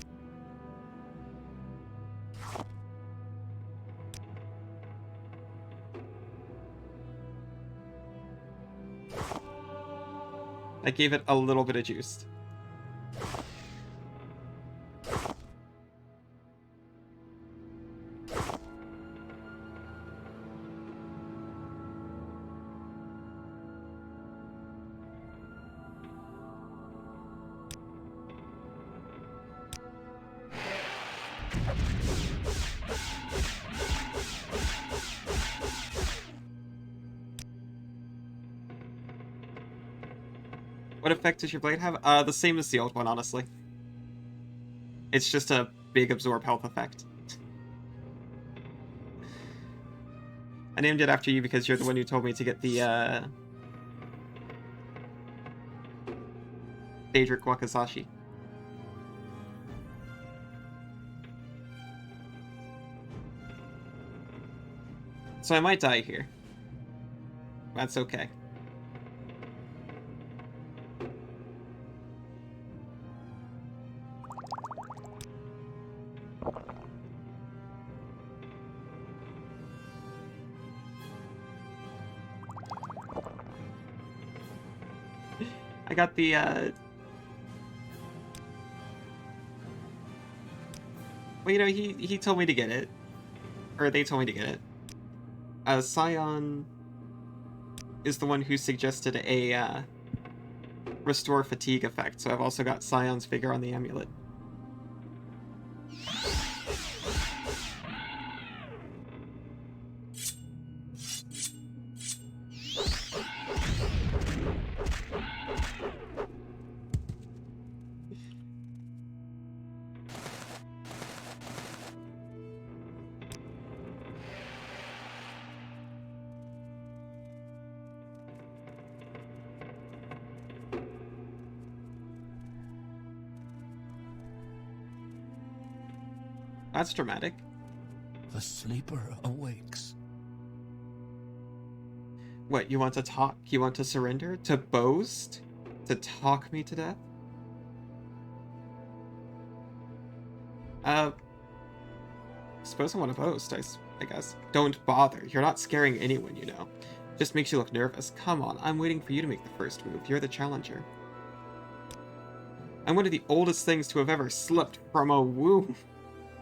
Speaker 1: I gave it a little bit of juice. What effect does your blade have? The same as the old one, honestly. It's just a big absorb health effect. I named it after you because you're the one who told me to get the, Daedric Wakasashi. So I might die here. That's okay. I got the, well, you know, he told me to get it. Or they told me to get it. Scion is the one who suggested a, restore fatigue effect, so I've also got Scion's figure on the amulet. That's dramatic.
Speaker 3: The sleeper awakes.
Speaker 1: What, you want to talk? You want to surrender? To boast? To talk me to death? Suppose I want to boast, I guess. Don't bother. You're not scaring anyone, you know. Just makes you look nervous. Come on, I'm waiting for you to make the first move. You're the challenger. I'm one of the oldest things to have ever slipped from a womb,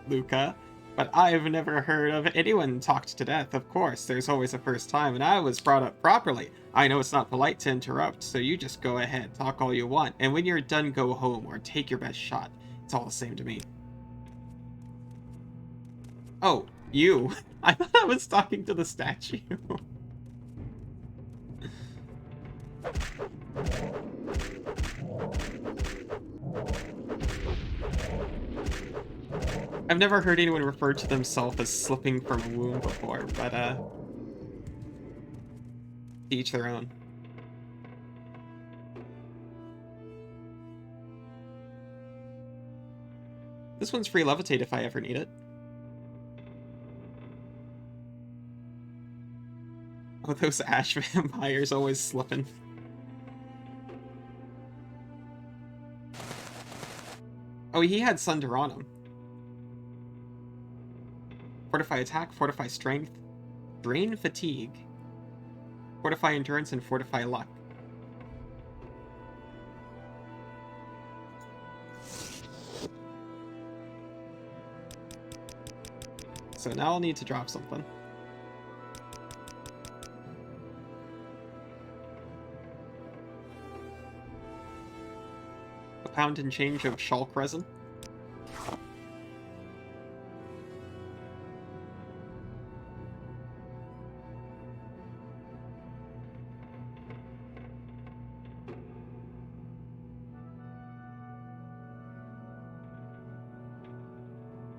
Speaker 1: Luca. But I've never heard of anyone talked to death. Of course, there's always a first time, and I was brought up properly. I know it's not polite to interrupt, so you just go ahead, talk all you want, and when you're done, go home, or take your best shot. It's all the same to me. Oh, you. I thought I was talking to the statue. I've never heard anyone refer to themselves as slipping from a womb before, but, to each their own. This one's free levitate if I ever need it. Oh, those ash vampires always slipping. Oh, he had Sunder on him. Fortify attack, fortify strength, drain fatigue, fortify endurance, and fortify luck. So now I'll need to drop something. A pound and change of Shulk resin.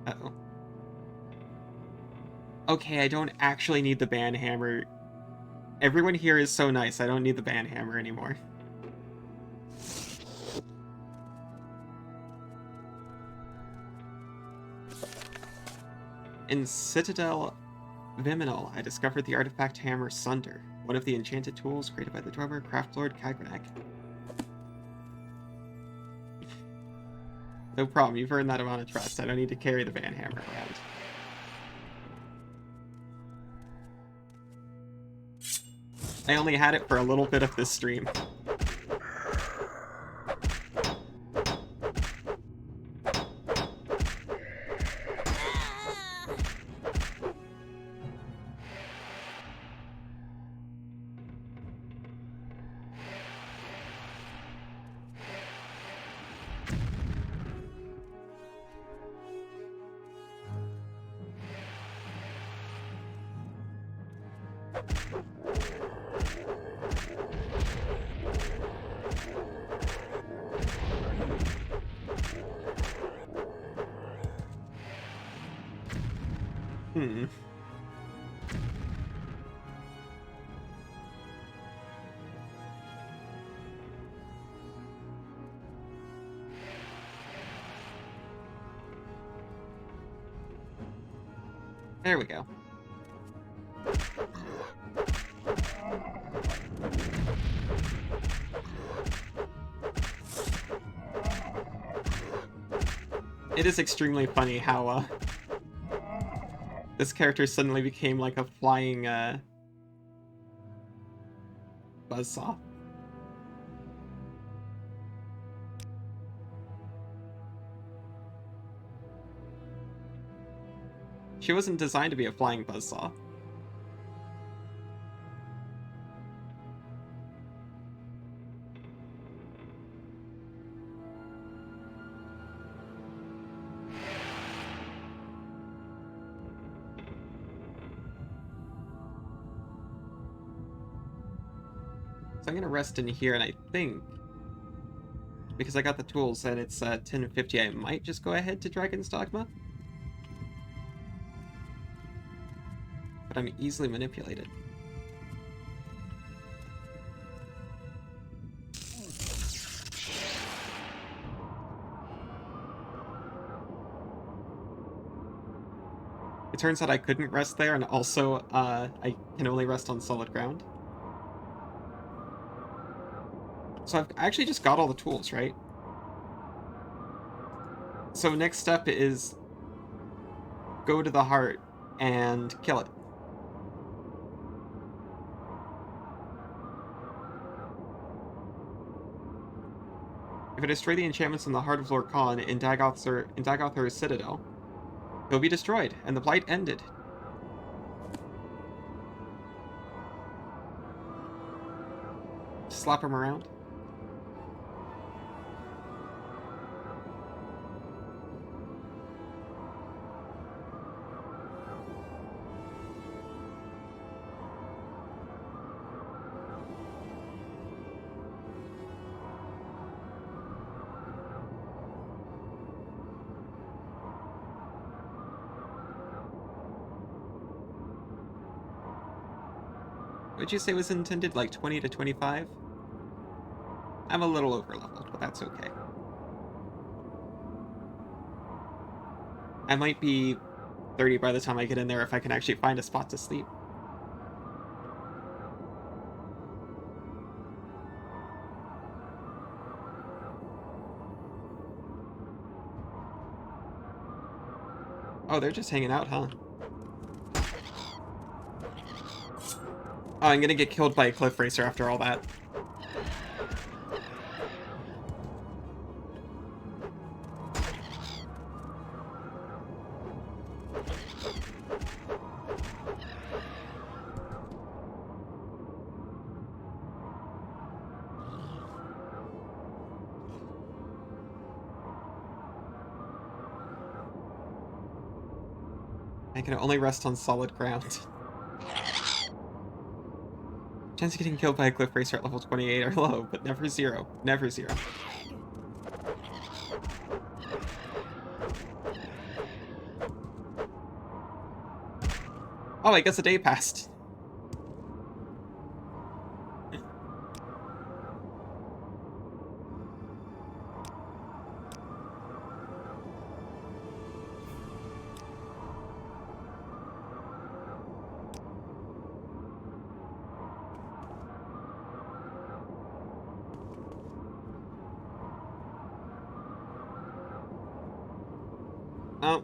Speaker 1: Uh-oh. Okay, I don't actually need the banhammer. Everyone here is so nice, I don't need the banhammer anymore. In Citadel Viminal, I discovered the artifact hammer Sunder, one of the enchanted tools created by the drummer Craftlord Kagrak. No problem, you've earned that amount of trust. I don't need to carry the banhammer around. I only had it for a little bit of this stream. There we go. It is extremely funny how, this character suddenly became like a flying, buzzsaw. She wasn't designed to be a flying buzzsaw. So I'm gonna rest in here, and I think, because I got the tools and it's 10:50, I might just go ahead to Dragon's Dogma. But I'm easily manipulated. It turns out I couldn't rest there, and also I can only rest on solid ground. So I've actually just got all the tools, right? So next step is go to the heart and kill it. If I destroy the enchantments in the heart of Lord Khan in Dagothar's Citadel, He'll be destroyed, and the blight ended. Slap him around. What'd you say was intended, like 20 to 25? I'm a little over-leveled, but that's okay. I might be 30 by the time I get in there if I can actually find a spot to sleep. Oh, they're just hanging out, huh? Oh, I'm gonna get killed by a cliff racer after all that. I can only rest on solid ground. Chance of getting killed by a cliff racer at level 28 are low, but never zero. Never zero. Oh, I guess a day passed. Oh.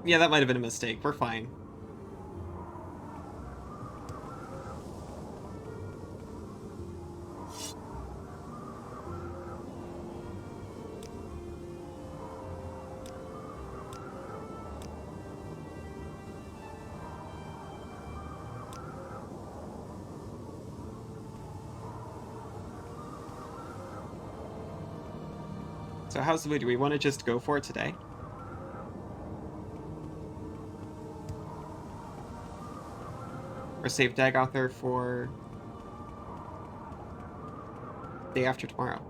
Speaker 1: Yeah, that might have been a mistake. We're fine. So how's the mood? Do we want to just go for it today? Or save Dag out there for day after tomorrow?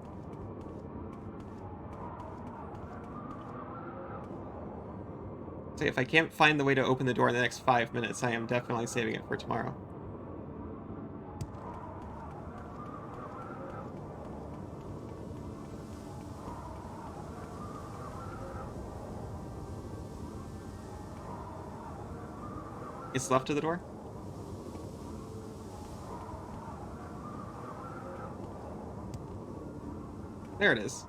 Speaker 1: So if I can't find the way to open the door in the next 5 minutes, I am definitely saving it for tomorrow. It's left of the door? There it is.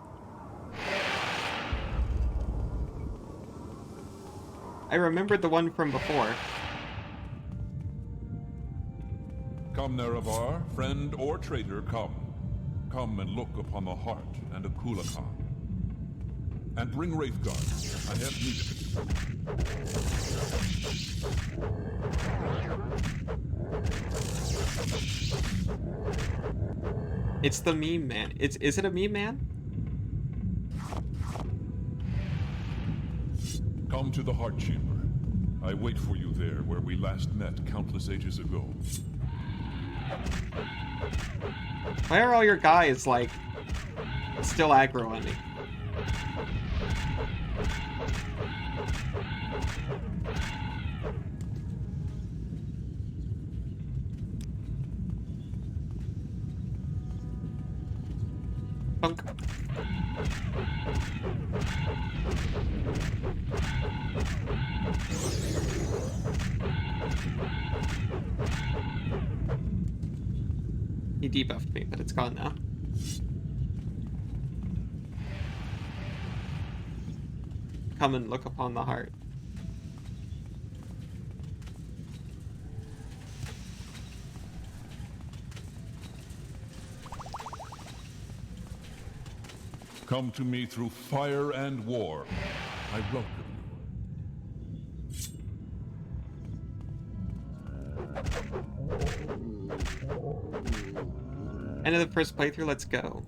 Speaker 1: I remembered the one from before.
Speaker 7: Come, Nerevar, friend or traitor, come. Come and look upon the heart and Akulakan. And bring Wraithguard. I have need of it.
Speaker 1: It's the meme man. Is it a meme man?
Speaker 7: Come to the Heart Chamber. I wait for you there where we last met countless ages ago.
Speaker 1: Why are all your guys, like, still aggro on me? Punk. He debuffed me, but it's gone now. Come and look upon the heart.
Speaker 7: Come to me through fire and war. I welcome
Speaker 1: End of the first playthrough, let's go.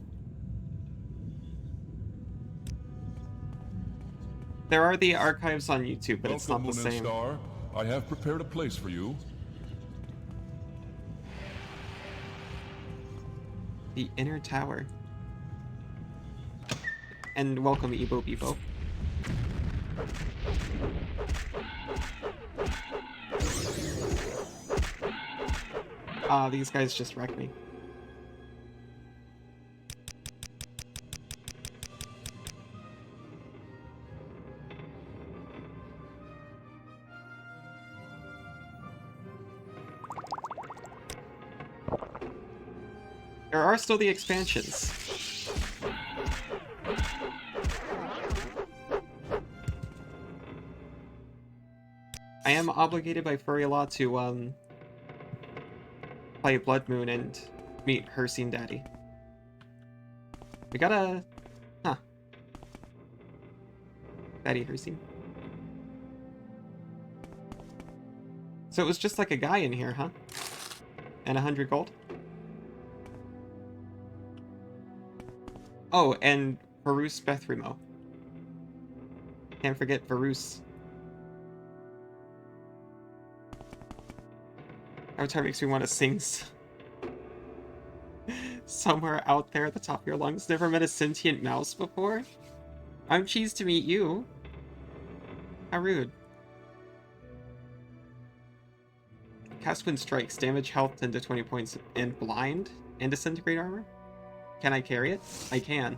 Speaker 1: There are the archives on YouTube, but it's not
Speaker 7: welcome,
Speaker 1: the
Speaker 7: Moon and
Speaker 1: same.
Speaker 7: Star. I have prepared a place for you.
Speaker 1: The Inner Tower. And welcome, Ebo Bebo. Ah, these guys just wrecked me. There are still the expansions. I am obligated by furry law to play Blood Moon and meet Hercene Daddy. We gotta... Huh. Daddy Hercene. So it was just like a guy in here, huh? And 100 gold? Oh, and Varus Bethrimo. Can't forget Varus. Avatar makes me want to sing somewhere out there at the top of your lungs. Never met a sentient mouse before? I'm cheesed to meet you. How rude. Cast Wind Strikes. Damage health 10 to 20 points and blind and disintegrate armor? Can I carry it? I can.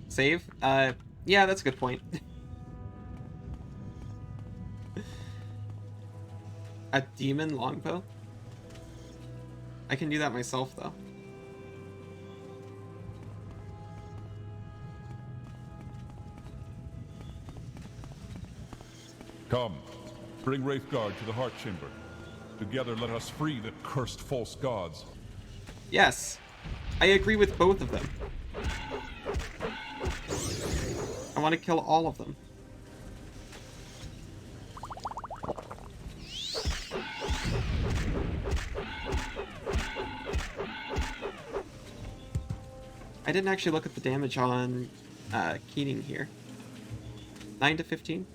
Speaker 1: Save? Yeah, that's a good point. A demon longbow? I can do that myself, though.
Speaker 7: Come, bring Wraithguard to the Heart Chamber. Together let us free the cursed false gods.
Speaker 1: Yes, I agree with both of them. I want to kill all of them. I didn't actually look at the damage on Keating here. 9 to 15?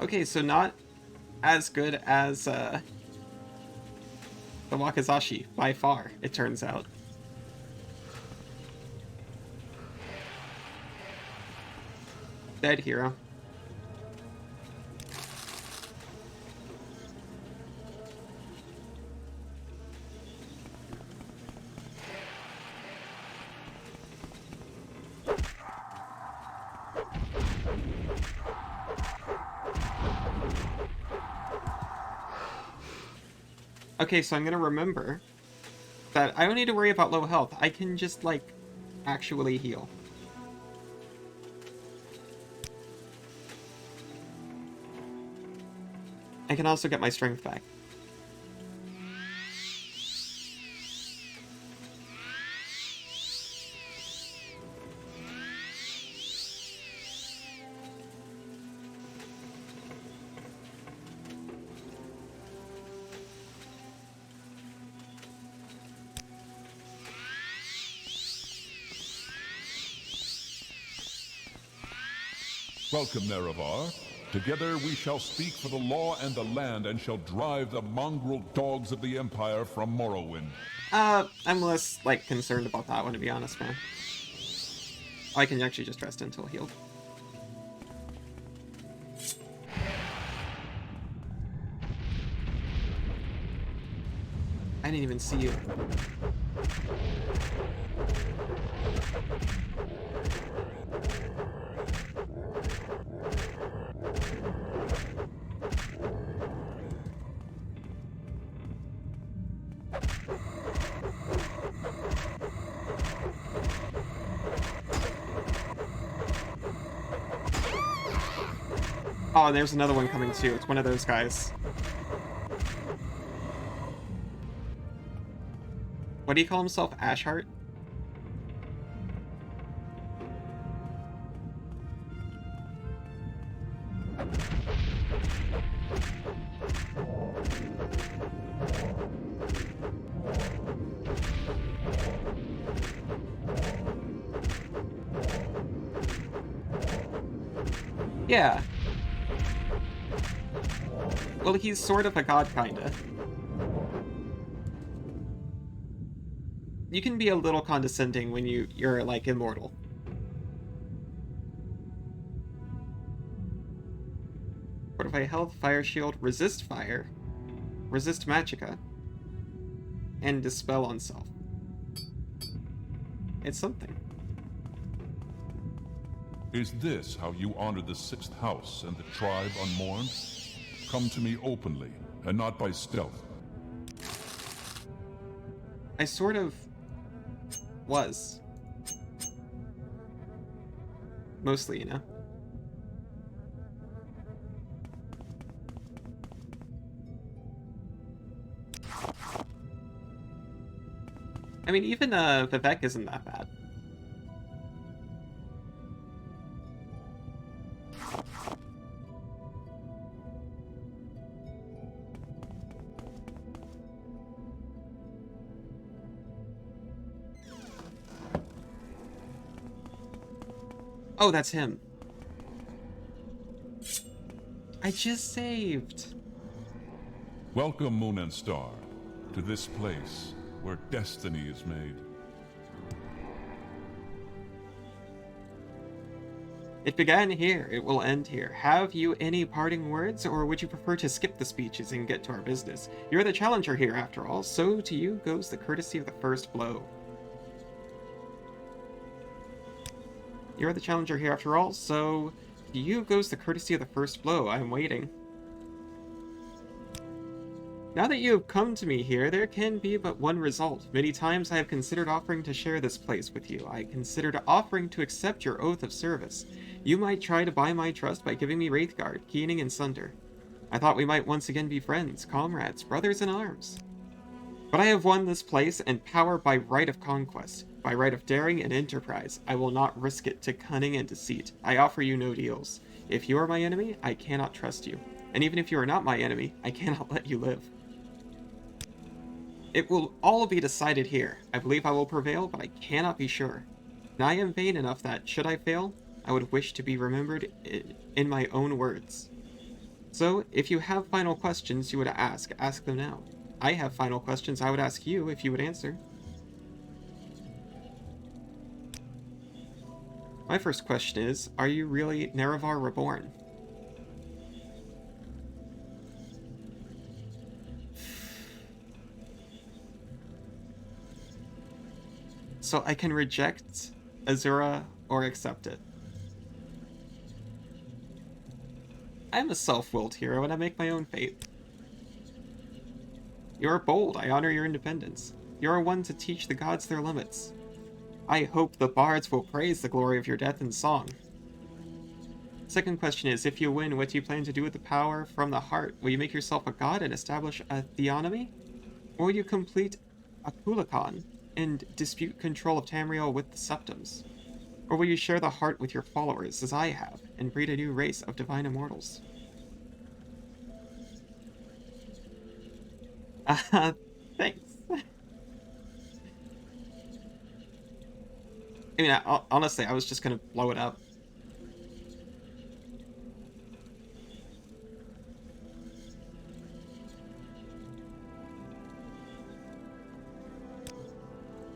Speaker 1: Okay, so not as good as the Wakizashi, by far, it turns out. Dead hero. Okay, so I'm gonna remember that I don't need to worry about low health. I can just, like, actually heal. I can also get my strength back.
Speaker 7: Welcome, Nerevar. Together we shall speak for the law and the land and shall drive the mongrel dogs of the Empire from Morrowind.
Speaker 1: I'm less, like, concerned about that one, to be honest, man. Oh, I can actually just rest until healed. I didn't even see you. Oh, and there's another one coming too. It's one of those guys. What do you call himself? Ashheart? Yeah. Well, he's sort of a god, kinda. You can be a little condescending when you're like immortal. Fortify health, fire shield, resist fire, resist magicka, and dispel on self. It's something.
Speaker 7: Is this how you honor the sixth house and the tribe unmourned? Come to me openly, and not by stealth.
Speaker 1: I sort of was. Mostly, you know. I mean, even Vivek isn't that bad. Oh, that's him. I just saved.
Speaker 7: Welcome, Moon and Star, to this place where destiny is made.
Speaker 1: It began here, it will end here. Have you any parting words, or would you prefer to skip the speeches and get to our business? You're the challenger here, after all, so to you goes the courtesy of the first blow. You're the challenger here, after all, so to you goes the courtesy of the first blow. I am waiting. Now that you have come to me here, there can be but one result. Many times I have considered offering to share this place with you. I considered offering to accept your oath of service. You might try to buy my trust by giving me Wraithguard, Keening, and Sunder. I thought we might once again be friends, comrades, brothers in arms. But I have won this place and power by right of conquest, by right of daring and enterprise. I will not risk it to cunning and deceit. I offer you no deals. If you are my enemy, I cannot trust you. And even if you are not my enemy, I cannot let you live. It will all be decided here. I believe I will prevail, but I cannot be sure. And I am vain enough that, should I fail, I would wish to be remembered in my own words. So, if you have final questions you would ask them now. I have final questions I would ask you if you would answer. My first question is, are you really Nerevar Reborn? So I can reject Azura or accept it. I'm a self-willed hero and I make my own fate. You are bold, I honor your independence. You are one to teach the gods their limits. I hope the bards will praise the glory of your death in song. Second question is, if you win, what do you plan to do with the power from the heart? Will you make yourself a god and establish a theonomy? Or will you complete a Kulakon and dispute control of Tamriel with the Septums? Or will you share the heart with your followers, as I have, and breed a new race of divine immortals? Thanks. I mean, honestly, I was just gonna blow it up.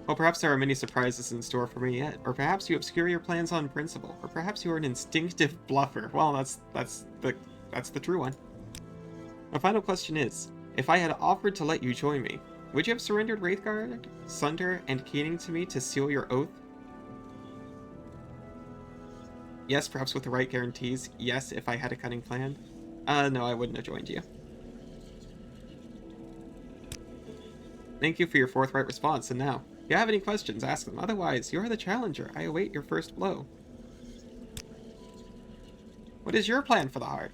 Speaker 1: Well, perhaps there are many surprises in store for me yet, or perhaps you obscure your plans on principle, or perhaps you are an instinctive bluffer. Well, that's the true one. My final question is, if I had offered to let you join me, would you have surrendered Wraithguard, Sunder, and Keening to me to seal your oath? Yes, perhaps with the right guarantees. Yes, if I had a cunning plan. No, I wouldn't have joined you. Thank you for your forthright response, and now, if you have any questions, ask them. Otherwise, you're the challenger. I await your first blow. What is your plan for the heart?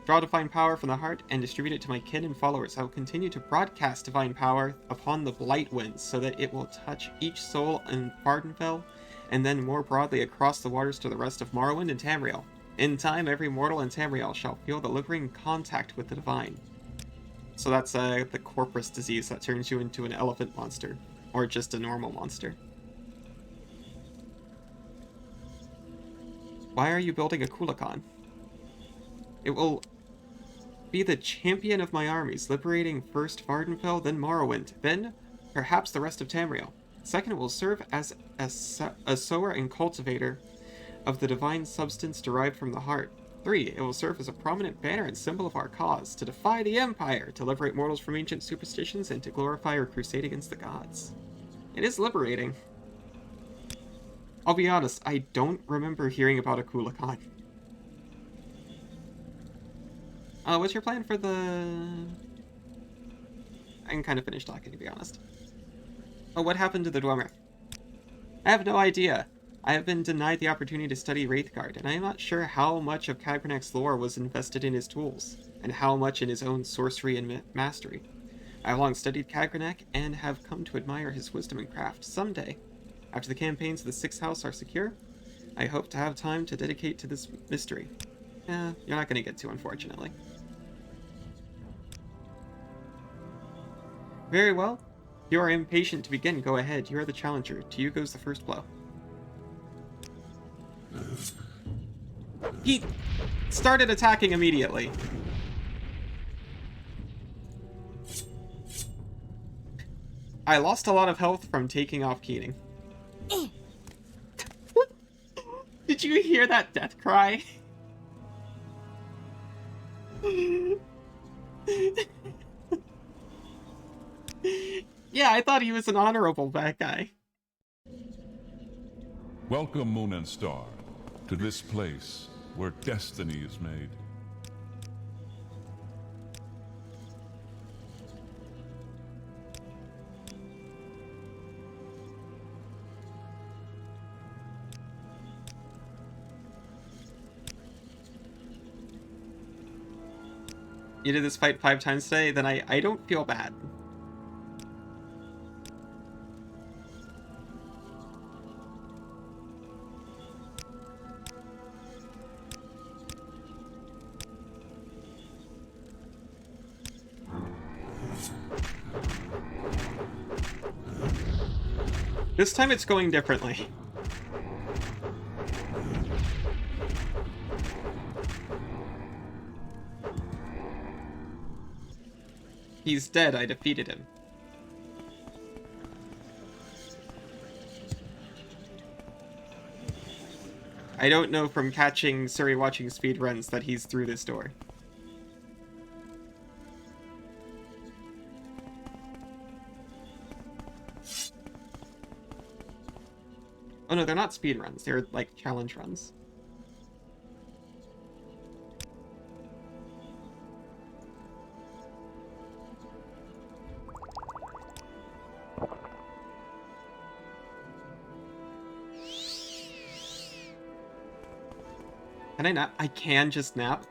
Speaker 1: Draw divine power from the heart and distribute it to my kin and followers. I will continue to broadcast divine power upon the blight winds so that it will touch each soul in Vvardenfell and then more broadly across the waters to the rest of Morrowind and Tamriel. In time, every mortal in Tamriel shall feel the living contact with the divine. So that's the corpus disease that turns you into an elephant monster, or just a normal monster. Why are you building a Kulakan? It will be the champion of my armies, liberating first Vvardenfell, then Morrowind, then perhaps the rest of Tamriel. Second, it will serve as a sower and cultivator of the divine substance derived from the heart. 3, it will serve as a prominent banner and symbol of our cause, to defy the Empire, to liberate mortals from ancient superstitions, and to glorify our crusade against the gods. It is liberating. I'll be honest, I don't remember hearing about a Kulakan. What's your plan for the... I can kind of finish talking, to be honest. Oh, what happened to the Dwemer? I have no idea. I have been denied the opportunity to study Wraithguard, and I am not sure how much of Kagrenak's lore was invested in his tools, and how much in his own sorcery and mastery. I have long studied Kagrenak, and have come to admire his wisdom and craft. Someday, after the campaigns of the Sixth House are secure, I hope to have time to dedicate to this mystery. You're not going to get to, unfortunately. Very well. You are impatient to begin. Go ahead. You are the challenger. To you goes the first blow. He started attacking immediately. I lost a lot of health from taking off Keening. Did you hear that death cry? Yeah, I thought he was an honorable bad guy.
Speaker 7: Welcome, Moon and Star, to this place where destiny is made.
Speaker 1: You did this fight 5 times today, then I don't feel bad. This time it's going differently. He's dead, I defeated him. I don't know from catching Suri watching speedruns that he's through this door. Oh no, they're not speedruns, they're like challenge runs. Can I nap? I can just nap.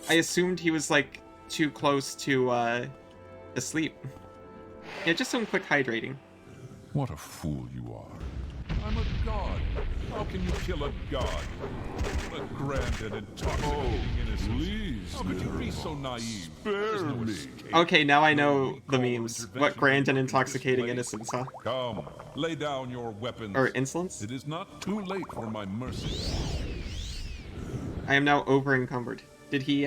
Speaker 1: I assumed he was like too close to asleep. Yeah, just some quick hydrating.
Speaker 7: What a fool you are. I'm a god. How can you kill a god? What a grand and intoxicating innocence. Please, how could you be so naive? Spare me.
Speaker 1: Okay, now I know the memes. What grand and intoxicating innocence, huh?
Speaker 7: Come, lay down your weapons.
Speaker 1: Or insolence?
Speaker 7: It is not too late for my mercy.
Speaker 1: I am now over encumbered. Did he,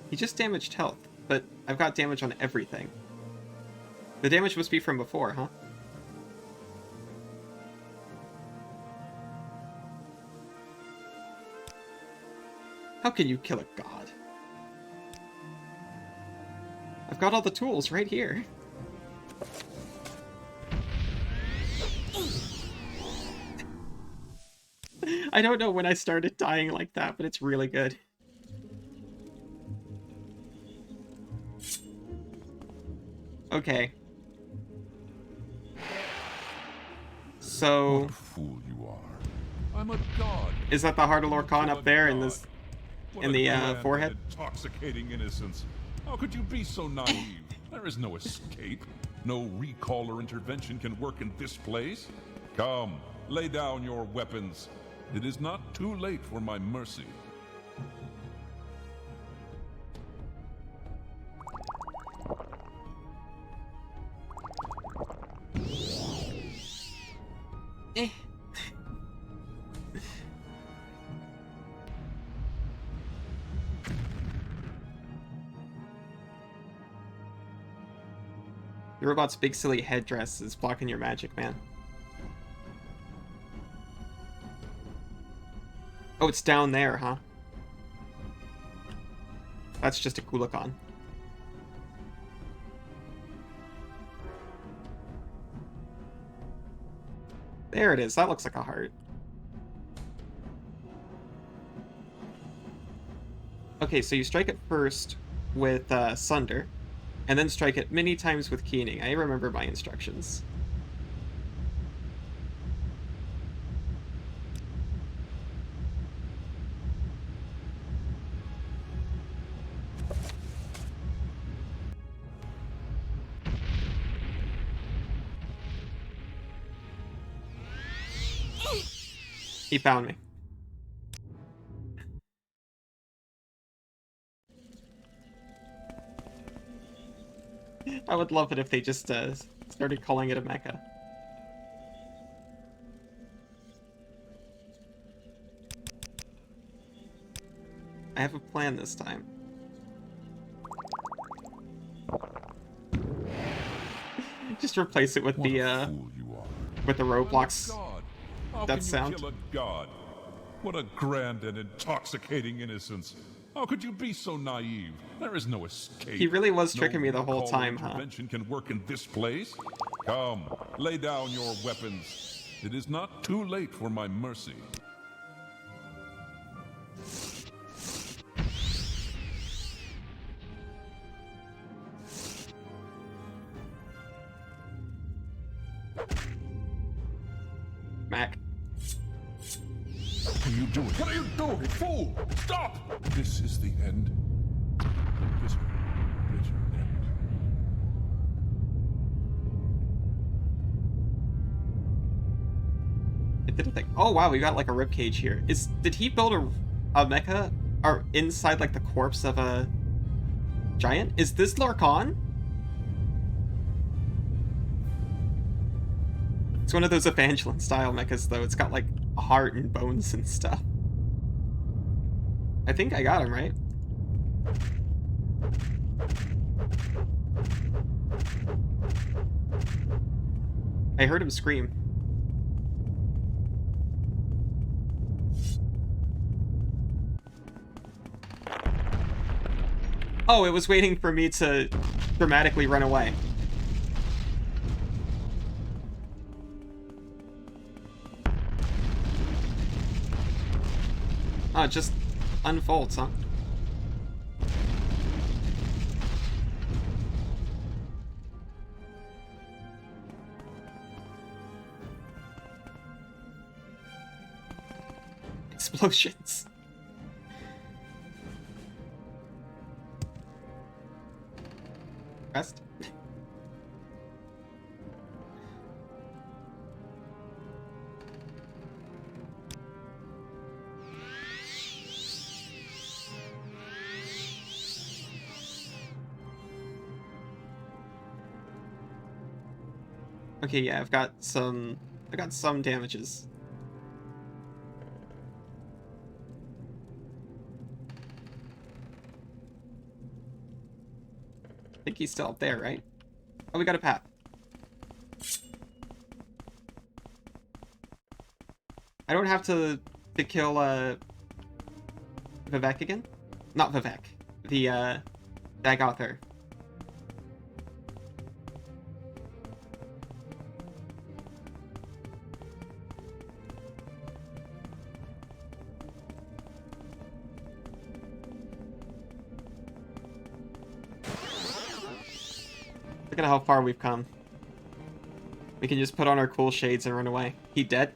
Speaker 1: He just damaged health, but I've got damage on everything. The damage must be from before, huh? How can you kill a god? I've got all the tools right here. I don't know when I started dying like that, but it's really good. Okay. So,
Speaker 7: What a fool you are. I'm a god.
Speaker 1: is that the Heart of
Speaker 7: How
Speaker 1: Lord
Speaker 7: can you
Speaker 1: Khan
Speaker 7: kill
Speaker 1: up
Speaker 7: a
Speaker 1: there in
Speaker 7: god?
Speaker 1: this,
Speaker 7: What
Speaker 1: in
Speaker 7: a
Speaker 1: the
Speaker 7: grand
Speaker 1: forehead?
Speaker 7: and intoxicating innocence. How could you be so naive? There is no escape. No recall or intervention can work in this place. Come, lay down your weapons. It is not too late for my mercy.
Speaker 1: Eh. The robot's big silly headdress is blocking your magic, man. Oh, it's down there, huh? That's just a Kulikon. There it is. That looks like a heart. Okay, so you strike it first with Sunder, and then strike it many times with Keening. I remember my instructions. He found me. I would love it if they just started calling it a mecha. I have a plan this time. Just replace it with
Speaker 7: What
Speaker 1: the
Speaker 7: a fool you are.
Speaker 1: with the Roblox.
Speaker 7: I'm a god. How
Speaker 1: That
Speaker 7: can
Speaker 1: sound.
Speaker 7: you kill a god? What a grand and intoxicating innocence. How could you be so naive? There is no escape.
Speaker 1: He really was
Speaker 7: No
Speaker 1: tricking me the whole
Speaker 7: recall or
Speaker 1: time, huh?
Speaker 7: intervention can work in this place. Come, lay down your weapons. It is not too late for my mercy.
Speaker 1: Mac.
Speaker 7: What are you doing? What are you doing, fool? Stop! This is the end. The bitter, bitter end.
Speaker 1: It did a thing. Oh wow, we got like a ribcage here. Did he build a mecha or inside like the corpse of a giant? Is this Lorcan? It's one of those Evangeline style mechas though. It's got like a heart and bones and stuff. I think I got him right. I heard him scream. Oh, it was waiting for me to dramatically run away. Oh, it just unfolds, huh? Explosions. Rest. Okay, yeah, I've got some damages. I think he's still up there, right? Oh, we got a path. I don't have to kill Vivek again? Not Vivek. The Dagothar. Look at how far we've come. We can just put on our cool shades and run away. He dead?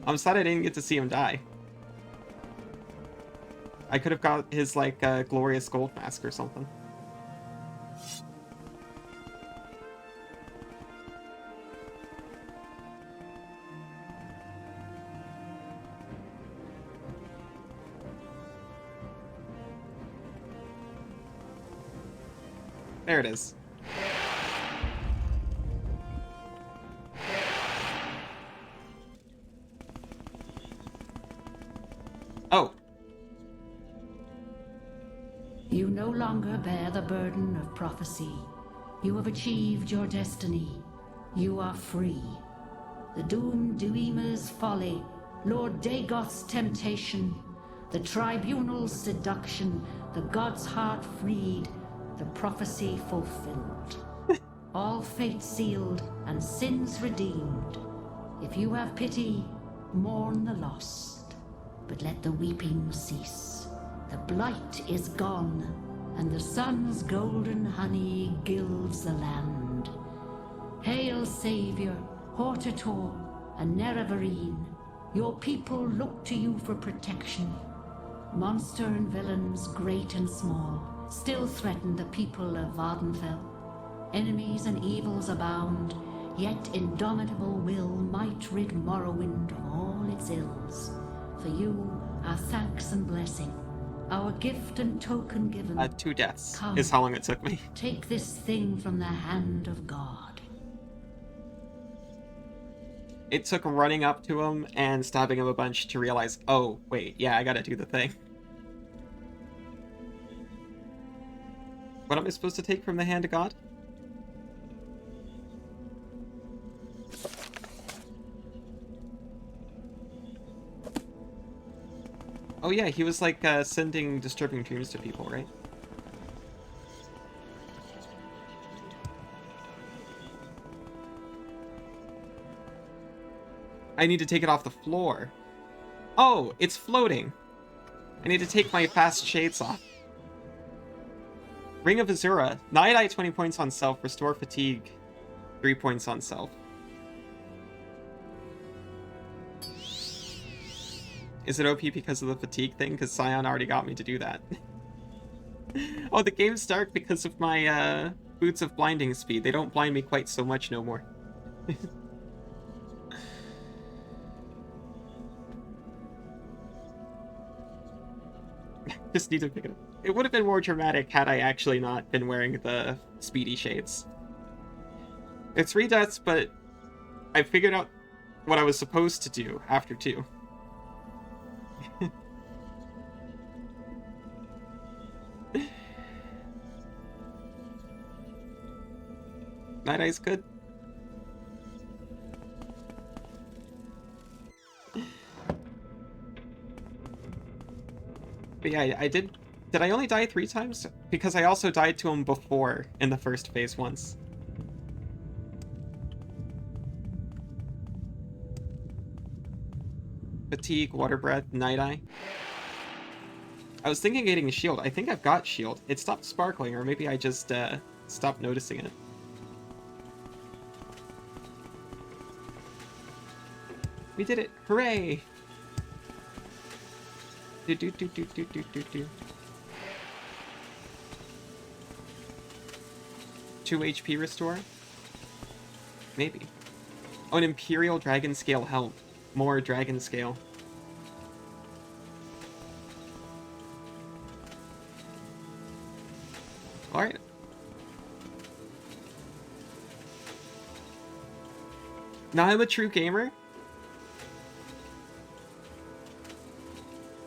Speaker 1: I'm sad I didn't get to see him die. I could have got his, like, glorious gold mask or something. There it is. Oh.
Speaker 8: You no longer bear the burden of prophecy. You have achieved your destiny. You are free. The doomed Duima's folly, Lord Dagoth's temptation, the tribunal's seduction, the god's heart freed, the prophecy fulfilled. All fate sealed and sins redeemed. If you have pity, mourn the lost, but let the weeping cease. The blight is gone, and the sun's golden honey gilds the land. Hail, Savior, Hortator, and Nerevarine. Your people look to you for protection. Monster and villains, great and small, still threaten the people of Vardenfell. Enemies and evils abound, yet indomitable will might rid Morrowind of all its ills. For you, our thanks and blessing, our gift and token given.
Speaker 1: 2 deaths
Speaker 8: Come,
Speaker 1: is how long it took me.
Speaker 8: take this thing from the hand of God.
Speaker 1: It took running up to him and stabbing him a bunch to realize, oh, wait, yeah, I gotta do the thing. What am I supposed to take from the hand of God? Oh yeah, he was like sending disturbing dreams to people, right? I need to take it off the floor. Oh, it's floating. I need to take my fast shades off. Ring of Azura. Night Eye 20 points on self. Restore fatigue. 3 points on self. Is it OP because of the fatigue thing? Because Scion already got me to do that. Oh, the game's dark because of my boots of blinding speed. They don't blind me quite so much no more. Just need to pick it up. It would have been more dramatic had I actually not been wearing the speedy shades. It's 3 deaths, but I figured out what I was supposed to do after 2. Night Eye's good. But yeah, I did... Did I only die 3 times? Because I also died to him before in the first phase once. Fatigue, Water Breath, Night Eye. I was thinking of getting a shield. I think I've got shield. It stopped sparkling, or maybe I just stopped noticing it. We did it! Hooray! Do do do do do do do do. 2 HP restore? Maybe. Oh, an Imperial Dragon Scale help. More Dragon Scale. Alright. Now I'm a true gamer?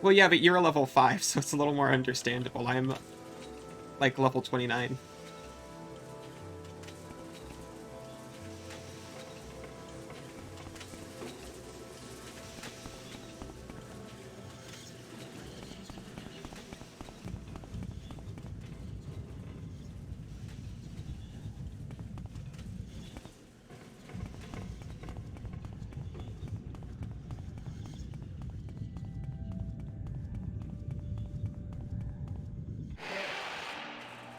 Speaker 1: Well, yeah, but you're a level 5, so it's a little more understandable. I'm, like, level 29.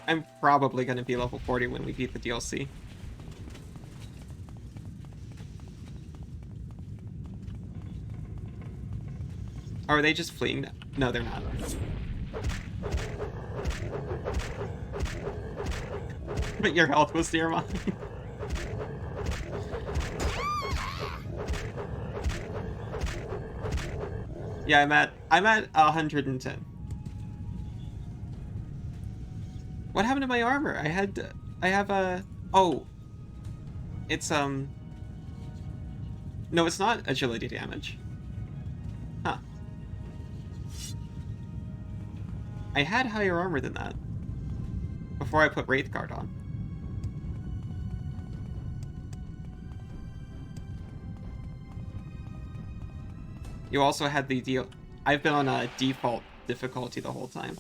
Speaker 1: I'm probably going to be level 40 when we beat the DLC. Are they just fleeing? No, they're not. But your health was near mine. Yeah, I'm at 110. What happened to my armor? I have a... Oh. It's, no, it's not agility damage. Huh. I had higher armor than that before I put Wraith Guard on. You also had the deal. I've been on a default difficulty the whole time.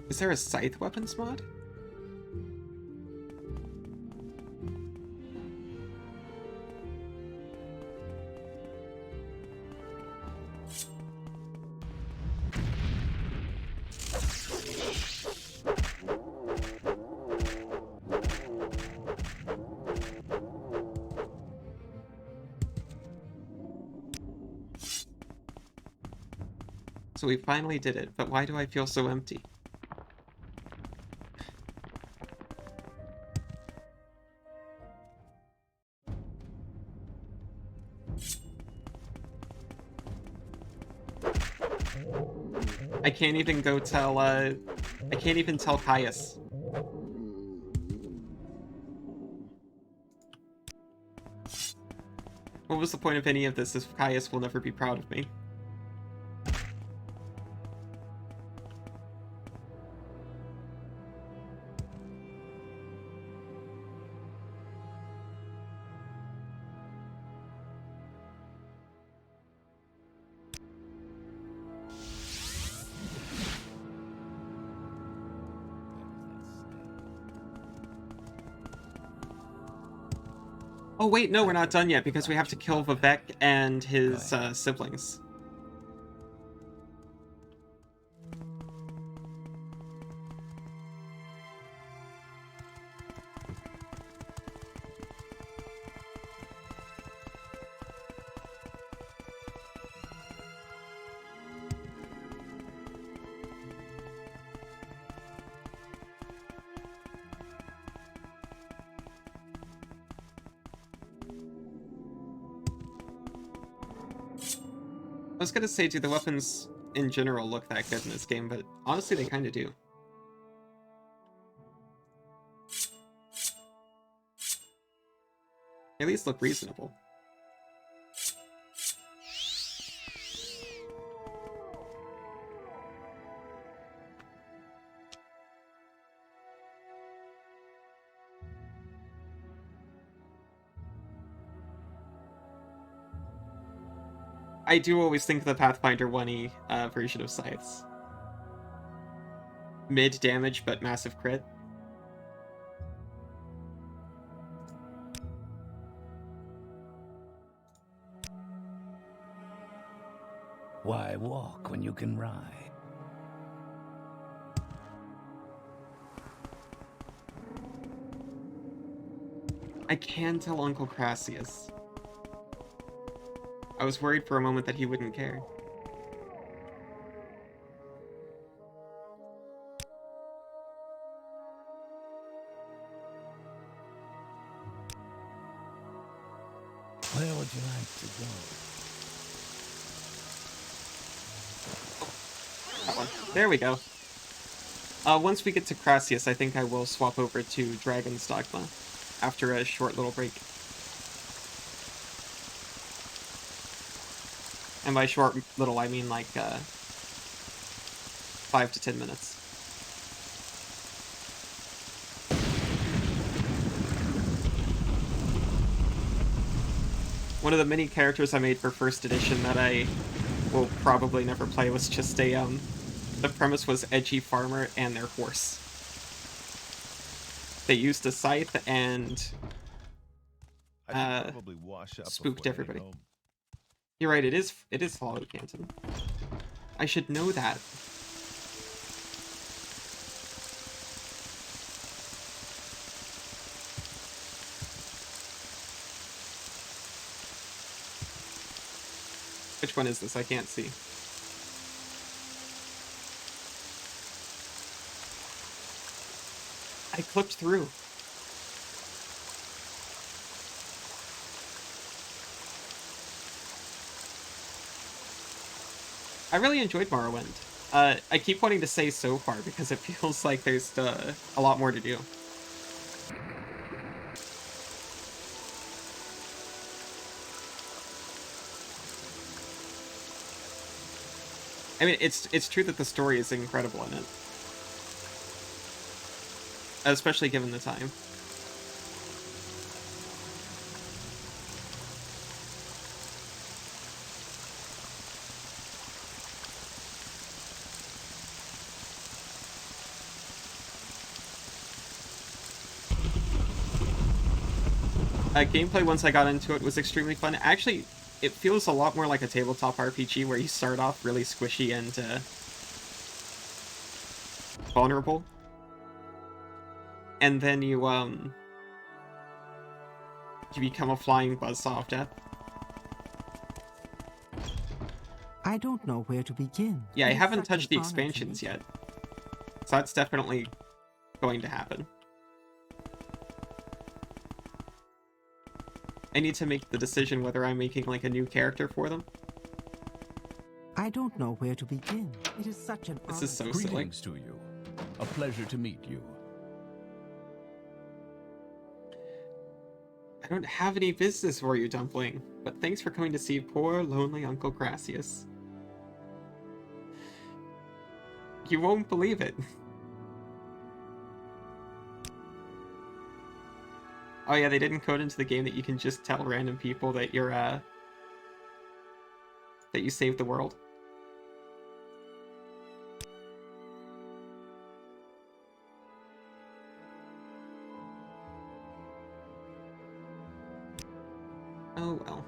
Speaker 1: Is there a scythe weapons mod? So we finally did it, but why do I feel so empty? I can't even go tell, I can't even tell Caius. What was the point of any of this if Caius will never be proud of me? Oh wait, no, we're not done yet because we have to kill Vivek and his siblings. I was gonna say, do the weapons in general look that good in this game, but honestly they kinda do. They at least look reasonable. I do always think of the Pathfinder 1E version of Scythes. Mid damage, but massive crit.
Speaker 3: Why walk when you can ride?
Speaker 1: I can tell Uncle Crassius. I was worried for a moment that he wouldn't care.
Speaker 3: Where would you like to go?
Speaker 1: That one. There we go. Once we get to Crassius, I think I will swap over to Dragon's Dogma after a short little break. And by short little, I mean like 5 to 10 minutes. One of the many characters I made for first edition that I will probably never play was just a, the premise was edgy farmer and their horse. They used a scythe and spooked everybody. You're right, it is Fallout Canton. I should know that. Which one is this? I can't see. I clipped through. I really enjoyed Morrowind. I keep wanting to say so far because it feels like there's a lot more to do. I mean, it's true that the story is incredible in it. Especially given the time. Gameplay, once I got into it, was extremely fun. Actually, it feels a lot more like a tabletop RPG where you start off really squishy and vulnerable. And then you become a flying buzzsaw of death.
Speaker 2: I don't know where to begin.
Speaker 1: Yeah, I
Speaker 2: It is
Speaker 1: haven't
Speaker 2: such
Speaker 1: touched the
Speaker 2: an honor to
Speaker 1: expansions
Speaker 2: meet
Speaker 1: yet. So that's definitely going to happen. I need to make the decision whether I'm making like a new character for them.
Speaker 2: I don't know where to begin. It is such an
Speaker 1: This
Speaker 2: honor.
Speaker 1: is so silly.
Speaker 4: Greetings to you. A pleasure to meet you.
Speaker 1: I don't have any business for you, Dumpling, but thanks for coming to see poor, lonely Uncle Gracius. You won't believe it. Oh yeah, they didn't code into the game that you can just tell random people that you're, that you saved the world. Oh well.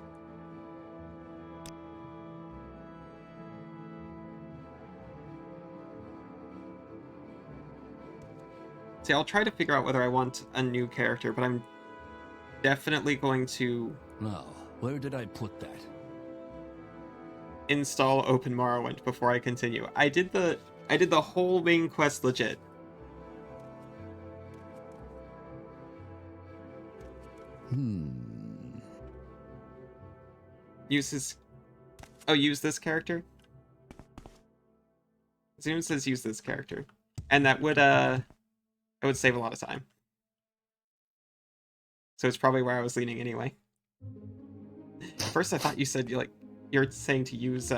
Speaker 1: See, I'll try to figure out whether I want a new character, but I'm definitely going to
Speaker 4: Now, where did I put that?
Speaker 1: install Open Morrowind before I continue. I did the whole main quest legit. Use this character? Zoom says use this character. And that would it would save a lot of time. So it's probably where I was leaning anyway. First I thought you said you're saying to use